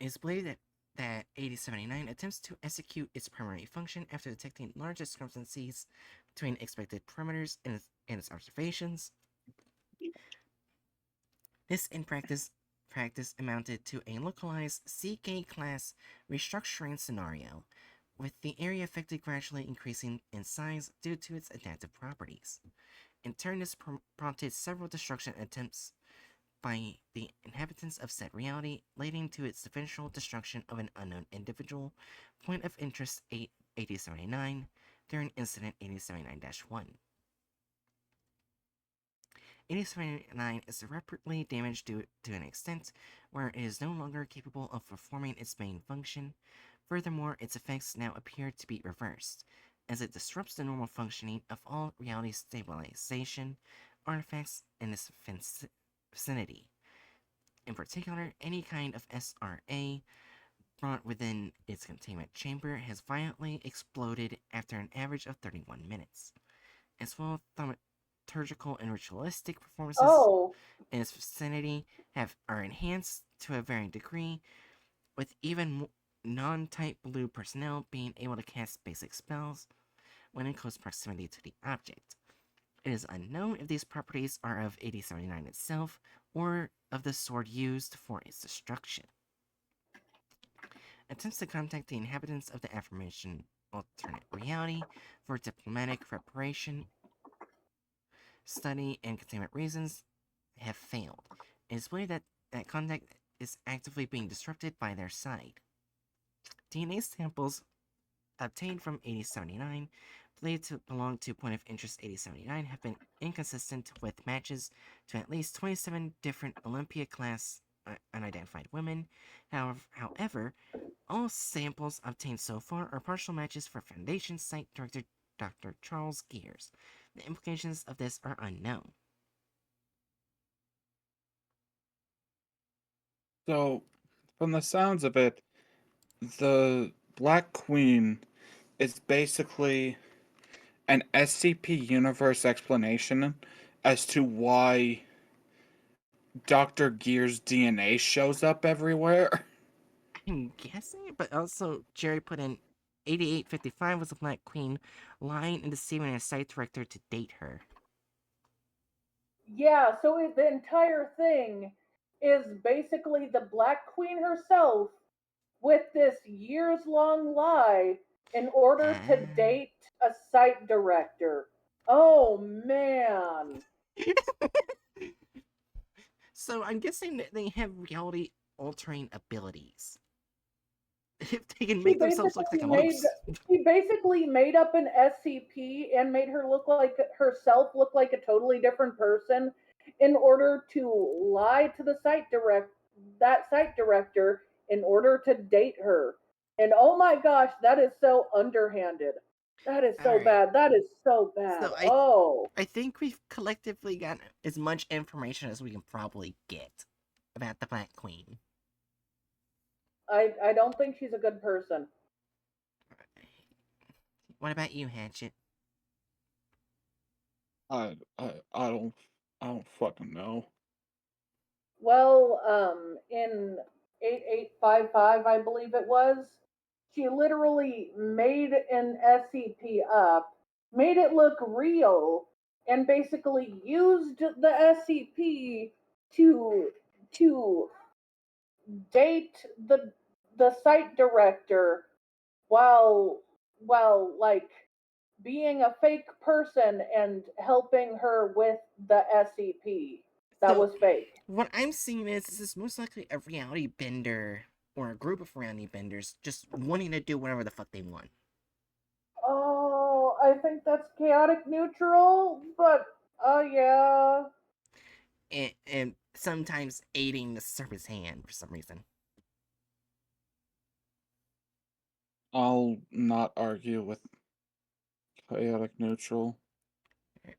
A: It is believed that 8079 attempts to execute its primary function after detecting large discrepancies between expected parameters and its observations. This, in practice amounted to a localized CK-class restructuring scenario, with the area affected gradually increasing in size due to its adaptive properties. In turn, this prompted several destruction attempts by the inhabitants of said reality, leading to its eventual destruction of an unknown individual, point of interest 8079, during Incident 8079-1. 8079 is irreparably damaged to an extent where it is no longer capable of performing its main function. Furthermore, its effects now appear to be reversed, as it disrupts the normal functioning of all reality stabilization artifacts in its vicinity. In particular, any kind of SRA brought within its containment chamber has violently exploded after an average of 31 minutes. As well, thaumaturgical and ritualistic performances
C: Oh,
A: in its vicinity are enhanced to a varying degree, with even non-type blue personnel being able to cast basic spells when in close proximity to the object. It is unknown if these properties are of 8079 itself, or of the sword used for its destruction. Attempts to contact the inhabitants of the aforementioned alternate reality for diplomatic reparation, study, and containment reasons have failed. It is believed that contact is actively being disrupted by their side. DNA samples obtained from 8079, believed to belong to Point of Interest 8079, have been inconsistent with matches to at least 27 different Olympia-class unidentified women. However, all samples obtained so far are partial matches for Foundation Site Director Dr. Charles Gears. The implications of this are unknown.
B: So, from the sounds of it, the Black Queen is basically an SCP universe explanation as to why Dr. Gear's DNA shows up everywhere.
A: I'm guessing, but also Jerry put in 8855 was the Black Queen, lying and deceiving a site director to date her.
C: yeah, so the entire thing is basically the Black Queen herself with this years long lie in order to date a site director. Oh man.
A: So I'm guessing that they have reality altering abilities. If they can
C: She
A: make themselves look like a
C: made
A: moose.
C: she basically made up an SCP and made her look like herself look like a totally different person in order to lie to the site director in order to date her. And oh my gosh, that is so underhanded. That is so
A: Alright.
C: bad. That is so bad.
A: So
C: Oh.
A: I think we've collectively got as much information as we can probably get about the Black Queen.
C: I don't think she's a good person.
A: What about you, Hatchet?
B: I don't fucking know.
C: Well, in 8855, I believe it was, she literally made an SCP up, made it look real, and basically used the SCP to to date the site director while like being a fake person and helping her with the SCP that
A: So,
C: was fake.
A: What I'm seeing is this is most likely a reality bender or a group of reality benders just wanting to do whatever the fuck they want.
C: Oh, I think that's chaotic neutral, but yeah.
A: And sometimes aiding the serpent's hand for some reason.
B: I'll not argue with chaotic neutral.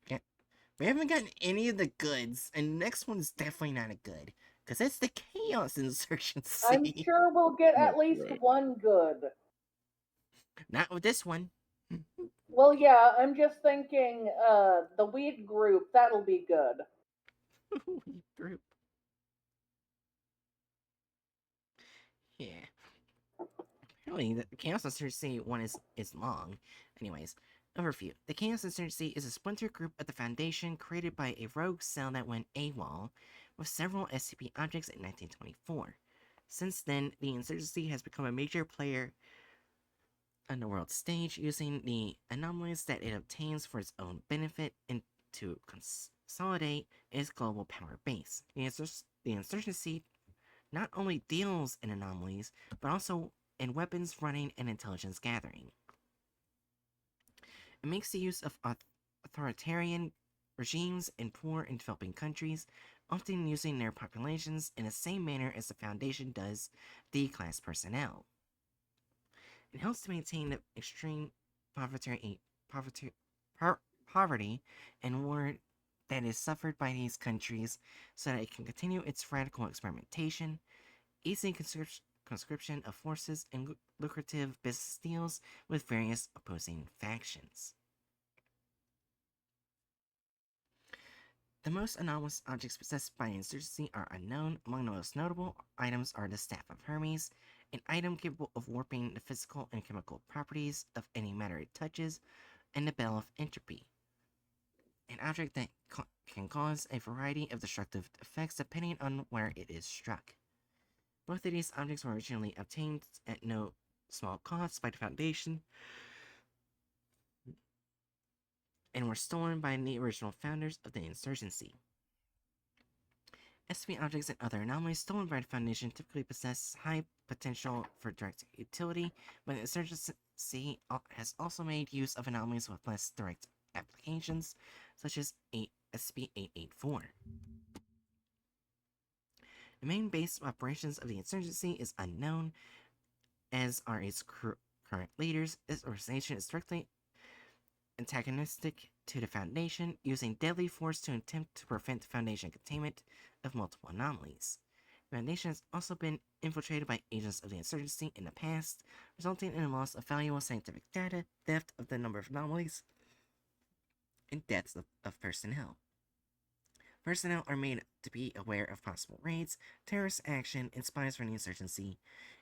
A: Yeah. We haven't gotten any of the goods, and the next one's definitely not a good. Because it's the Chaos Insurgency.
C: I'm sure we'll get at
B: That's
C: least
B: right.
C: one good.
A: Not with this one.
C: Well, yeah, I'm just thinking the weed group, that'll be good.
A: Group. Yeah. Really, the Chaos Insurgency one is long. Anyways, overview. The Chaos Insurgency is a splinter group of the Foundation created by a rogue cell that went AWOL with several SCP objects in 1924. Since then, the Insurgency has become a major player on the world stage, using the anomalies that it obtains for its own benefit and to consolidate its global power base. The Insurgency not only deals in anomalies, but also in weapons running and intelligence gathering. It makes the use of authoritarian regimes in poor and developing countries, often using their populations in the same manner as the Foundation does D-class personnel. It helps to maintain the extreme poverty and war that is suffered by these countries so that it can continue its radical experimentation, easy conscription of forces, and lucrative business deals with various opposing factions. The most anomalous objects possessed by Insurgency are unknown. Among the most notable items are the Staff of Hermes, an item capable of warping the physical and chemical properties of any matter it touches, and the Bell of Entropy, an object that can cause a variety of destructive effects depending on where it is struck. Both of these objects were originally obtained at no small cost by the Foundation and were stolen by the original founders of the Insurgency. SCP objects and other anomalies stolen by the Foundation typically possess high potential for direct utility, but the Insurgency has also made use of anomalies with less direct applications, such as SCP-884. The main base of operations of the Insurgency is unknown, as are its current leaders. This organization is directly antagonistic to the Foundation, using deadly force to attempt to prevent the Foundation containment of multiple anomalies. The Foundation has also been infiltrated by agents of the Insurgency in the past, resulting in the loss of valuable scientific data, theft of the number of anomalies, and deaths of personnel. Personnel are made to be aware of possible raids, terrorist action, and spies from the Insurgency,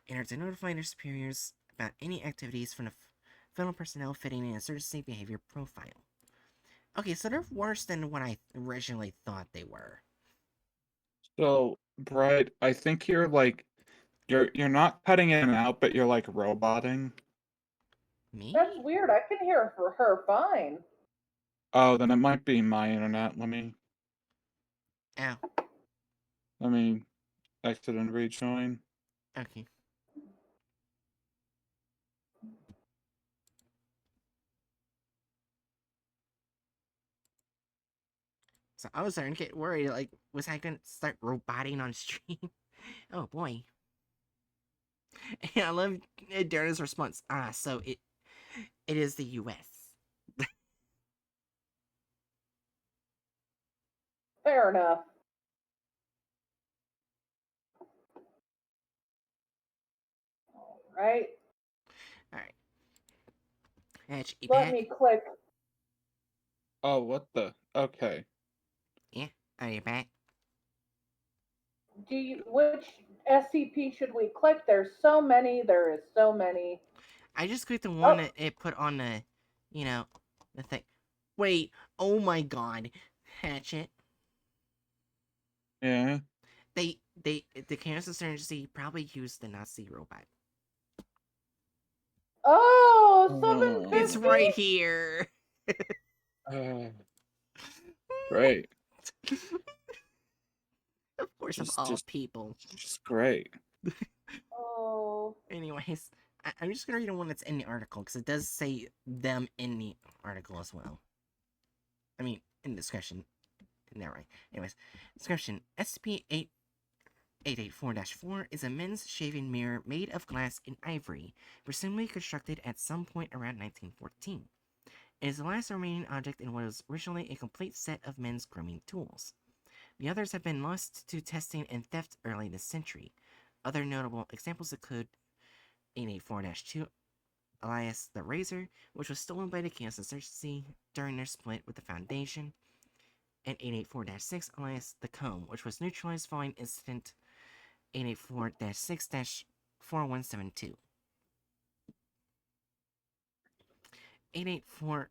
A: and are to notify their superiors about any activities from the fellow personnel fitting the Insurgency behavior profile. Okay, so they're worse than what I originally thought they were.
B: So, Bright, I think you're like you're not cutting in and out, but you're like roboting.
A: Me?
C: That's weird. I can hear her fine.
B: Oh, then it might be my internet.
A: Ow.
B: Let me exit and rejoin.
A: Okay. So I was starting to get worried, like, was I gonna start roboting on stream? Oh boy. And I love Darren's response. So it is the US.
C: Fair enough. All right.
A: Alright. Hatch, you
C: Let
A: back?
C: me click.
B: Oh, what the? Okay.
A: Yeah? Are you back?
C: Which SCP should we click? There's so many. There is so many.
A: I just clicked the one that it put on the, the thing. Wait, oh my god. Hatchet.
B: Yeah.
A: The Chaos Insurgency probably used the Nazi robot.
C: Oh,
B: Oh.
C: 750.
A: It's right here.
B: Great.
A: Of course, of all people.
B: Just great.
C: Oh.
A: Anyways, I'm just gonna read the one that's in the article, because it does say them in the article as well. I mean, in the description. No, right. Anyways, description. SCP-884-4 is a men's shaving mirror made of glass and ivory, presumably constructed at some point around 1914. It is the last remaining object in what was originally a complete set of men's grooming tools. The others have been lost to testing and theft early this century. Other notable examples include 884-2, alias the Razor, which was stolen by the Chaos Insurgency during their split with the Foundation, and 884-6, alias the Comb, which was neutralized following incident 884-6-5 4172. 884-4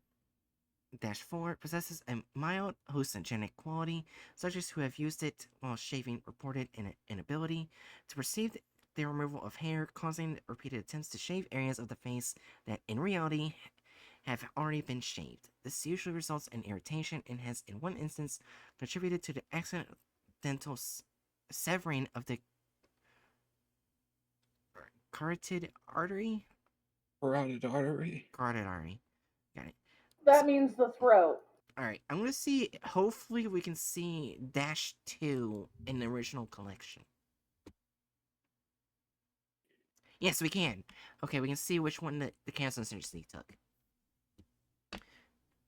A: possesses a mild hallucinogenic quality. Subjects who have used it while shaving reported an inability to perceive the removal of hair, causing repeated attempts to shave areas of the face that, in reality, have already been shaved. This usually results in irritation and has, in one instance, contributed to the accidental severing of the carotid artery.
B: Carotid artery.
A: Carotid artery. Got it.
C: That means the throat.
A: All right, I'm gonna see. Hopefully, we can see -2 in the original collection. Yes, we can. Okay, we can see which one the Chaos Insurgency took.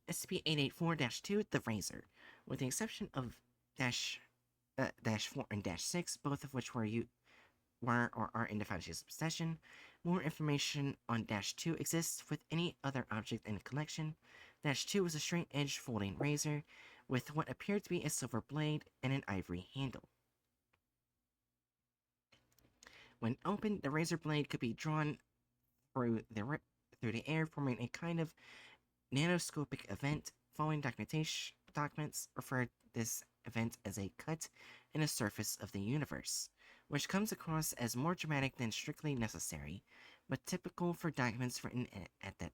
A: SCP-884-2, the Razor, with the exception of -4 and -6, both of which were or are in the Foundation's possession. More information on -2 exists with any other object in the collection. -2 was a straight-edged folding razor with what appeared to be a silver blade and an ivory handle. When opened, the razor blade could be drawn through the air, forming a kind of nanoscopic event. Following documents refer this event as a cut in the surface of the universe, which comes across as more dramatic than strictly necessary, but typical for documents written at the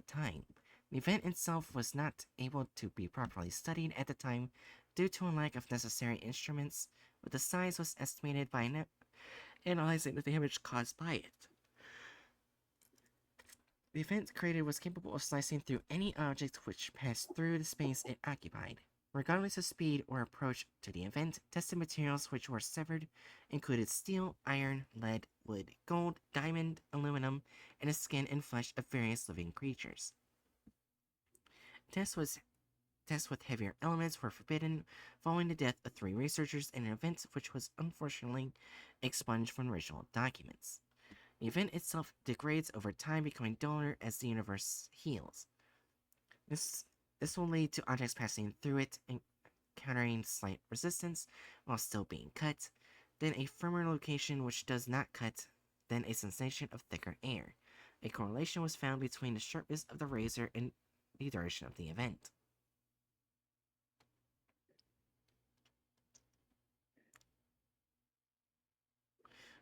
A: time. The event itself was not able to be properly studied at the time due to a lack of necessary instruments, but the size was estimated by analyzing the damage caused by it. The event created was capable of slicing through any object which passed through the space it occupied. Regardless of speed or approach to the event, tested materials which were severed included steel, iron, lead, wood, gold, diamond, aluminum, and the skin and flesh of various living creatures. Tests with heavier elements were forbidden following the death of 3 researchers in an event which was unfortunately expunged from original documents. The event itself degrades over time, becoming duller as the universe heals. This will lead to objects passing through it and encountering slight resistance while still being cut, then a firmer location which does not cut, then a sensation of thicker air. A correlation was found between the sharpness of the razor and the duration of the event.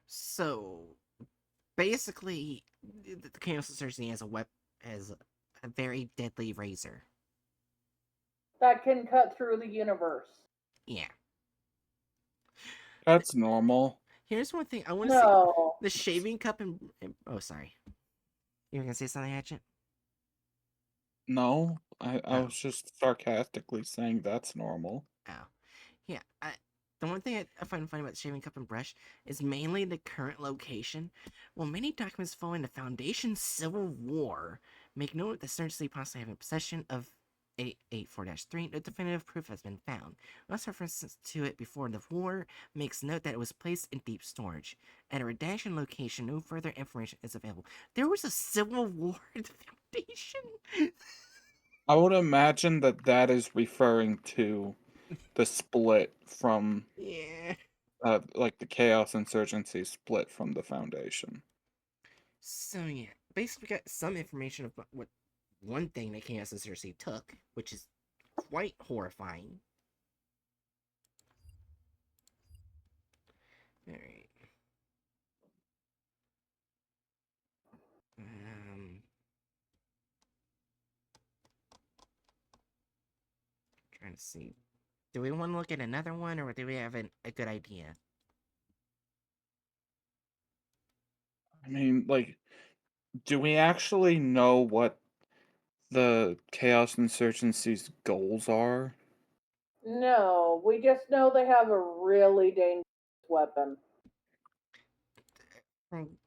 A: So, basically, the Chaos Insurgency has a very deadly razor.
C: That can cut through the universe.
A: Yeah.
B: That's normal.
A: Here's one thing I want to
C: No.
A: see: the shaving cup and oh, sorry, you were gonna say something, Hatchet?
B: No, I
A: Oh.
B: was just sarcastically saying that's normal.
A: Oh, yeah. The one thing I find funny about the shaving cup and brush is mainly the current location. While many documents following the Foundation's Civil War make note that Insurgency possibly having possession of 884-3, no definitive proof has been found. Last reference to it before the war makes note that it was placed in deep storage. At a redaction location, no further information is available. There was a civil war at the Foundation?
B: I would imagine that is referring to the split from,
A: Yeah.
B: like the Chaos Insurgency split from the Foundation.
A: So yeah, basically we got some information about what one thing that Chaos Insurgency took, which is quite horrifying. Alright. Trying to see. Do we want to look at another one, or do we have a good idea?
B: I mean, like, do we actually know what the Chaos Insurgency's goals are?
C: No. We just know they have a really dangerous weapon.
A: From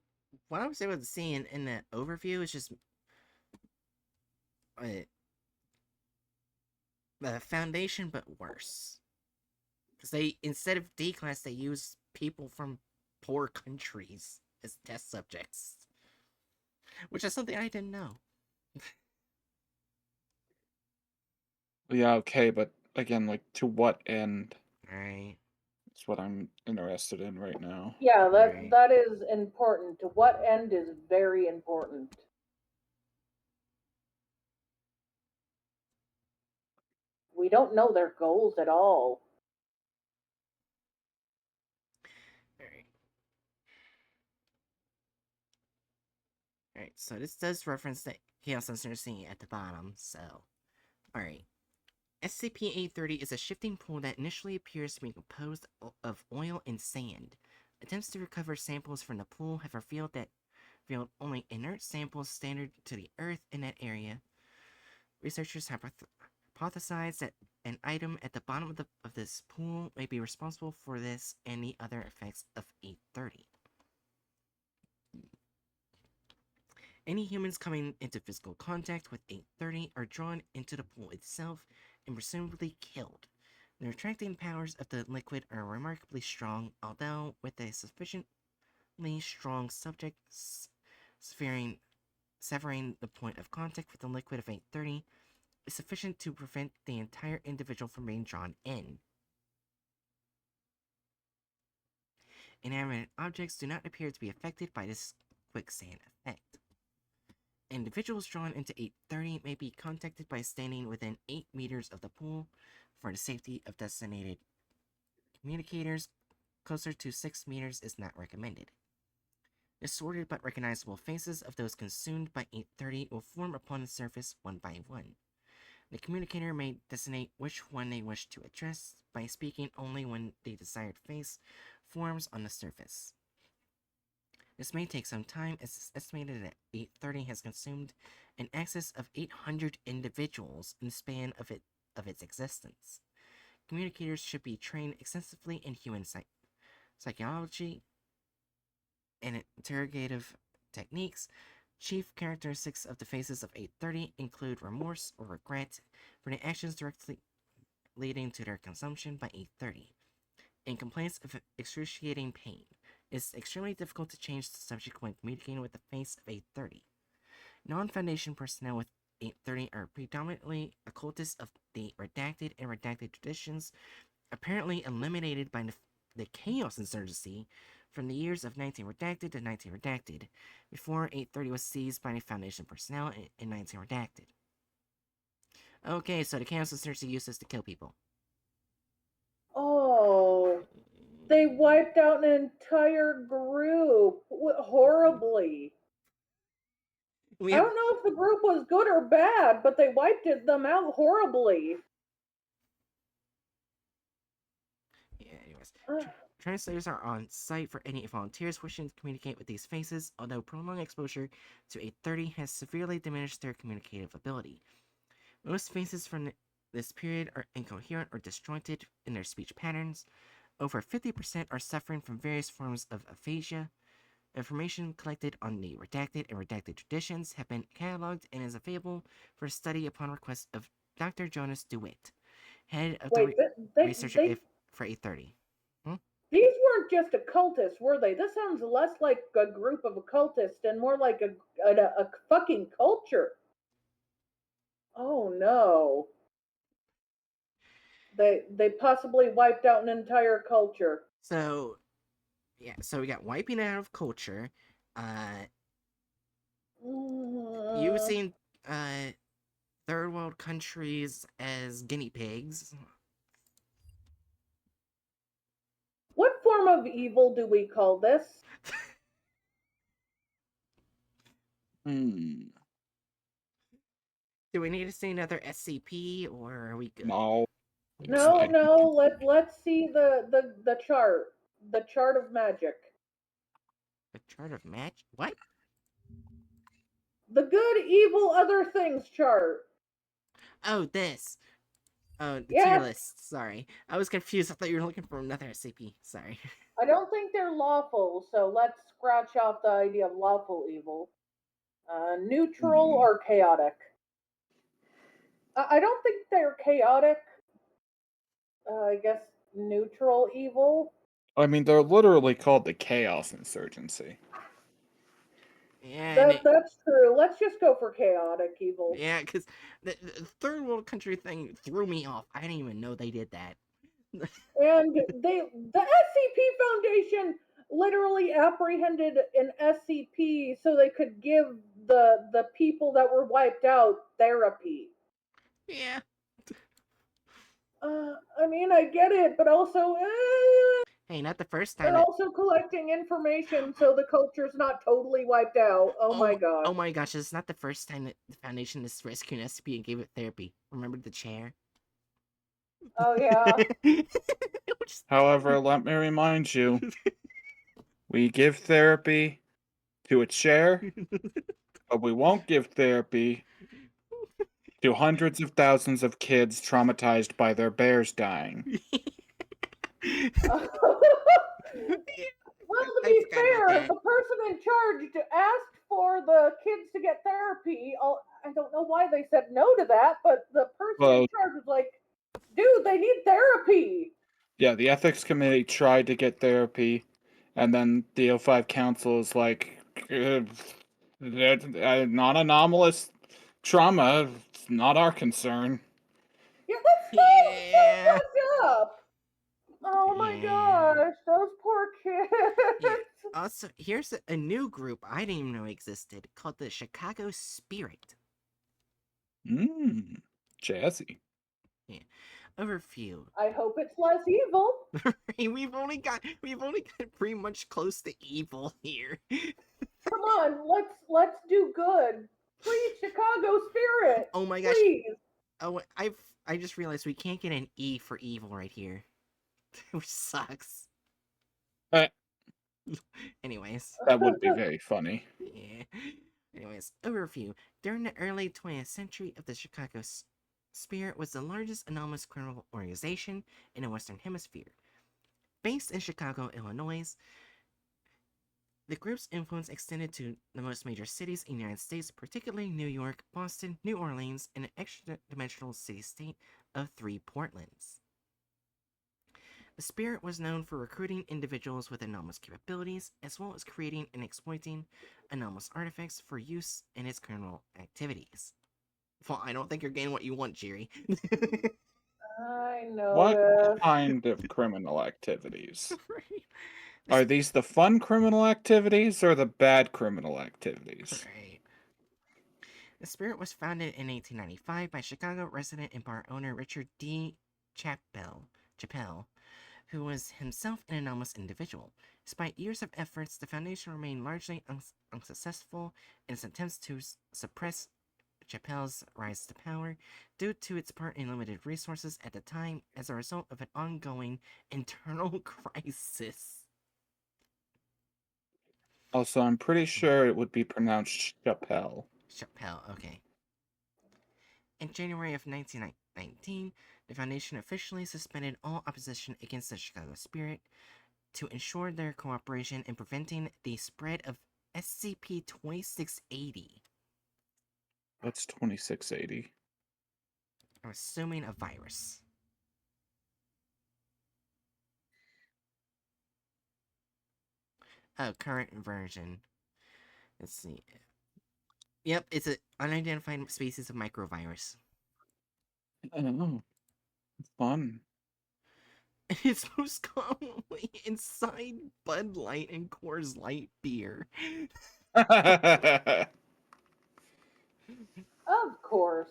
A: what I was able to see in the overview, it's just the Foundation, but worse. Because they, instead of D-Class, they use people from poor countries as test subjects. Which is something I didn't know.
B: Yeah, okay, but again, like, to what end?
A: Alright.
B: That's what I'm interested in right now.
C: Yeah,
A: Right.
C: that is important. What end is very important. We don't know their goals at all.
A: Alright. Alright, so this does reference the Chaos Uncertainty at the bottom, so. Alright. SCP-830 is a shifting pool that initially appears to be composed of oil and sand. Attempts to recover samples from the pool have revealed only inert samples standard to the Earth in that area. Researchers have hypothesized that an item at the bottom of this pool may be responsible for this and the other effects of 830. Any humans coming into physical contact with 830 are drawn into the pool itself and presumably killed. The attracting powers of the liquid are remarkably strong, although with a sufficiently strong subject severing the point of contact with the liquid of 830 is sufficient to prevent the entire individual from being drawn in. Inanimate objects do not appear to be affected by this quicksand effect. Individuals drawn into 830 may be contacted by standing within 8 meters of the pool. For the safety of designated communicators, closer to 6 meters is not recommended. Distorted but recognizable faces of those consumed by 830 will form upon the surface one by one. The communicator may designate which one they wish to address by speaking only when the desired face forms on the surface. This may take some time, as it's estimated that 830 has consumed in excess of 800 individuals in the span of its existence. Communicators should be trained extensively in human psychology and interrogative techniques. Chief characteristics of the faces of 830 include remorse or regret for the actions directly leading to their consumption by 830, and complaints of excruciating pain. It's extremely difficult to change the subject when communicating with the face of 830. Non-Foundation personnel with 830 are predominantly occultists of the redacted and redacted traditions, apparently eliminated by the Chaos Insurgency from the years of 19 Redacted to 19 Redacted, before 830 was seized by the Foundation personnel in 19 Redacted. Okay, so the Chaos Insurgency used this to kill people.
C: Oh, they wiped out an entire group horribly.
A: We
C: I
A: have,
C: don't know if the group was good or bad, but they wiped them out horribly.
A: yeah, anyways. Translators are on site for any volunteers wishing to communicate with these faces, although prolonged exposure to 830 has severely diminished their communicative ability. Most faces from this period are incoherent or disjointed in their speech patterns. Over 50% are suffering from various forms of aphasia. Information collected on the redacted and redacted traditions have been cataloged and is available for study upon request of Dr. Jonas DeWitt, head of the
C: Wait, they,
A: research
C: they,
A: for 830.
C: these weren't just occultists, were they? This sounds less like a group of occultists and more like a fucking culture. Oh no. They possibly wiped out an entire culture.
A: So, yeah, so we got wiping out of culture, using third world countries as guinea pigs.
C: What form of evil do we call this?
B: Hmm.
A: Do we need to see another SCP, or are we good?
B: No.
C: No,
B: Fine.
C: no. Let's see the chart. The chart of magic.
A: A chart of match? What?
C: The good, evil, other things chart.
A: Oh, this. Oh, the tier
C: Yes.
A: list. Sorry. I was confused. I thought you were looking for another SCP. Sorry.
C: I don't think they're lawful, so let's scratch off the idea of lawful evil. Neutral or chaotic? I don't think they're chaotic. I guess neutral evil.
B: I mean, they're literally called the Chaos Insurgency.
A: Yeah,
C: That's true. Let's just go for chaotic evil.
A: yeah, because the third world country thing threw me off. I didn't even know they did that.
C: And the SCP Foundation literally apprehended an SCP so they could give the people that were wiped out therapy.
A: Yeah.
C: I mean, I get it, but also,
A: Hey, not the first time
C: they're
A: that.
C: also collecting information so the culture's not totally wiped out. Oh my gosh.
A: Oh my gosh! It's not the first time that the Foundation is rescuing SCP and gave it therapy. Remember the chair?
C: Oh yeah.
A: Which-
B: However, let me remind you, we give therapy to a chair, but we won't give therapy to hundreds of thousands of kids traumatized by their bears dying.
C: Well, to
A: I
C: be
A: forgot about
C: fair,
A: that.
C: the person in charge asked for the kids to get therapy. I don't know why they said no to that, but the person
B: Well,
C: in charge was like, dude, they need therapy.
B: yeah, the ethics committee tried to get therapy, and then the O5 council is like, that's not anomalous trauma. It's not our concern.
C: Yeah, that's so
A: Yeah.
C: fucked up. Oh my
A: Yeah.
C: gosh, those poor kids.
A: Yeah. Also, here's a new group I didn't even know existed called the Chicago Spirit.
B: Mmm, jazzy.
A: Yeah. Overview.
C: I hope it's less evil.
A: We've only got pretty much close to evil here.
C: Come on, let's do good. Please, Chicago Spirit.
A: Oh my gosh.
C: Please.
A: Oh, I just realized we can't get an E for evil right here, which sucks.
B: Eh,
A: Anyways,
B: that would be very funny.
A: yeah. Anyways, overview. During the early 20th century, of the Chicago Spirit was the largest anomalous criminal organization in the Western Hemisphere. Based in Chicago, Illinois, the group's influence extended to the most major cities in the United States, particularly New York, Boston, New Orleans, and the extra-dimensional city-state of Three Portlands. The Spirit was known for recruiting individuals with anomalous capabilities, as well as creating and exploiting anomalous artifacts for use in its criminal activities. Well, I don't think you're getting what you want, Jerry.
C: I
B: What
C: noticed.
B: kind of criminal activities?
A: Right.
B: Are these the fun criminal activities or the bad criminal activities?
A: Right. The Spirit was founded in 1895 by Chicago resident and bar owner Richard D. Chappell, who was himself an anomalous individual. Despite years of efforts, the Foundation remained largely unsuccessful in its attempts to suppress Chappell's rise to power due to its part in limited resources at the time as a result of an ongoing internal crisis.
B: Also, I'm pretty sure it would be pronounced Chappelle.
A: Chappelle, okay. In January of 1919, the Foundation officially suspended all opposition against the Chicago Spirit to ensure their cooperation in preventing the spread of SCP 2680.
B: What's 2680?
A: I'm assuming a virus. Oh, current version. Let's see. Yep, it's an unidentified species of microvirus.
B: Oh, fun.
A: It's most commonly inside Bud Light and Coors Light beer.
C: Of course.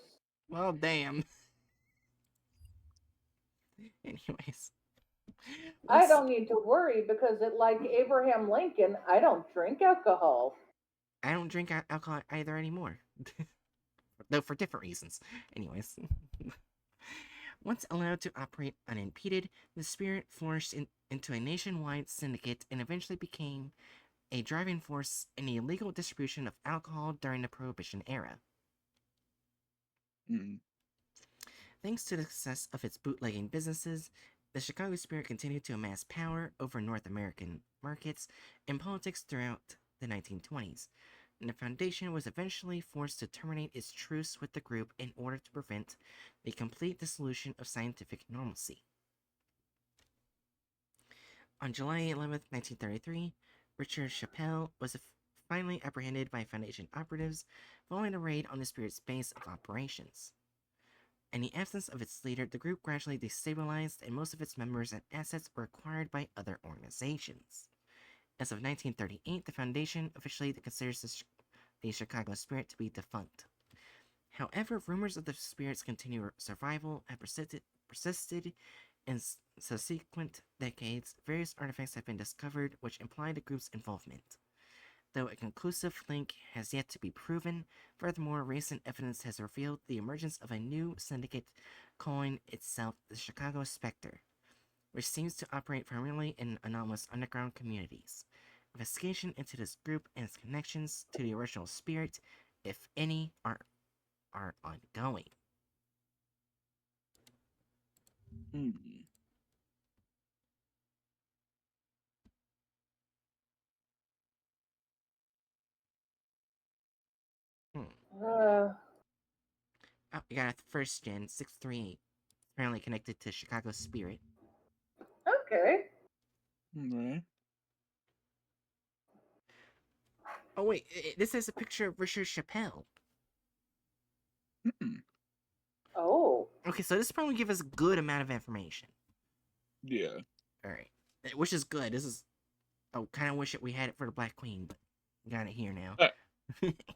A: Well, damn. Anyways.
C: I don't need to worry because like Abraham Lincoln, I don't drink alcohol.
A: I don't drink alcohol either anymore. Though for different reasons. Anyways. Once allowed to operate unimpeded, the Spirit flourished into a nationwide syndicate and eventually became a driving force in the illegal distribution of alcohol during the Prohibition era.
B: Mm.
A: Thanks to the success of its bootlegging businesses, the Chicago Spirit continued to amass power over North American markets and politics throughout the 1920s, and the Foundation was eventually forced to terminate its truce with the group in order to prevent the complete dissolution of scientific normalcy. On July 11, 1933, Richard Chappell was finally apprehended by Foundation operatives following a raid on the Spirit's base of operations. In the absence of its leader, the group gradually destabilized, and most of its members and assets were acquired by other organizations. As of 1938, the Foundation officially considers the Chicago Spirit to be defunct. However, rumors of the Spirit's continued survival have persisted in subsequent decades. Various artifacts have been discovered which imply the group's involvement. Though a conclusive link has yet to be proven, furthermore, recent evidence has revealed the emergence of a new syndicate calling itself the Chicago Spectre, which seems to operate primarily in anomalous underground communities. Investigation into this group and its connections to the original Spirit, if any, are ongoing.
B: Hmm.
C: Uh,
A: Oh, we got a first gen 638, apparently connected to Chicago Spirit.
C: okay.
B: Okay.
A: Oh wait, this is a picture of Richard Chappelle.
B: Hmm.
C: Oh.
A: Okay, so this probably give us a good amount of information.
B: Yeah.
A: All right, which is good. This is. Oh, kind of wish that we had it for the Black Queen, but we got it here now.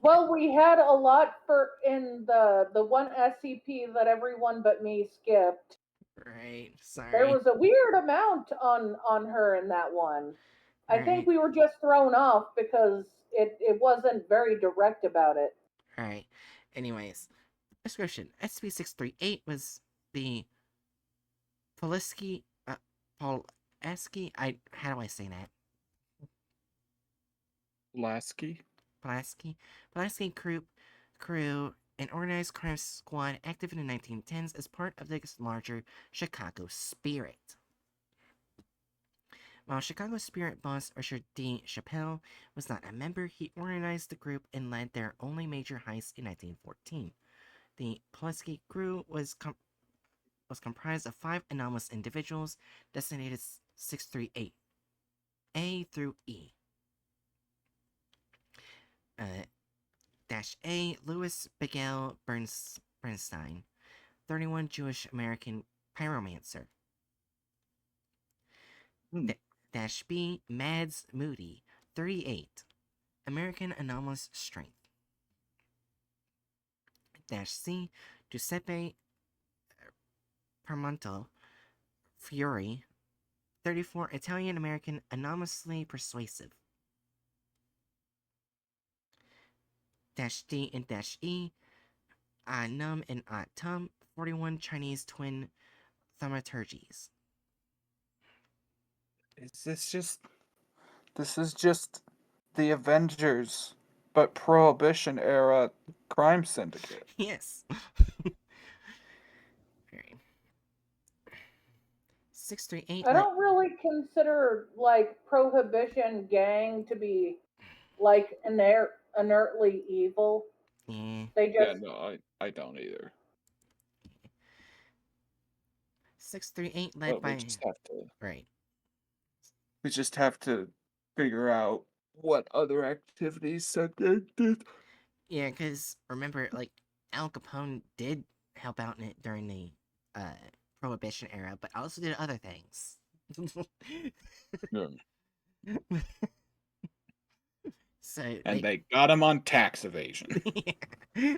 C: Well, we had a lot in the one SCP that everyone but me skipped.
A: Right. Sorry.
C: There was a weird amount on her in that one. I think
A: Right.
C: we were just thrown off because it wasn't very direct about it.
A: All right. Anyways, description: SCP-638 was the Pulaski. Pulaski. How do I say that?
B: Lasky.
A: Pulaski crew, an organized crime squad active in the 1910s as part of the larger Chicago Spirit. While Chicago Spirit boss Richard D. Chappelle was not a member, he organized the group and led their only major heist in 1914. The Pulaski crew was comprised of 5 anomalous individuals designated 638 A through E. Dash A, Louis Bigel Bernstein, 31 Jewish American pyromancer.
B: Hmm.
A: Dash B, Mads Moody, 38, American anomalous strength. Dash C, Giuseppe Parmonto, Fury, 34, Italian American anomalously persuasive. Dash D and Dash E, Num and Tum, 41 Chinese twin thaumaturgies.
B: This is just the Avengers, but Prohibition era crime syndicate.
A: Yes. Alright. 638.
C: I don't really consider like Prohibition gang to be like inertly evil.
A: Yeah.
C: They
B: Yeah,
C: just
B: no, I don't either.
A: 638 led
B: But
A: by. Right.
B: we just have to figure out what other activities subjected.
A: Yeah, because remember, like, Al Capone did help out in it during the Prohibition era, but also did other things.
B: Yeah.
A: So
B: And they got him on tax evasion.
A: yeah.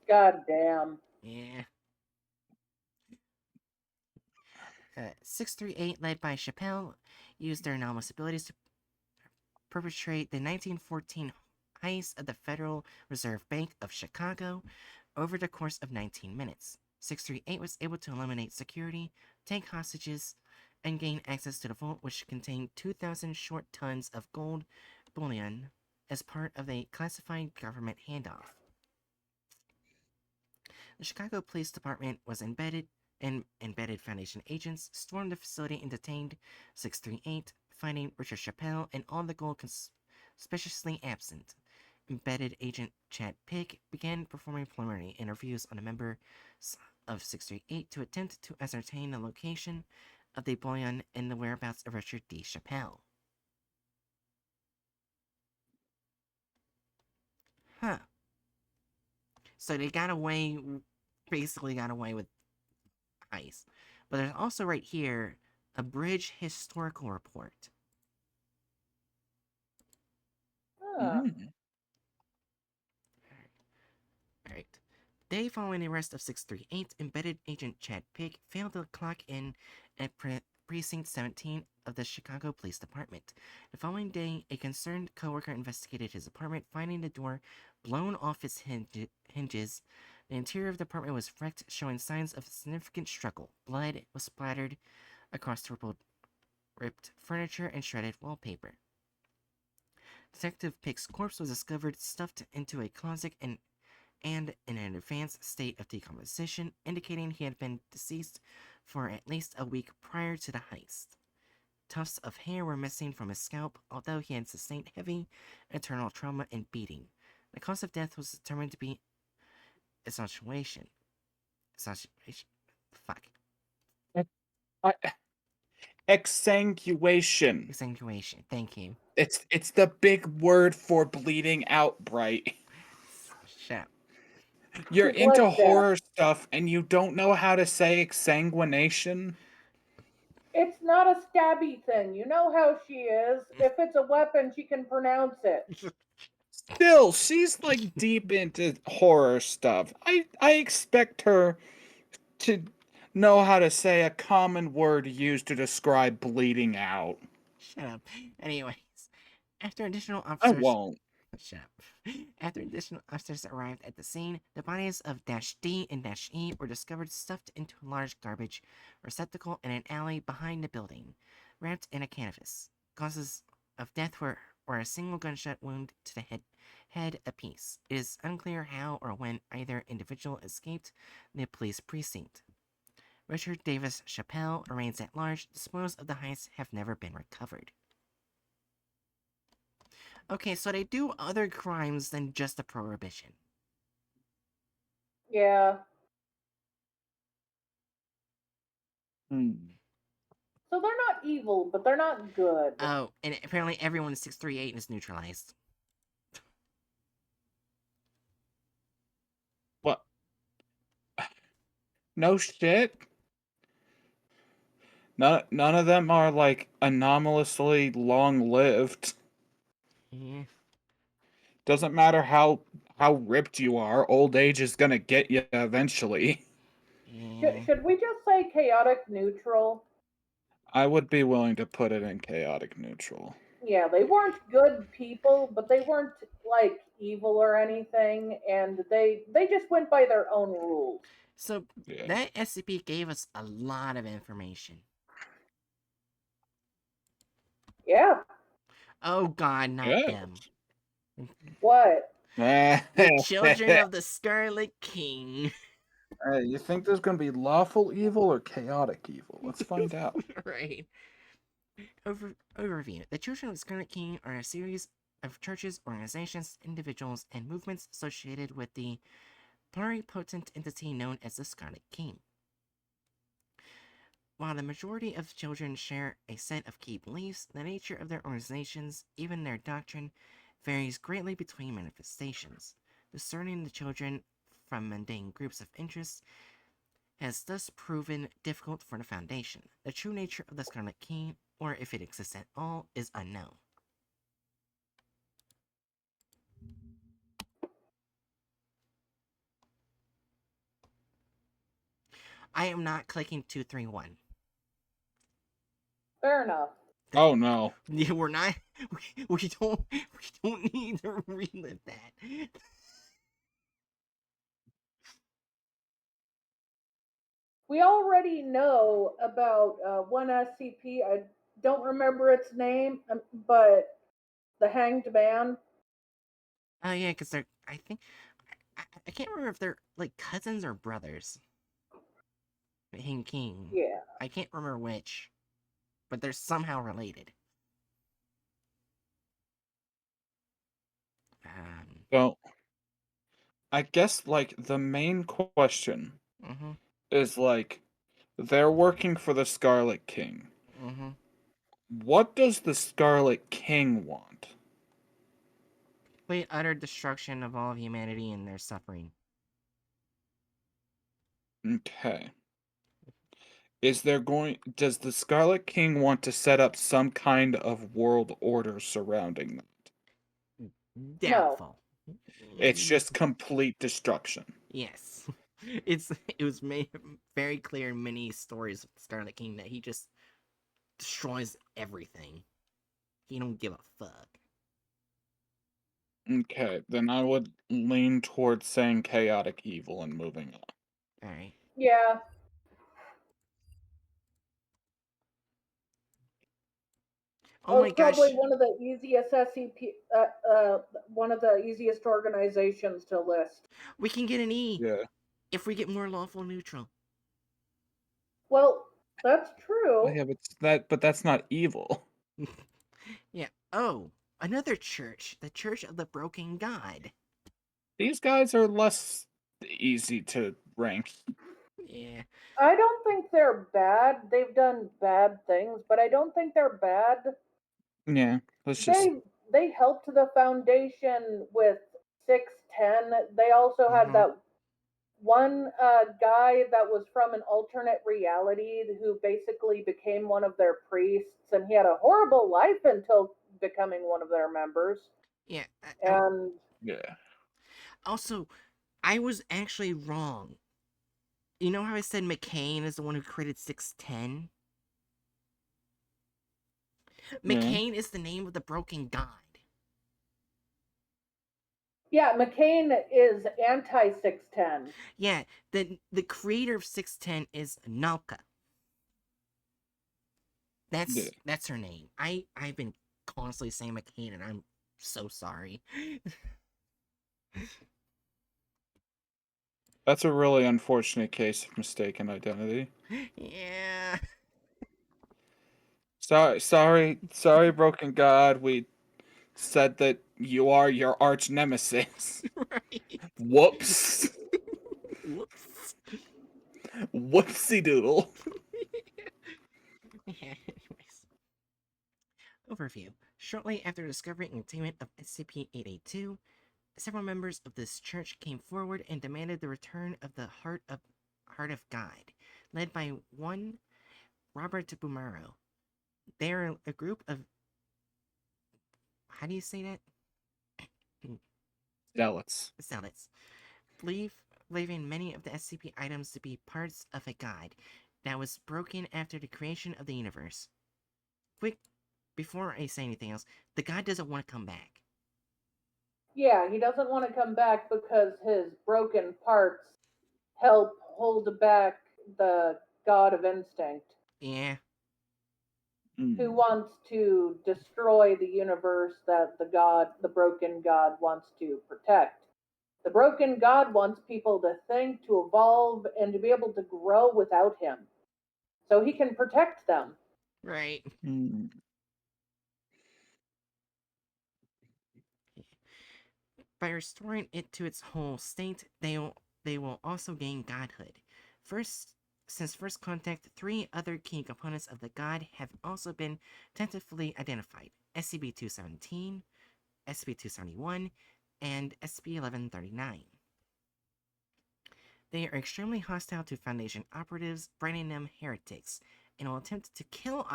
C: god damn.
A: Yeah. 638, led by Chappelle, used their anomalous abilities to perpetrate the 1914 heist of the Federal Reserve Bank of Chicago over the course of 19 minutes. 638 was able to eliminate security, take hostages, and gain access to the vault, which contained 2,000 short tons of gold bullion as part of a classified government handoff. The Chicago Police Department was embedded, and embedded Foundation agents stormed the facility and detained 638, finding Richard Chappelle and all the gold conspicuously absent. Embedded agent Chad Pick began performing preliminary interviews on the members of 638 to attempt to ascertain the location of the bullion and the whereabouts of Richard D. Chappelle. Huh. So they got away basically got away with ice. But there's also right here a bridge historical report.
C: Huh.
A: Alright. Day following the arrest of 638, embedded agent Chad Pig failed to clock in at Precinct 17 of the Chicago Police Department. The following day, a concerned coworker investigated his apartment, finding the door blown off its hinges. The interior of the apartment was wrecked, showing signs of significant struggle. Blood was splattered across the ripped furniture and shredded wallpaper. Detective Pig's corpse was discovered stuffed into a closet and in an advanced state of decomposition, indicating he had been deceased for at least a week prior to the heist. Tufts of hair were missing from his scalp, although he had sustained heavy internal trauma and beating. The cause of death was determined to be exsanguination. Fuck.
B: Exsanguination.
A: Exsanguination. Thank you.
B: It's the big word for bleeding out, Bright.
A: Shut up.
B: You're
C: Blood
B: into
C: death.
B: horror stuff and you don't know how to say exsanguination?
C: It's not a stabby thing. You know how she is. If it's a weapon, she can pronounce it.
B: Still, she's like deep into horror stuff. I expect her to know how to say a common word used to describe bleeding out.
A: Shut up. Anyways, after additional
B: I
A: officers.
B: won't.
A: Shut up. After additional officers arrived at the scene, the bodies of Dash D and Dash E were discovered stuffed into a large garbage receptacle in an alley behind the building, wrapped in a canvas. Causes of death were a single gunshot wound to the head apiece. It is unclear how or when either individual escaped the police precinct. Richard Davis Chappelle remains at large. The spoils of the heist have never been recovered. Okay, so they do other crimes than just a prohibition.
C: Yeah. So they're not evil, but they're not good.
A: Oh, and apparently everyone in 638 is neutralized.
B: What? No shit? None of them are like anomalously long-lived.
A: Yeah.
B: Doesn't matter how ripped you are, old age is gonna get you eventually.
A: Yeah.
C: Should we just say chaotic neutral?
B: I would be willing to put it in chaotic neutral.
C: Yeah, they weren't good people, but they weren't like evil or anything, and they just went by their own rules.
A: So
B: Yeah.
A: that SCP gave us a lot of information.
C: Yeah.
A: Oh god, not
B: Yeah.
A: them.
C: What?
A: The children of the Scarlet King.
B: Hey, you think there's gonna be lawful evil or chaotic evil? Let's find out.
A: Right. Overview. The Children of the Scarlet King are a series of churches, organizations, individuals, and movements associated with the pluripotent entity known as the Scarlet King. While the majority of children share a set of key beliefs, the nature of their organizations, even their doctrine, varies greatly between manifestations. Discerning the children from mundane groups of interest has thus proven difficult for the Foundation. The true nature of the Scarlet King, or if it exists at all, is unknown. I am not clicking 231.
C: Fair enough.
B: Oh no.
A: Yeah, we're not. We don't need to relive that.
C: We already know about one SCP. I don't remember its name, but the Hanged Man.
A: Oh yeah, because they're. I think. I can't remember if they're like cousins or brothers. Hing King.
C: Yeah.
A: I can't remember which, but they're somehow related.
B: So, I guess like the main question
A: Mm-hmm.
B: is like they're working for the Scarlet King.
A: Mm-hmm.
B: What does the Scarlet King want?
A: Complete utter destruction of all of humanity and their suffering.
B: Okay. Does the Scarlet King want to set up some kind of world order surrounding that?
A: Doubtful.
B: It's just complete destruction.
A: Yes. It was made very clear in many stories of the Scarlet King that he just destroys everything. He don't give a fuck.
B: Okay, then I would lean towards saying chaotic evil and moving on.
A: Alright.
C: Yeah.
A: Oh my
C: It's probably
A: gosh.
C: one of the easiest SCP, one of the easiest organizations to list.
A: We can get an E
B: Yeah.
A: if we get more lawful neutral.
C: Well, that's true.
B: Yeah, but that's not evil.
A: Yeah. Oh, another church. The Church of the Broken God.
B: These guys are less easy to rank.
A: Yeah.
C: I don't think they're bad. They've done bad things, but I don't think they're bad.
B: Yeah, let's just
C: They helped the Foundation with 610. They also had
A: Mhm.
C: that one guy that was from an alternate reality who basically became one of their priests, and he had a horrible life until becoming one of their members.
A: Yeah.
C: And
B: yeah.
A: Also, I was actually wrong. You know how I said McCain is the one who created 610?
B: Yeah.
A: McCain is the name of the broken god.
C: yeah, McCain is anti 610.
A: Yeah, the creator of 610 is Nalka.
B: Yeah.
A: That's her name. I've been constantly saying McCain, and I'm so sorry.
B: That's a really unfortunate case of mistaken identity.
A: Yeah.
B: Sorry, Broken God. We said that you are your arch nemesis.
A: Right.
B: Whoops.
A: Whoops.
B: Whoopsie doodle.
A: Yeah, anyways. Overview. Shortly after discovering and attainment of SCP-882, several members of this church came forward and demanded the return of the Heart of God, led by one Robert Bumaro. They are a group of, how do you say that?
B: Zealots.
A: Zealots. Believing many of the SCP items to be parts of a god that was broken after the creation of the universe. Quick, before I say anything else, the god doesn't want to come back.
C: Yeah, he doesn't want to come back because his broken parts help hold back the god of instinct,
A: Yeah.
C: who wants to destroy the universe that the broken god wants to protect. The broken god wants people to think, to evolve, and to be able to grow without him, so he can protect them.
A: Right.
B: Mm.
A: By restoring it to its whole state, they will also gain godhood. Since first contact, 3 other key components of the god have also been tentatively identified: SCP-217, SCP-271, and SCP-1139. They are extremely hostile to Foundation operatives, branding them heretics, and will attempt to kill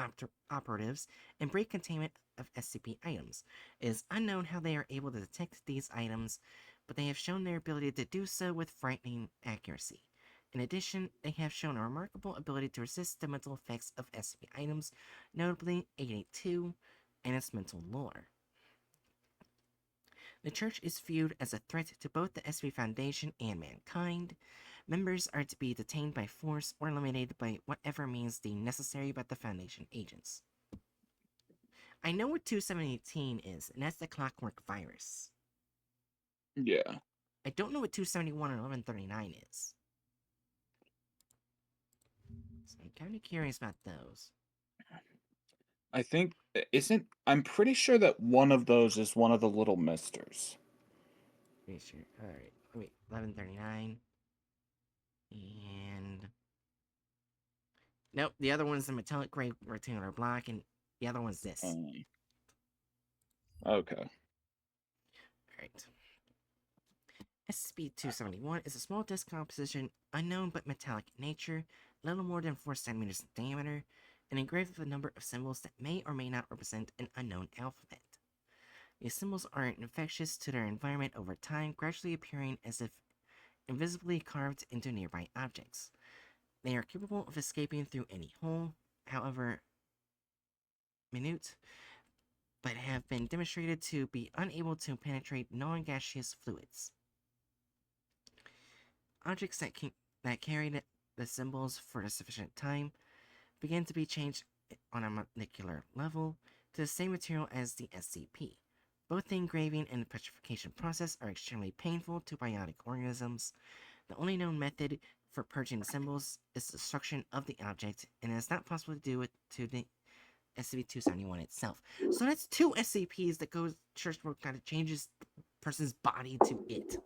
A: operatives and break containment of SCP items. It is unknown how they are able to detect these items, but they have shown their ability to do so with frightening accuracy. In addition, they have shown a remarkable ability to resist the mental effects of SCP items, notably 882 and its mental lore. The Church is viewed as a threat to both the SCP Foundation and mankind. Members are to be detained by force or eliminated by whatever means deemed necessary by the Foundation agents. I know what 2718 is, and that's the clockwork virus.
B: Yeah.
A: I don't know what 271 or 1139 is. So I'm kind of curious about those.
B: I think I'm pretty sure that one of those is one of the little misters.
A: Pretty sure. Alright, wait, 1139. And... Nope, the other one's the metallic gray rectangular block, and the other one's this.
B: Okay.
A: Alright. SCP-271 is a small disk composition, unknown but metallic in nature, a little more than 4 centimeters in diameter, and engraved with a number of symbols that may or may not represent an unknown alphabet. These symbols are infectious to their environment over time, gradually appearing as if invisibly carved into nearby objects. They are capable of escaping through any hole, however minute, but have been demonstrated to be unable to penetrate non-gaseous fluids. Objects that carry the symbols for a sufficient time begin to be changed on a molecular level to the same material as the SCP. Both the engraving and the petrification process are extremely painful to biotic organisms. The only known method for purging the symbols is destruction of the object, and it is not possible to do it to the SCP-271 itself. So that's 2 SCPs that goes church work kind of changes the person's body to it.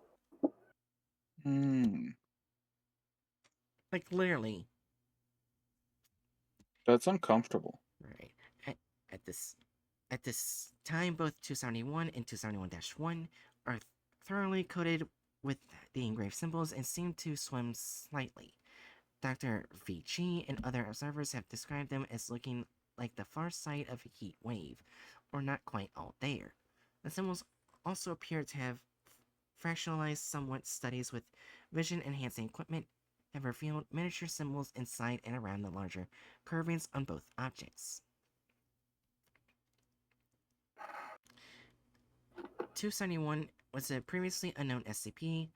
A: Like literally.
B: That's uncomfortable.
A: Right. At this time, both 271 and 271-1 are thoroughly coated with the engraved symbols and seem to swim slightly. Dr. V.G. and other observers have described them as looking like the far side of a heat wave, or not quite all there. The symbols also appear to have fractionalized somewhat. Studies with vision-enhancing equipment have revealed miniature symbols inside and around the larger carvings on both objects. 271 was a previously unknown SCP,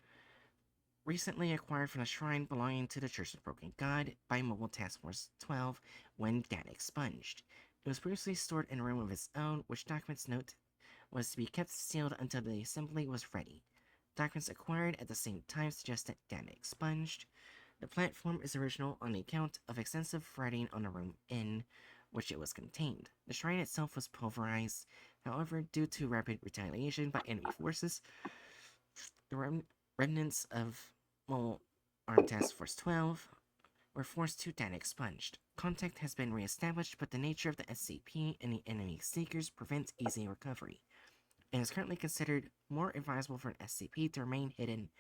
A: recently acquired from a shrine belonging to the Church of the Broken God by Mobile Task Force 12 when data expunged. It was previously stored in a room of its own, which documents note was to be kept sealed until the assembly was ready. Documents acquired at the same time suggest that data expunged. The platform is original on the account of extensive writing on the room in which it was contained. The shrine itself was pulverized. However, due to rapid retaliation by enemy forces, the remnants of Armed Task Force 12 were forced to data expunged. Contact has been re-established, but the nature of the SCP and the enemy seekers prevents easy recovery. It is currently considered more advisable for an SCP to remain hidden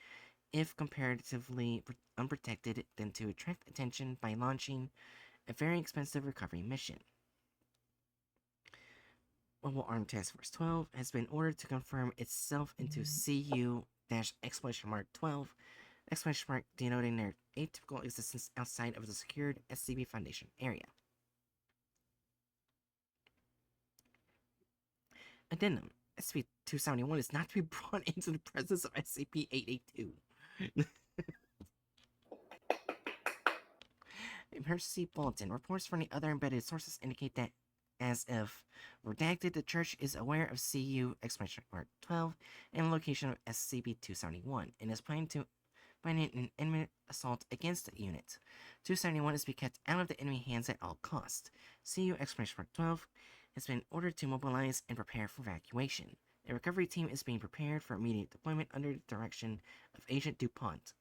A: if comparatively unprotected than to attract attention by launching a very expensive recovery mission. Mobile Armed Task Force 12 has been ordered to confirm itself into CU-12, denoting their atypical existence outside of the secured SCP Foundation area. Addendum: SCP-271 is not to be brought into the presence of SCP-882. Emergency Bulletin. Reports from the other embedded sources indicate that, as of redacted, the Church is aware of CU-12 and the location of SCP-271 and is planning an enemy assault against the unit. 271 is to be kept out of the enemy hands at all costs. CU-12 has been ordered to mobilize and prepare for evacuation. A recovery team is being prepared for immediate deployment under the direction of Agent DuPont.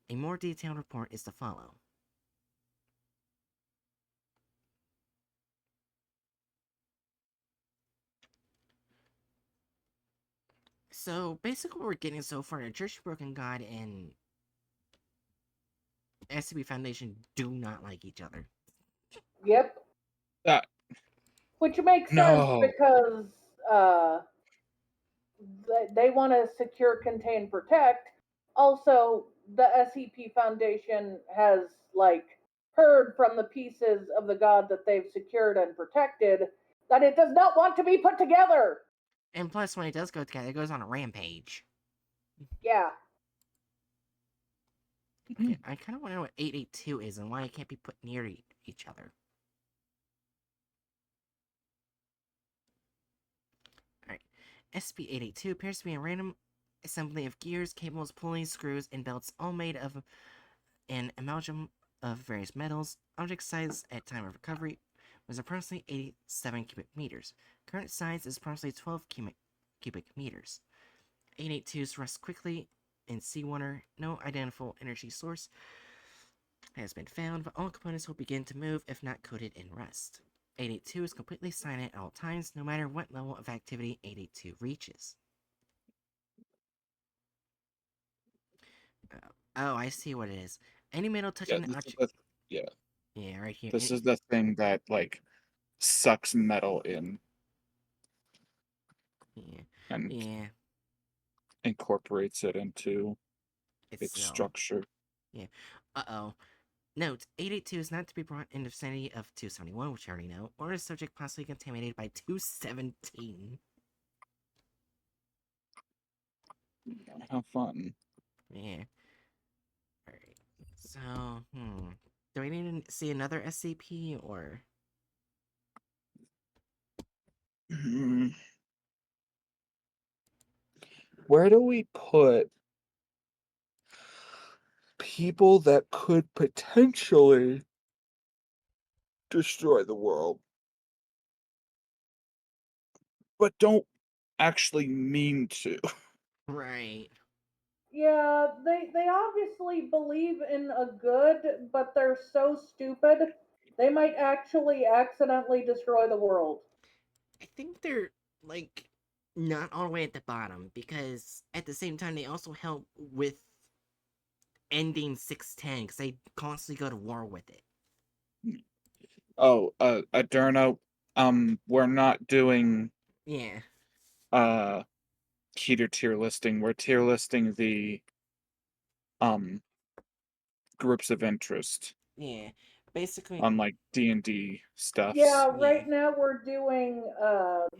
A: A more detailed report is to follow. So, basically what we're getting so far, the Church of Broken God and SCP Foundation do not like each other.
C: Yep. Which makes sense because they want to secure, contain, protect. Also, the SCP Foundation has heard from the pieces of the god that they've secured and protected that it does not want to be put together.
A: And plus, when it does go together, it goes on a rampage.
C: Yeah.
A: Okay, I kind of want to know what 882 is and why it can't be put near each other. Alright. SCP-882 appears to be a random assembly of gears, cables, pulleys, screws, and belts, all made of an amalgam of various metals. Object size at time of recovery was approximately 87 cubic meters. Current size is approximately 12 cubic meters. 882's rust quickly in seawater. No identifiable energy source has been found, but all components will begin to move if not coated in rust. 882 is completely silent at all times, no matter what level of activity 882 reaches. Oh, I see what it is. Any metal
B: Yeah,
A: touching
B: this
A: the
B: is the, yeah,
A: yeah, right here.
B: this is the thing that like sucks metal in
A: Yeah,
B: and
A: yeah,
B: incorporates it into its
A: itself.
B: structure.
A: Yeah. Uh-oh. Note, 882 is not to be brought in the vicinity of 271, which I already know, or is subject possibly contaminated by 217.
B: How fun.
A: Yeah. Alright. So, do we need to see another SCP, or...
B: Where do we put people that could potentially destroy the world, but don't actually mean to?
A: Right.
C: Yeah, they obviously believe in a good, but they're so stupid they might actually accidentally destroy the world.
A: I think they're, like, not all the way at the bottom, because at the same time, they also help with ending 610, because they constantly go to war with it.
B: Oh, Adurno, we're not doing
A: Yeah.
B: key to tier listing. We're tier listing the um groups of interest
A: Yeah. Basically,
B: on like D&D stuffs.
C: Yeah,
A: yeah.
C: right now we're doing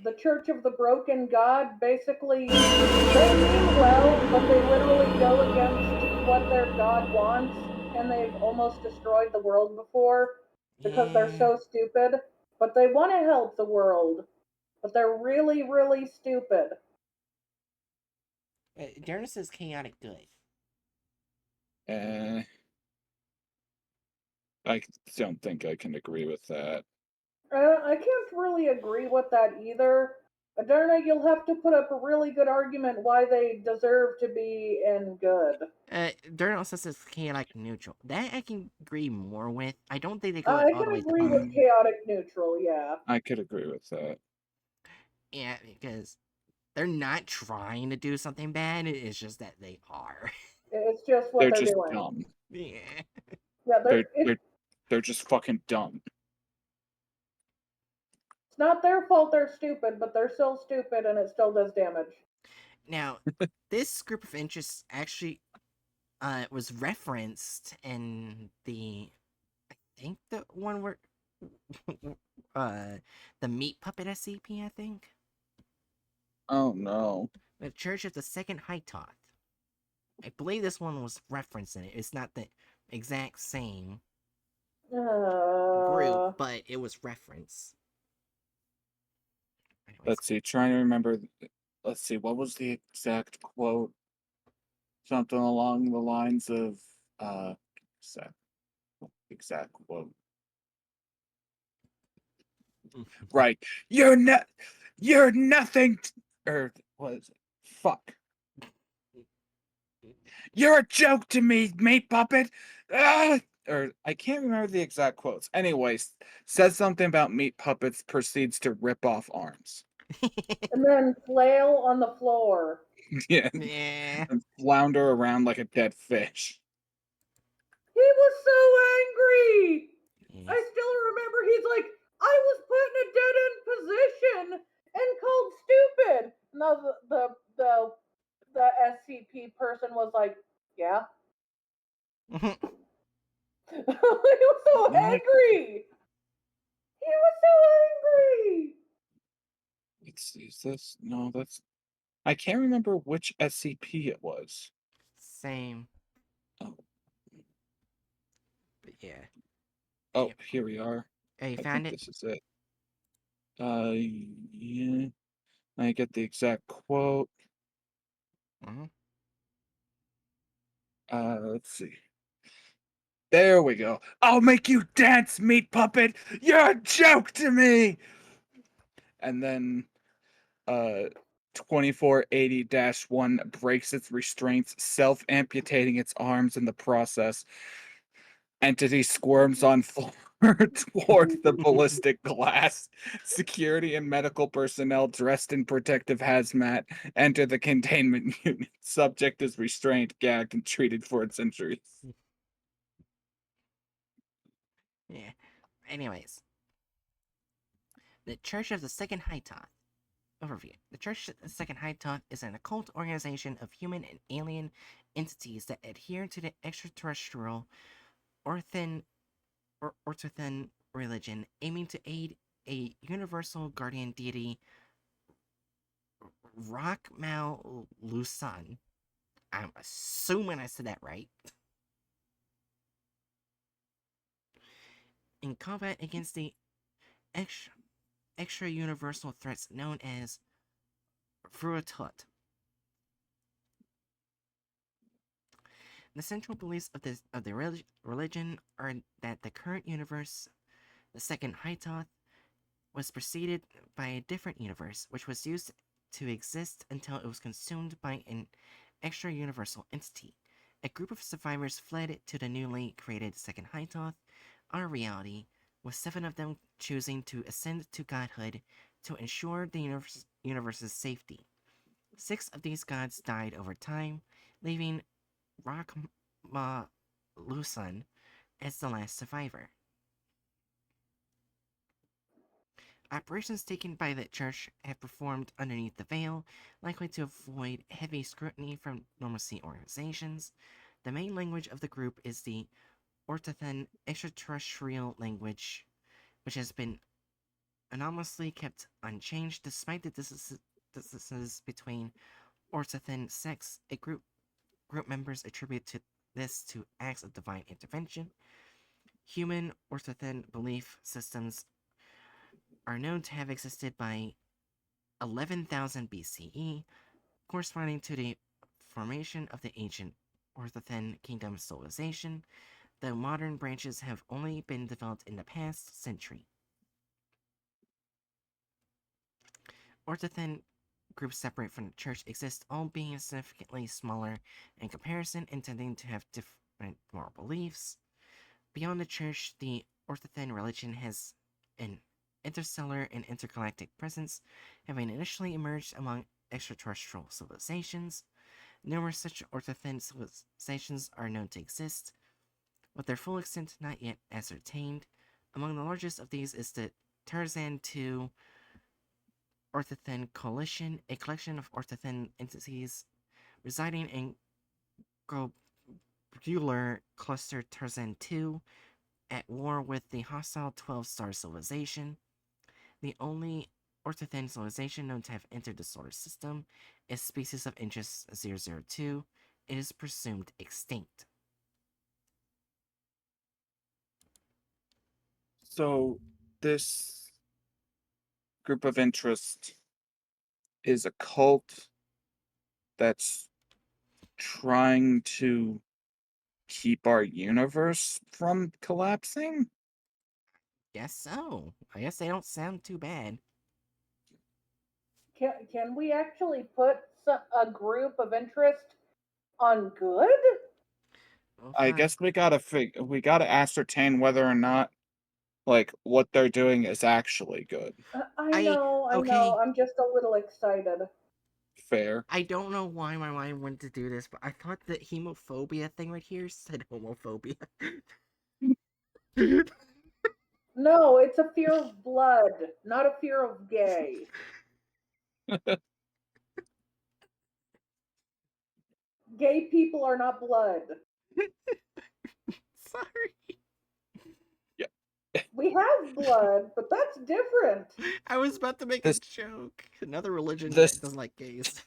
C: the Church of the Broken God. Basically, they mean well, but they literally go against what their god wants, and they've almost destroyed the world before because they're
A: Yeah.
C: so stupid. But they want to help the world, but they're really, really stupid.
A: Darren says chaotic good.
B: Eh, I don't think I can agree with that.
C: I can't really agree with that either. Adarna, you'll have to put up a really good argument why they deserve to be in good.
A: Darren also says chaotic neutral. That I can agree more with. I don't think they go
C: I
A: all the
C: can
A: way at the
C: agree with
A: bottom.
C: chaotic neutral, yeah.
B: I could agree with that.
A: Yeah, because they're not trying to do something bad. It's just that they are.
C: It's just what
B: They're
C: they're
B: just
C: doing.
B: dumb.
A: Yeah.
C: Yeah,
B: They're they're just fucking dumb.
C: it's not their fault they're stupid, but they're still stupid and it still does damage.
A: Now, this group of interests actually was referenced in I think the one where uh the meat puppet SCP, I think.
B: Oh no.
A: The Church of the Second High Toth. I believe this one was referenced in it. It's not the exact same group,
C: Uh,
A: but it was referenced. Anyways,
B: Let's see, trying to remember. Let's see, what was the exact quote? Something along the lines of exact, exact quote. Right. You're nothing or what is it? Fuck. You're a joke to me, meat puppet. Ah! Or I can't remember the exact quotes. Anyways, says something about meat puppets, proceeds to rip off arms.
C: and then flail on the floor.
B: Yeah.
A: yeah.
B: And flounder around like a dead fish.
C: He was so angry!
A: Yes.
C: I still remember he's like, I was put in a dead end position and called stupid. No, the SCP person was like, yeah. He was so
B: What?
C: angry. He was so angry.
B: Is this? No, that's. I can't remember which SCP it was.
A: Same.
B: Oh,
A: But yeah.
B: oh, here we are.
A: Oh, you
B: I
A: found
B: think
A: it?
B: this is it. Yeah. I get the exact quote.
A: Mm-hmm.
B: Let's see. There we go. I'll make you dance, meat puppet. You're a joke to me. And then, 2480-1 breaks its restraints, self-amputating its arms in the process. Entity squirms on floor. toward the ballistic glass. Security and medical personnel dressed in protective hazmat enter the containment unit. Subject is restrained, gagged, and treated for its injuries.
A: Yeah. Anyways, the Church of the Second High Toth. Overview. The Church of the Second High Toth is an occult organization of human and alien entities that adhere to the extraterrestrial Orthan religion, aiming to aid a universal guardian deity, Rockmal Lusan. I'm assuming I said that right. In combat against the extra universal threats known as Fruitut. The central beliefs of the religion are that the current universe, the second Hytoth, was preceded by a different universe, which was used to exist until it was consumed by an extra universal entity. A group of survivors fled to the newly created second Hytoth, our reality, with 7 of them choosing to ascend to godhood to ensure the universe's safety. 6 of these gods died over time, leaving Rakma Lusan as the last survivor. Operations taken by the church have performed underneath the veil, likely to avoid heavy scrutiny from normalcy organizations. The main language of the group is the Ortothan extraterrestrial language, which has been anomalously kept unchanged despite the distances between Ortothan sects. Group members attribute this to acts of divine intervention. Human Orthothan belief systems are known to have existed by 11,000 BCE, corresponding to the formation of the ancient Orthothan kingdom civilization, though modern branches have only been developed in the past century. Orthothan groups separate from the church exist, all being significantly smaller in comparison, intending to have different moral beliefs. Beyond the church, the Orthothan religion has an interstellar and intergalactic presence, having initially emerged among extraterrestrial civilizations. Numerous such Orthothan civilizations are known to exist, with their full extent not yet ascertained. Among the largest of these is the Tarzan II Orthothan Coalition, a collection of Orthothan entities residing in globular cluster Tarzan II, at war with the hostile 12-star civilization. The only Orthothan civilization known to have entered the solar system is species of interest 002. It is presumed extinct.
B: So, this group of interest is a cult that's trying to keep our universe from collapsing?
A: Guess so. I guess they don't sound too bad.
C: Can we actually put a group of interest on good?
A: Well,
B: I
A: fine.
B: guess we gotta ascertain whether or not like what they're doing is actually good.
C: I know.
A: okay.
C: I'm just a little excited.
B: Fair.
A: I don't know why my mind went to do this, but I thought the hemophobia thing right here said homophobia.
C: No, it's a fear of blood, not a fear of gay. Gay people are not blood.
A: Sorry.
C: We have blood, but that's different.
A: I was about to make
B: This-
A: a joke. Another religion
B: this-
A: that doesn't like gays.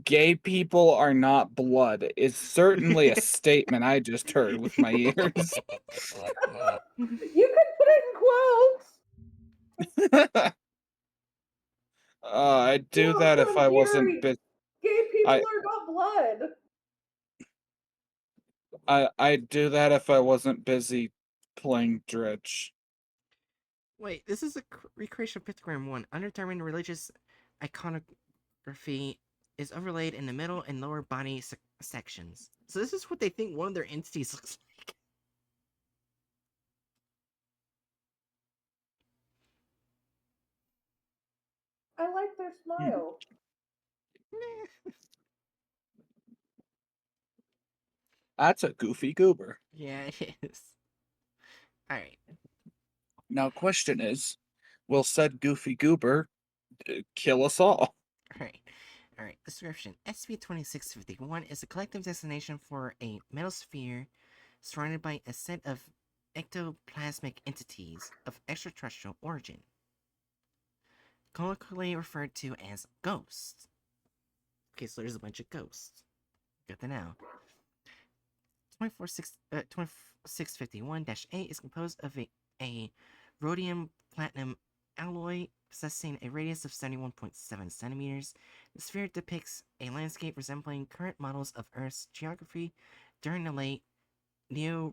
B: Gay people are not blood is certainly a statement I just heard with my ears.
C: You could put it in quotes.
B: I'd do
C: Quote
B: that if
C: from
B: I wasn't
C: Gary.
B: busy.
C: Gay people
B: I-
C: are not blood.
B: I'd do that if I wasn't busy playing Dredge.
A: Wait, this is a recreation of Pictogram 1. Undetermined religious iconography is overlaid in the middle and lower body sections. So this is what they think one of their entities looks like.
C: I like their smile.
B: That's a goofy goober.
A: Yeah, it is. Alright.
B: Now, question is, will said goofy goober kill us all?
A: Alright. Alright. Description. SCP-2651 is a collective designation for a metal sphere surrounded by a set of ectoplasmic entities of extraterrestrial origin, colloquially referred to as ghosts. Okay, so there's a bunch of ghosts. Got that now. 2651-A is composed of a rhodium platinum alloy possessing a radius of 71.7 centimeters. The sphere depicts a landscape resembling current models of Earth's geography during the late Neoproterozoic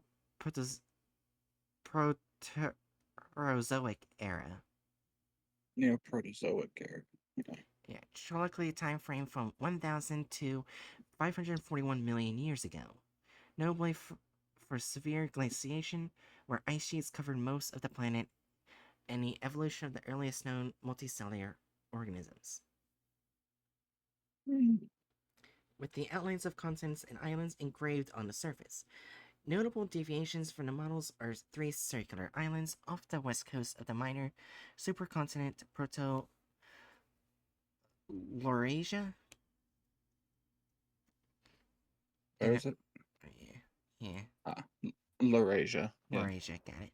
A: era.
B: Neoproterozoic era.
A: Yeah, geologically a time frame from 1000 to 541 million years ago. Notably for severe glaciation, where ice sheets covered most of the planet, and the evolution of the earliest known multicellular organisms. With the outlines of continents and islands engraved on the surface. Notable deviations from the models are three circular islands off the west coast of the minor supercontinent Proto-Laurasia.
B: Where is it?
A: Yeah,
B: Laurasia. Yeah.
A: Laurasia, got it.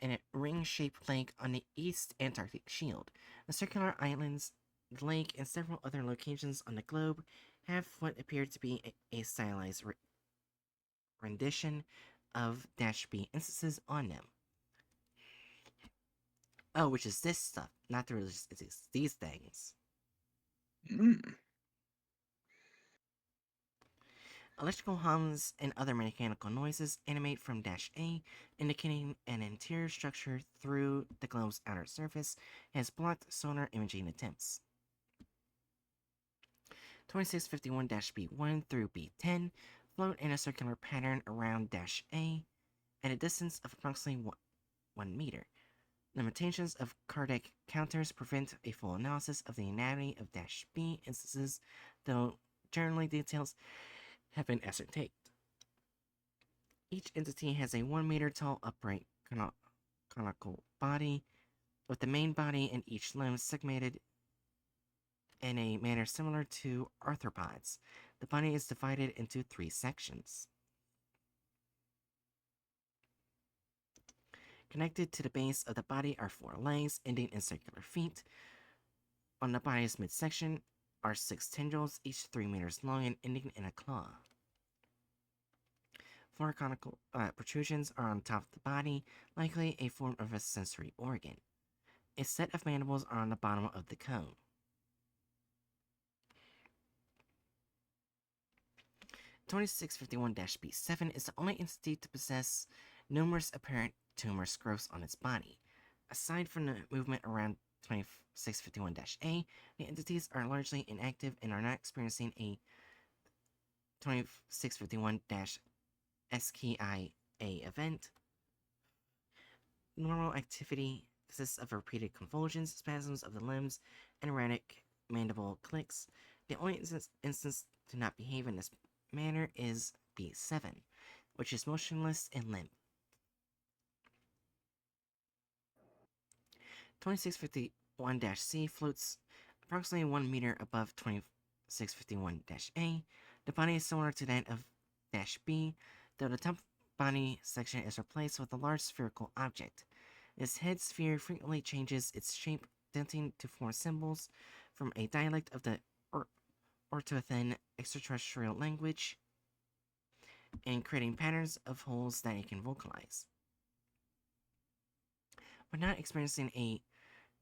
A: And a ring-shaped lake on the East Antarctic Shield. The circular islands, the lake, and several other locations on the globe have what appear to be a stylized rendition of -B instances on them. Oh, which is this stuff, not the religious, it's these things. Electrical hums and other mechanical noises emanate from -A, indicating an interior structure through the globe's outer surface has blocked sonar imaging attempts. 2651-B1 through B10 float in a circular pattern around -A at a distance of approximately 1 meter. Limitations of cardiac counters prevent a full analysis of the anatomy of -B instances, though generally details have been ascertained. Each entity has a 1 meter tall upright conical body, with the main body and each limb segmented in a manner similar to arthropods. The body is divided into 3 sections. Connected to the base of the body are 4 legs, ending in circular feet. On the body's midsection are 6 tendrils, each 3 meters long and ending in a claw. 4 conical protrusions are on top of the body, likely a form of a sensory organ. A set of mandibles are on the bottom of the cone. 2651-B7 is the only entity to possess numerous apparent tumorous growths on its body. Aside from the movement around 2651-A, the entities are largely inactive and are not experiencing a 2651-SKIA event. Normal activity consists of repeated convulsions, spasms of the limbs, and erratic mandible clicks. The only instance to not behave in this manner is B7, which is motionless and limp. 2651-C floats approximately 1 meter above 2651-A. The body is similar to that of -B, though the top body section is replaced with a large spherical object. This head sphere frequently changes its shape, tending to form symbols from a dialect of the Orthothan extraterrestrial language, and creating patterns of holes that it can vocalize. When not experiencing a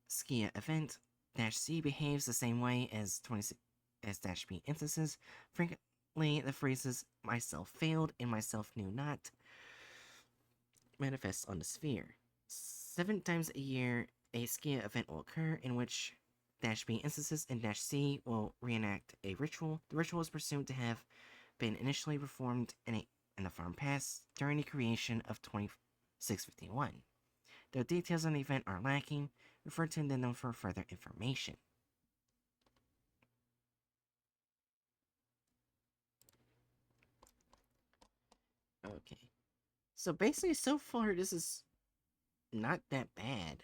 A: SKIA event, -C behaves the same way as -B instances. Frequently, the phrases "myself failed" and "myself knew not" manifests on the sphere. 7 times a year, a SKIA event will occur in which -B instances and -C will reenact a ritual. The ritual is presumed to have been initially performed in the farm past during the creation of 2651. Though details on the event are lacking, refer to them for further information. Okay. So basically, so far, this is not that bad.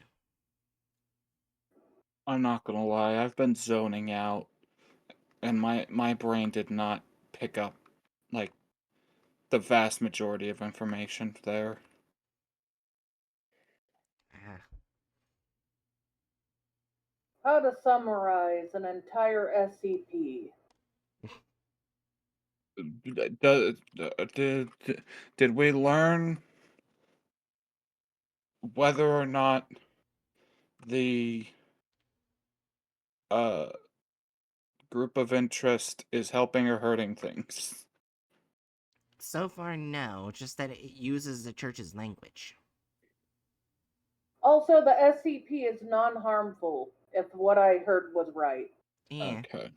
B: I'm not gonna lie, I've been zoning out, and my brain did not pick up like the vast majority of information there.
A: Ah,
C: How to summarize an entire SCP?
B: Did we learn whether or not the uh group of interest is helping or hurting things?
A: so far, no. Just that it uses the church's language.
C: Also, the SCP is non harmful, if what I heard was right.
A: Yeah.
B: Okay.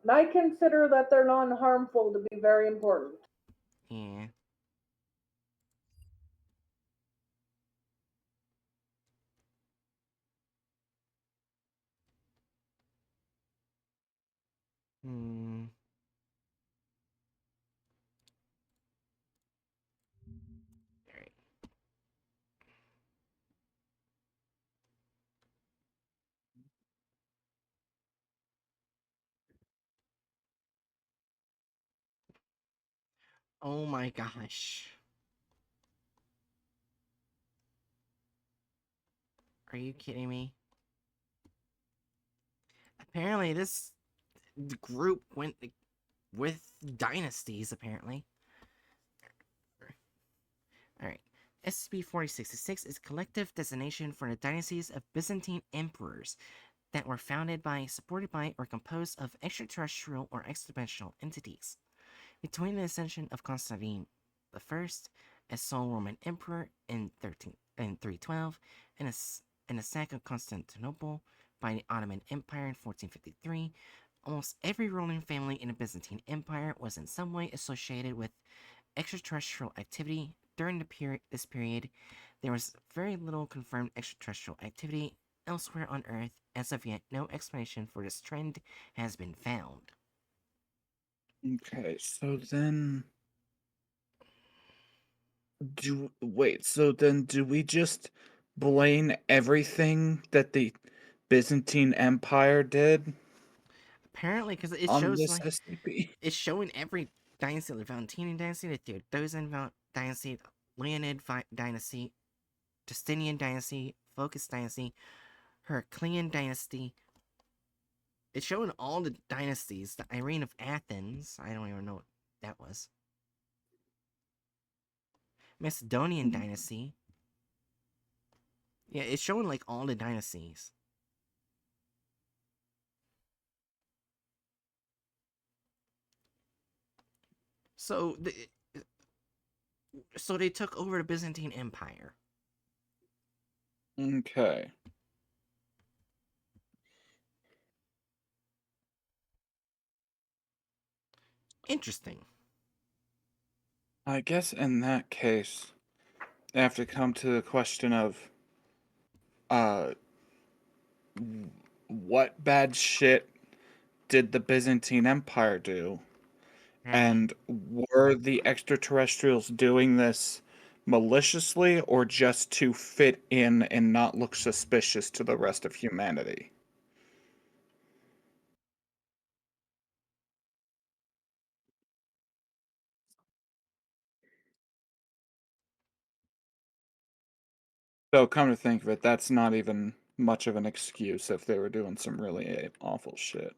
C: And I consider that they're non harmful to be very important.
A: Yeah. Hmm. Alright. Oh my gosh. Are you kidding me? Apparently, this group went with dynasties, apparently. Alright. SCP-4066 is a collective designation for the dynasties of Byzantine emperors that were founded by, supported by, or composed of extraterrestrial or extra-dimensional entities. Between the ascension of Constantine I as sole Roman emperor in 312 and the sack of Constantinople by the Ottoman Empire in 1453, almost every ruling family in the Byzantine Empire was in some way associated with extraterrestrial activity. During this period, there was very little confirmed extraterrestrial activity elsewhere on Earth. As of yet, no explanation for this trend has been found.
B: Okay, so then do we just blame everything that the Byzantine Empire did
A: Apparently, because it
B: on
A: shows
B: this
A: like
B: SCP?
A: it's showing every dynasty: the Valentinian dynasty, the Theodosian dynasty, Leonid dynasty, Justinian dynasty, Focus dynasty, Heraclean dynasty. It's showing all the dynasties. The Irene of Athens. I don't even know what that was. Macedonian dynasty. Yeah, it's showing like all the dynasties. So so they took over the Byzantine Empire.
B: Okay.
A: Interesting.
B: I guess in that case, I have to come to the question of uh what bad shit did the Byzantine Empire do?
A: Right.
B: And were the extraterrestrials doing this maliciously or just to fit in and not look suspicious to the rest of humanity? So, come to think of it, that's not even much of an excuse if they were doing some really awful shit.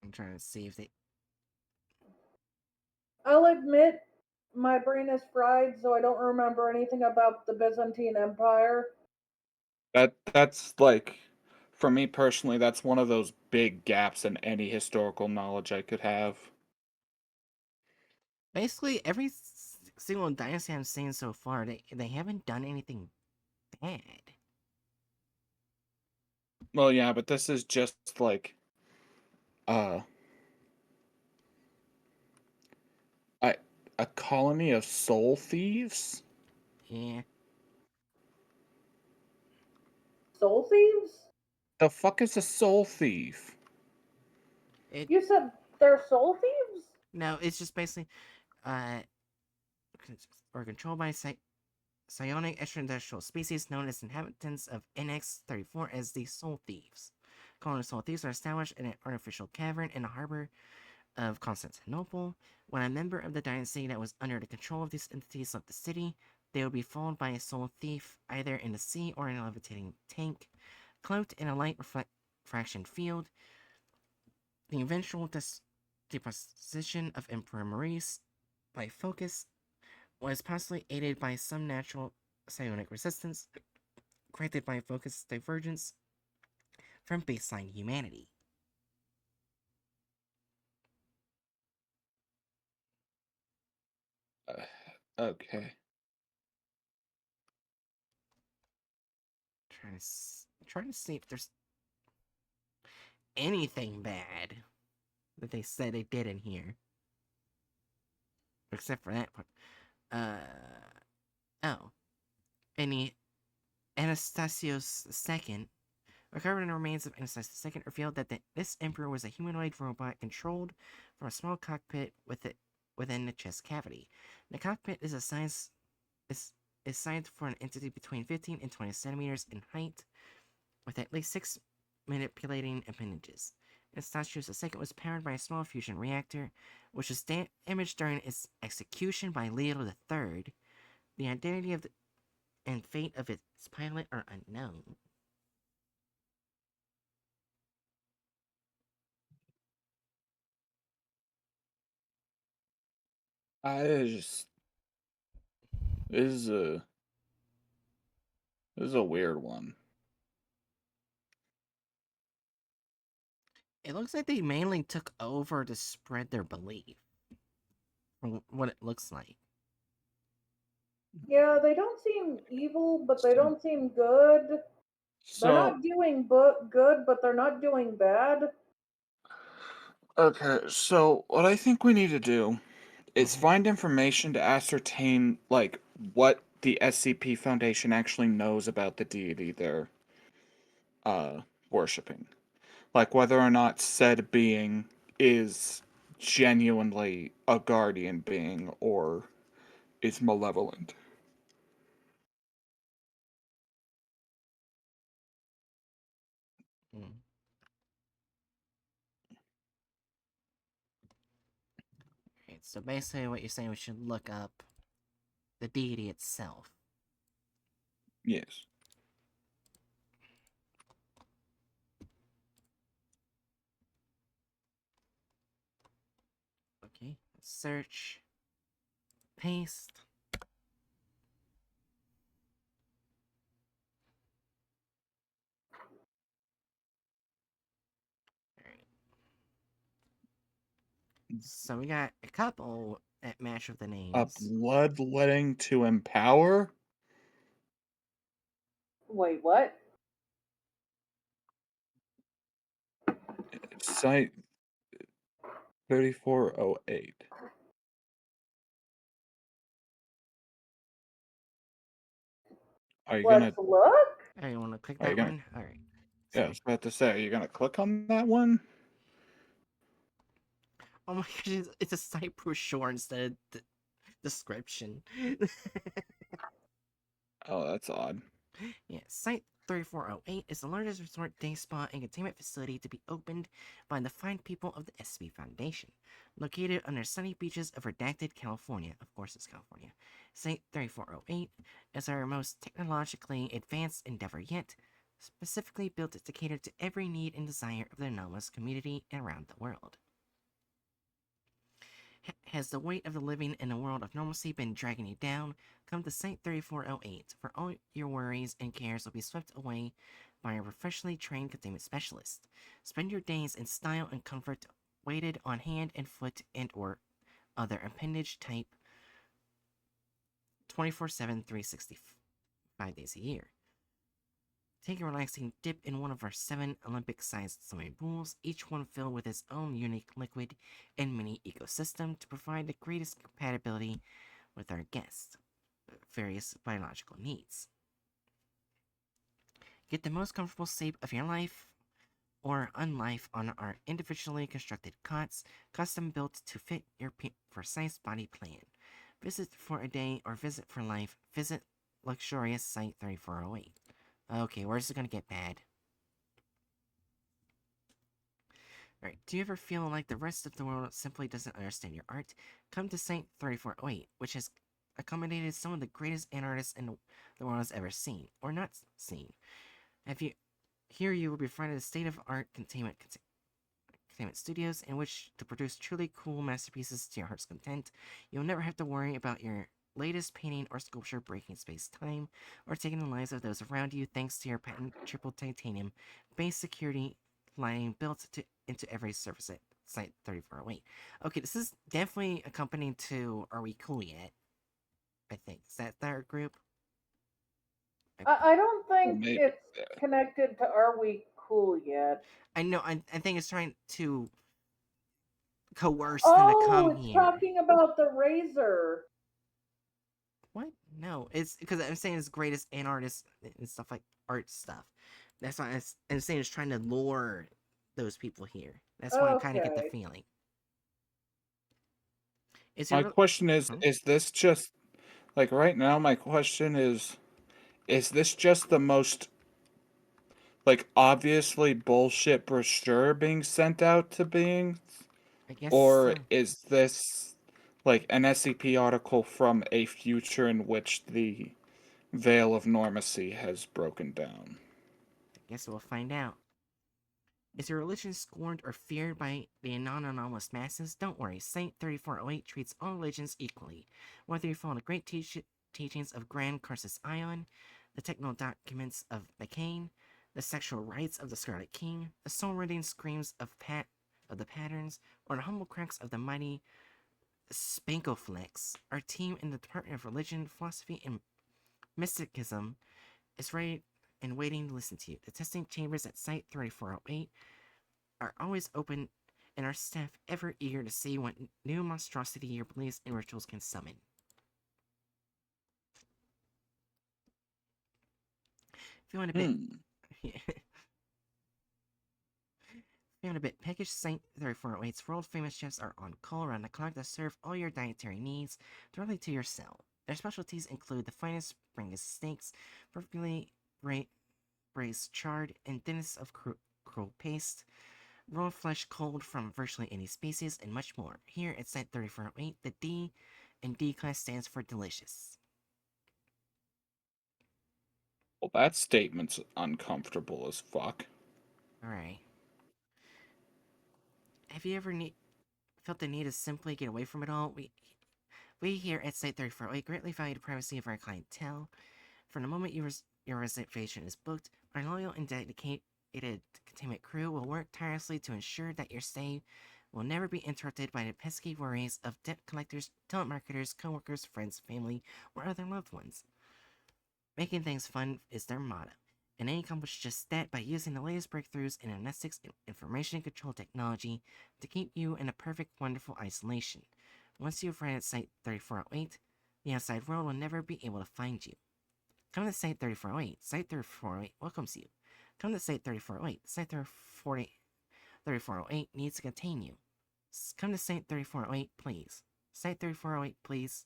A: I'm trying to see if they.
C: I'll admit my brain is fried, so I don't remember anything about the Byzantine Empire.
B: That's like, for me personally, that's one of those big gaps in any historical knowledge I could have.
A: Basically, every single dynasty I've seen so far, they haven't done anything bad.
B: Well, yeah, but this is just like uh a, a colony of soul thieves.
A: Yeah.
C: Soul thieves?
B: The fuck is a soul thief?
C: You said they're soul thieves?
A: No, it's just basically, uh, or controlled by psionic extraterrestrial species known as inhabitants of NX-34 as the Soul Thieves. Colony Soul Thieves are established in an artificial cavern in the harbor of Constantinople. When a member of the dynasty that was under the control of these entities left the city, they would be followed by a soul thief, either in the sea or in a levitating tank, cloaked in a light refraction field. The eventual deposition of Emperor Maurice by Focus was possibly aided by some natural psionic resistance granted by Focus divergence from baseline humanity.
B: Okay.
A: Trying to see if there's anything bad that they said they did in here. Except for that part. Oh. Any Anastasios II, recovered in the remains of Anastasius II, revealed that this emperor was a humanoid robot controlled from a small cockpit within the chest cavity. The cockpit is sized for an entity between 15 and 20 centimeters in height, with at least 6 manipulating appendages. Anastasius II was powered by a small fusion reactor, which was damaged during its execution by Leo III. The identity of and fate of its pilot are unknown.
B: I just this is a this is a weird one.
A: It looks like they mainly took over to spread their belief. From what it looks like.
C: Yeah, they don't seem evil, but they don't seem good. They're
B: So
C: not doing good, but they're not doing bad.
B: okay, so what I think we need to do is
A: Mhm.
B: find information to ascertain like what the SCP Foundation actually knows about the deity they're worshiping. Like whether or not said being is genuinely a guardian being or is malevolent.
A: Mm. Right, so basically what you're saying, we should look up the deity itself.
B: Yes.
A: Okay, search, paste. Alright. So we got a couple that match with the
B: A
A: names.
B: bloodletting to empower?
C: Wait, what?
B: Site 3408. Are you gonna
C: Let's look.
A: Oh, you want to click
B: are you
A: that
B: gonna
A: one? Alright.
B: yeah, I was about to say, are you gonna click on that one?
A: Oh my gosh, it's a site brochure instead of the description.
B: Oh, that's odd.
A: Yeah, Site 3408 is the largest resort day spa and containment facility to be opened by the fine people of the SCP Foundation. Located under sunny beaches of redacted California, of course it's California, Site 3408 is our most technologically advanced endeavor yet, specifically built to cater to every need and desire of the anomalous community around the world. Has the weight of the living in a world of normalcy been dragging you down? Come to Site 3408, where all your worries and cares will be swept away by a professionally trained containment specialist. Spend your days in style and comfort, weighted on hand and foot and or other appendage type 24/7, 365 days a year. Take a relaxing dip in one of our 7 Olympic-sized swimming pools, each one filled with its own unique liquid and mini ecosystem to provide the greatest compatibility with our guests' various biological needs. Get the most comfortable sleep of your life or unlife on our individually constructed cots, custom built to fit your precise body plan. Visit for a day or visit for life. Visit luxurious Site 3408. Okay, where's it gonna get bad? Alright, do you ever feel like the rest of the world simply doesn't understand your art? Come to Site 3408, which has accommodated some of the greatest artists the world has ever seen, or not seen. Here you will be provided a state-of-art containment studios in which to produce truly cool masterpieces to your heart's content. You'll never have to worry about your latest painting or sculpture breaking space-time, or taking the lives of those around you thanks to your patent triple titanium base security line built into every surface at Site 3408. Okay, this is definitely accompanying to Are We Cool Yet? I think. Is that their group?
C: I don't think
B: Maybe.
C: it's connected to Are We Cool Yet?
A: I know, I think it's trying to coerce them to come
C: it's
A: here.
C: talking about the razor.
A: What? No, it's because I'm saying it's greatest and artists and stuff like art stuff. That's why I'm saying it's trying to lure those people here. That's why I kind of get the
C: Okay.
A: feeling.
B: My question is this just like right now? My question is this just the most like obviously bullshit brochure being sent out to beings,
A: I guess
B: or
A: so.
B: is this like an SCP article from a future in which the veil of normacy has broken down?
A: I guess we'll find out. Is your religion scorned or feared by the non-anomalous masses? Don't worry, Site 3408 treats all religions equally. Whether you follow the great teachings of Grand Carsus Ion, the techno documents of McCain, the sexual rites of the Scarlet King, the soul-rending screams of the patterns, or the humble cracks of the mighty Spankoflex, our team in the Department of Religion, Philosophy, and Mysticism is ready and waiting to listen to you. The testing chambers at Site 3408 are always open, and our staff ever eager to see what new monstrosity your beliefs and rituals can summon. Feeling a bit... Feeling a bit peckish? Site 3408's world-famous chefs are on call around the clock to serve all your dietary needs directly to your cell. Their specialties include the finest Brangus steaks, perfectly braised chard, and thinnest of cruel paste, raw flesh cold from virtually any species, and much more. Here at Site 3408, the D in D class stands for delicious.
B: Well, that statement's uncomfortable as fuck.
A: Alright. Have you ever felt the need to simply get away from it all? We here at Site 3408 greatly value the privacy of our clientele. From the moment your reservation is booked, our loyal and dedicated containment crew will work tirelessly to ensure that your stay will never be interrupted by the pesky worries of debt collectors, telemarketers, coworkers, friends, family, or other loved ones. Making things fun is their motto, and they accomplish just that by using the latest breakthroughs in amnestics and information control technology to keep you in a perfect, wonderful isolation. Once you've arrived at Site 3408, the outside world will never be able to find you. Come to Site 3408. Site 3408 welcomes you. Come to Site 3408. Site 3408 needs to contain you. Come to Site 3408, please. Site 3408, please.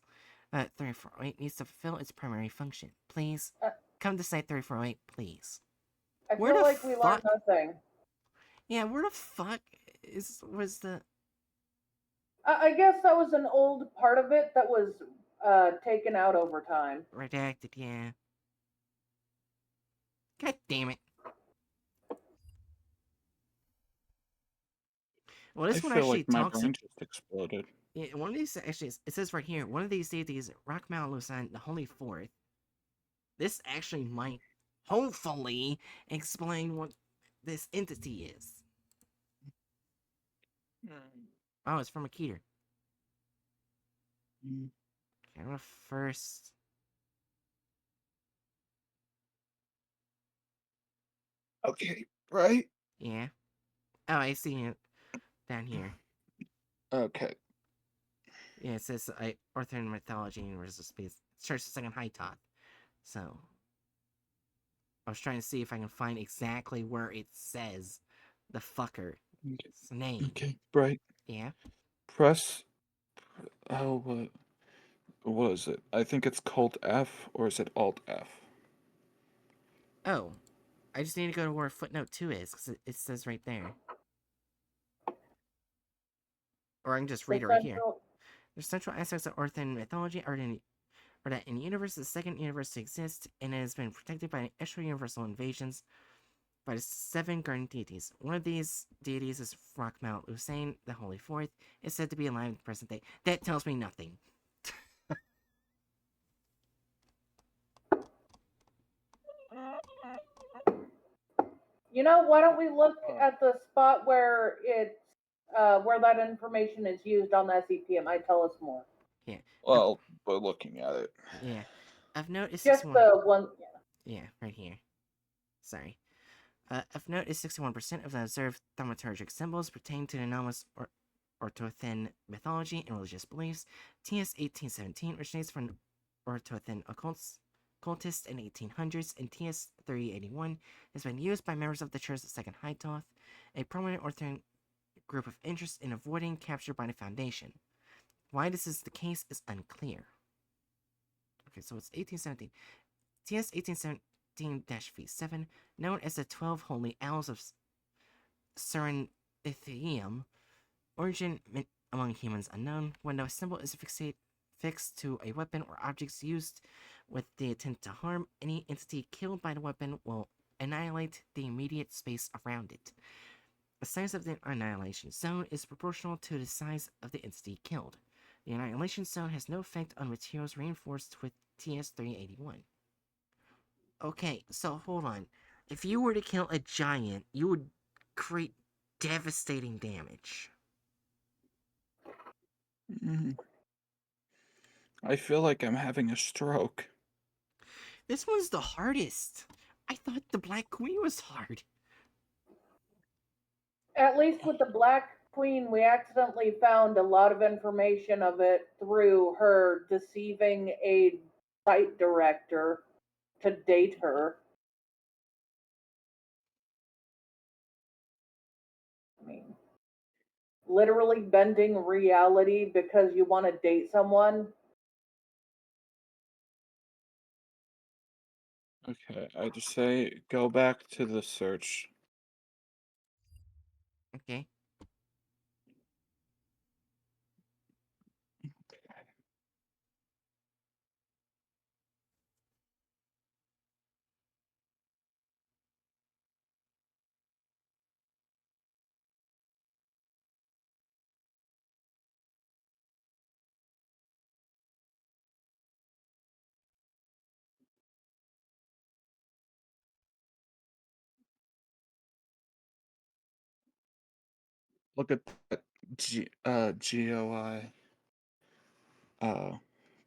A: 3408 needs to fulfill its primary function. Please. Come to Site 3408, please.
C: I feel like we learned nothing.
A: Yeah, where the fuck was the...
C: I guess that was an old part of it that was taken out over time.
A: Redacted, yeah. God damn it. Well, this one actually
B: like my
A: talks...
B: brain just exploded.
A: Yeah, one of these actually, it says right here, one of these deities, Rockmal Lusan, the Holy Fourth. This actually might, hopefully, explain what this entity is. Oh, it's from a Keter. Okay, I'm gonna first...
B: Okay, right?
A: Yeah. Oh, I see it down here.
B: Okay.
A: Yeah, it says Arthurian mythology and universal space. It starts the second high top. So I was trying to see if I can find exactly where it says the fucker. His name.
B: Okay, right.
A: Yeah.
B: Press. Oh, what is it? I think it's Cult F, or is it Alt F?
A: Oh, I just need to go to where footnote 2 is, because it says right there. Or I can just read it right here. The central aspects of Orthan mythology are that in the universe, the second universe to exist, and it has been protected by extra universal invasions by the 7 guardian deities. One of these deities is Rockmount Usain, the Holy Fourth, is said to be alive in the present day. That tells me nothing.
C: You know, why don't we look at the spot where it's where that information is used on the SCP? It might tell us more.
A: Yeah.
B: Well, we're looking at it.
A: Yeah. Of note is
C: Just
A: 61.
C: the one.
A: Yeah, right here. Sorry. Of note is 61% of the observed thaumaturgic symbols pertain to the anomalous Orthothan mythology and religious beliefs. TS-1817 originates from Orthothan occultists in 1800s, and TS-3081 has been used by members of the Church of Second High Toth, a prominent Orthotan group of interest in avoiding capture by the Foundation. Why this is the case is unclear. Okay, so it's 1817. TS-1817-V7, known as the 12 Holy Owls of Serendithium, origin among humans unknown. When the symbol is fixed to a weapon or objects used with the intent to harm, any entity killed by the weapon will annihilate the immediate space around it. The size of the annihilation zone is proportional to the size of the entity killed. The annihilation zone has no effect on materials reinforced with TS-381. Okay, so hold on. If you were to kill a giant, you would create devastating damage.
B: I feel like I'm having a stroke.
A: This one's the hardest. I thought the Black Queen was hard.
C: At least with the Black Queen, we accidentally found a lot of information of it through her deceiving a site director to date her. I mean, literally bending reality because you want to date someone.
B: Okay, I just say go back to the search.
A: Okay.
B: Look at that GOI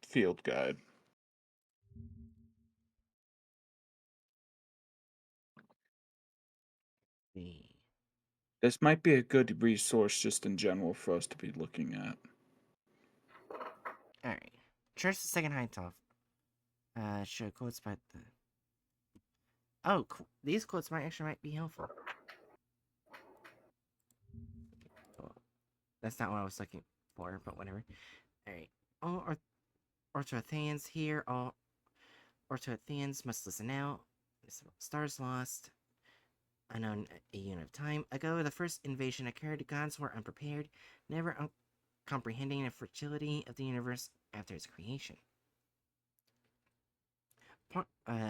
B: field guide. This might be a good resource just in general for us to be looking at.
A: Alright. Church the Second High Toth. Show quotes about the... Oh, these quotes might be helpful. Well, that's not what I was looking for, but whatever. Alright. All Orthothans here, all Orthothans must listen now. Stars lost. Unknown a unit of time ago, the first invasion occurred. The gods were unprepared, never comprehending the fragility of the universe after its creation.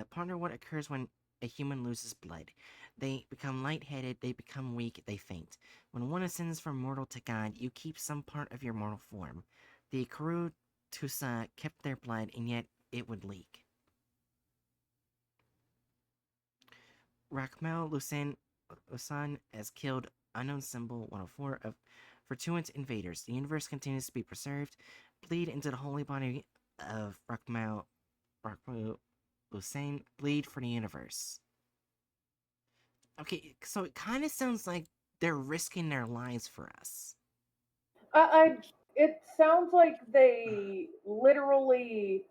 A: Ponder what occurs when a human loses blood. They become lightheaded, they become weak, they faint. When one ascends from mortal to god, you keep some part of your mortal form. The Kuru Tusa kept their blood, and yet it would leak. Rakmal Lusan has killed unknown symbol 104 of Fortuent invaders. The universe continues to be preserved. Bleed into the holy body of Rakmal Lusan. Bleed for the universe. Okay, so it kind of sounds like they're risking their lives for us.
C: It sounds like they literally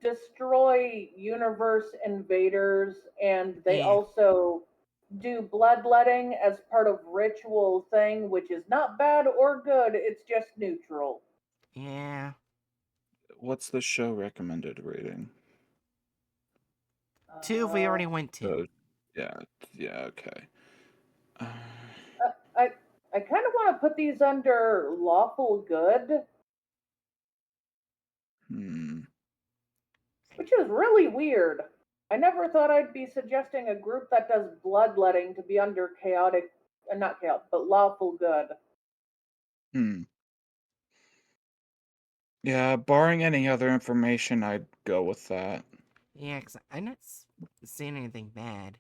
C: destroy universe invaders, and they
A: Yeah.
C: also do bloodletting as part of ritual thing, which is not bad or good. It's just neutral.
A: Yeah.
B: What's the show recommended rating?
A: 2 we already went to.
B: Yeah, okay.
C: I kind of want to put these under lawful good, which is really weird. I never thought I'd be suggesting a group that does bloodletting to be under chaotic, not chaotic, but lawful good.
B: Yeah, barring any other information, I'd go with that.
A: Yeah, because I'm not seeing anything bad.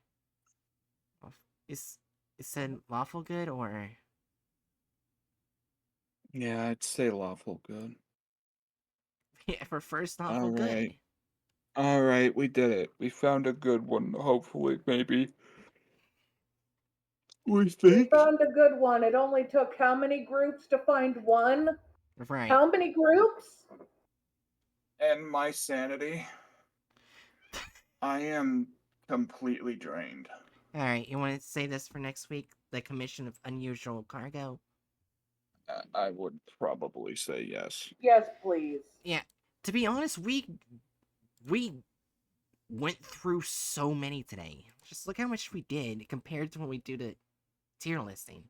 A: Is said lawful good or?
B: Yeah, I'd say lawful good.
A: Yeah, for first lawful good.
B: Alright, we did it. We found a good one, hopefully, maybe. We
C: We
B: think?
C: found a good one. It only took how many groups to find one?
A: Right.
C: How many groups?
B: And my sanity. I am completely drained.
A: Alright, you want to say this for next week? The Commission of Unusual Cargo?
B: I would probably say yes.
C: Yes, please.
A: Yeah, to be honest, we went through so many today. Just look how much we did compared to when we do the tier listing.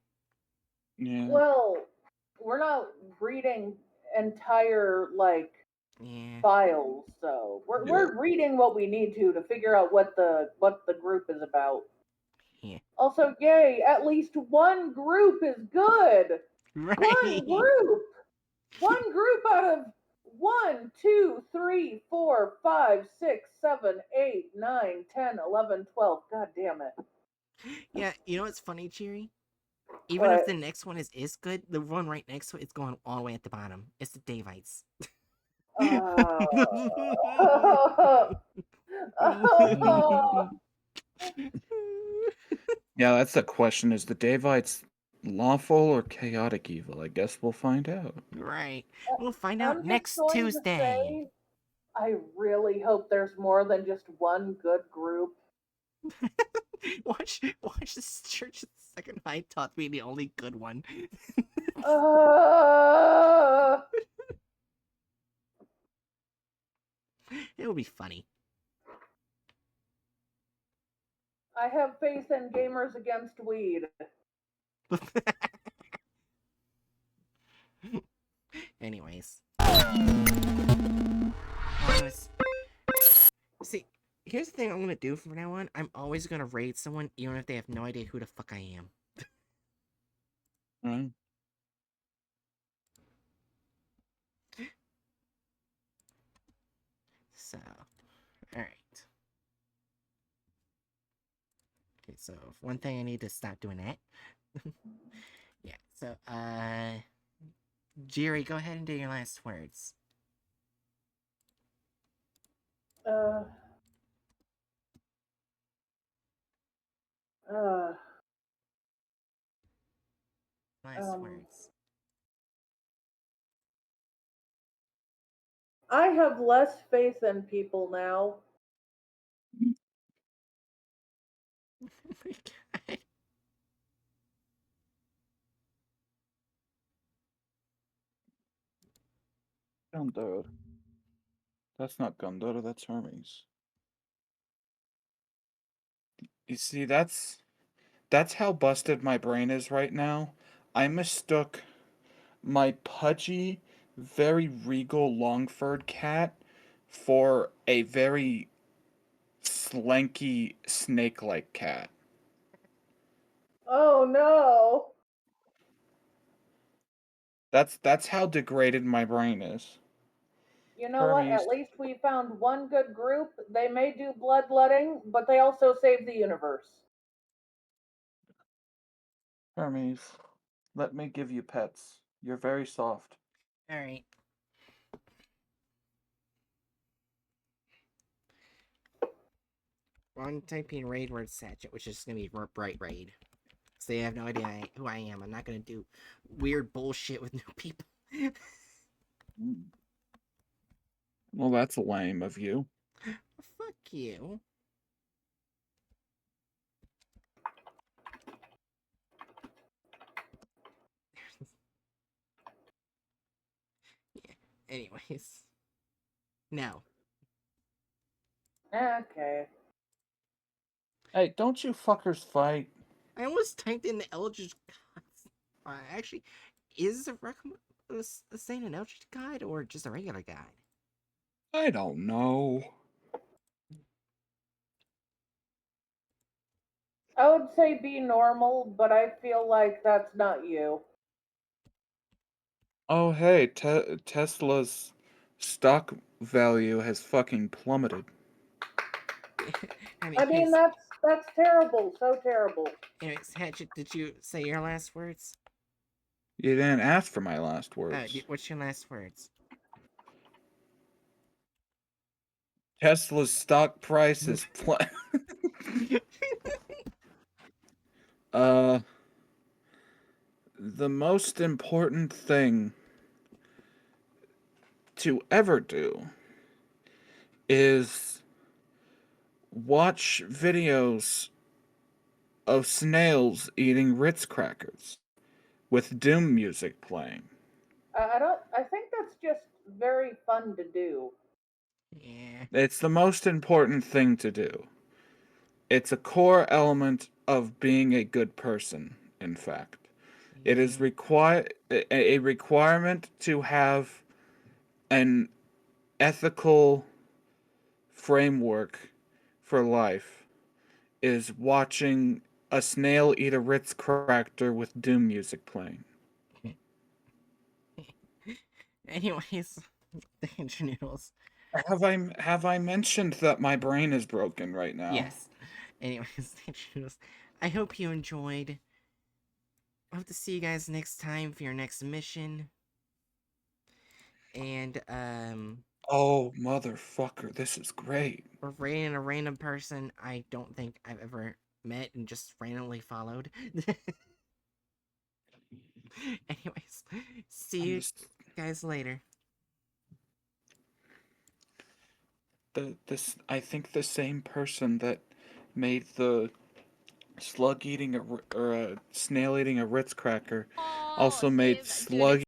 B: Yeah.
C: Well, we're not reading entire
A: Yeah.
C: files, so we're reading what we need to figure out what the group is about.
A: Yeah.
C: Also, yay! At least one group is good.
A: Right.
C: One group out of 1, 2, 3, 4, 5, 6, 7, 8, 9, 10, 11, 12. God damn it.
A: Yeah, you know what's funny, Cheery? Even
C: What?
A: if the next one is good, the one right next to it is going all the way at the bottom. It's the Davites.
B: Yeah, that's the question. Is the Davites lawful or chaotic evil? I guess we'll find out.
A: Right. We'll find
C: I'm
A: out
C: just
A: next
C: going to
A: Tuesday.
C: say, I really hope there's more than just one good group.
A: watch this church's second high taught me the only good one. It will be funny.
C: I have faith in Gamers Against Weed.
A: Anyways. See, here's the thing I'm gonna do from now on. I'm always gonna raid someone even if they have no idea who the fuck I am.
B: Right.
A: So, alright. Okay, so one thing I need to stop doing that. Yeah, so, Jerry, go ahead and do your last words. Last words.
C: I have less faith in people now.
A: Oh my god.
B: Gundor. That's not Gundor, that's Hermes. You see, that's how busted my brain is right now. I mistook my pudgy, very regal long-furred cat for a very slanky snake-like cat.
C: Oh no.
B: That's how degraded my brain is.
C: You know what?
B: Hermes.
C: At least we found one good group. They may do bloodletting, but they also save the universe.
B: Hermes, let me give you pets. You're very soft.
A: Alright. I'm typing raid word Satchet, which is gonna be Bright Raid. So they have no idea who I am. I'm not gonna do weird bullshit with new people.
B: Well, that's lame of you.
A: Fuck you. Anyways. Now.
C: Okay.
B: Hey, don't you fuckers fight.
A: I almost typed in the Eldritch Guide. Actually, is a saying an Eldritch Guide or just a regular guide?
B: I don't know.
C: I would say be normal, but I feel like that's not you.
B: Oh, hey, Tesla's stock value has fucking plummeted.
C: I mean, that's terrible, so terrible.
A: Anyways, Hatchet, did you say your last words?
B: You didn't ask for my last words.
A: What's your last words?
B: Tesla's stock price is the most important thing to ever do is watch videos of snails eating Ritz crackers with Doom music playing.
C: I don't. I think that's just very fun to do.
A: Yeah.
B: It's the most important thing to do. It's a core element of being a good person, in fact. It is a requirement to have an ethical framework for life is watching a snail eat a Ritz cracker with Doom music playing.
A: Anyways, thank you, Noodles.
B: Have I mentioned that my brain is broken right now?
A: Yes. Anyways, thank you, Noodles. I hope you enjoyed. I hope to see you guys next time for your next mission. And,
B: Oh, motherfucker, this is great.
A: we're rating a random person I don't think I've ever met and just randomly followed. Anyways, see you guys later.
B: I think the same person that made the slug eating or a snail eating a Ritz cracker also made slug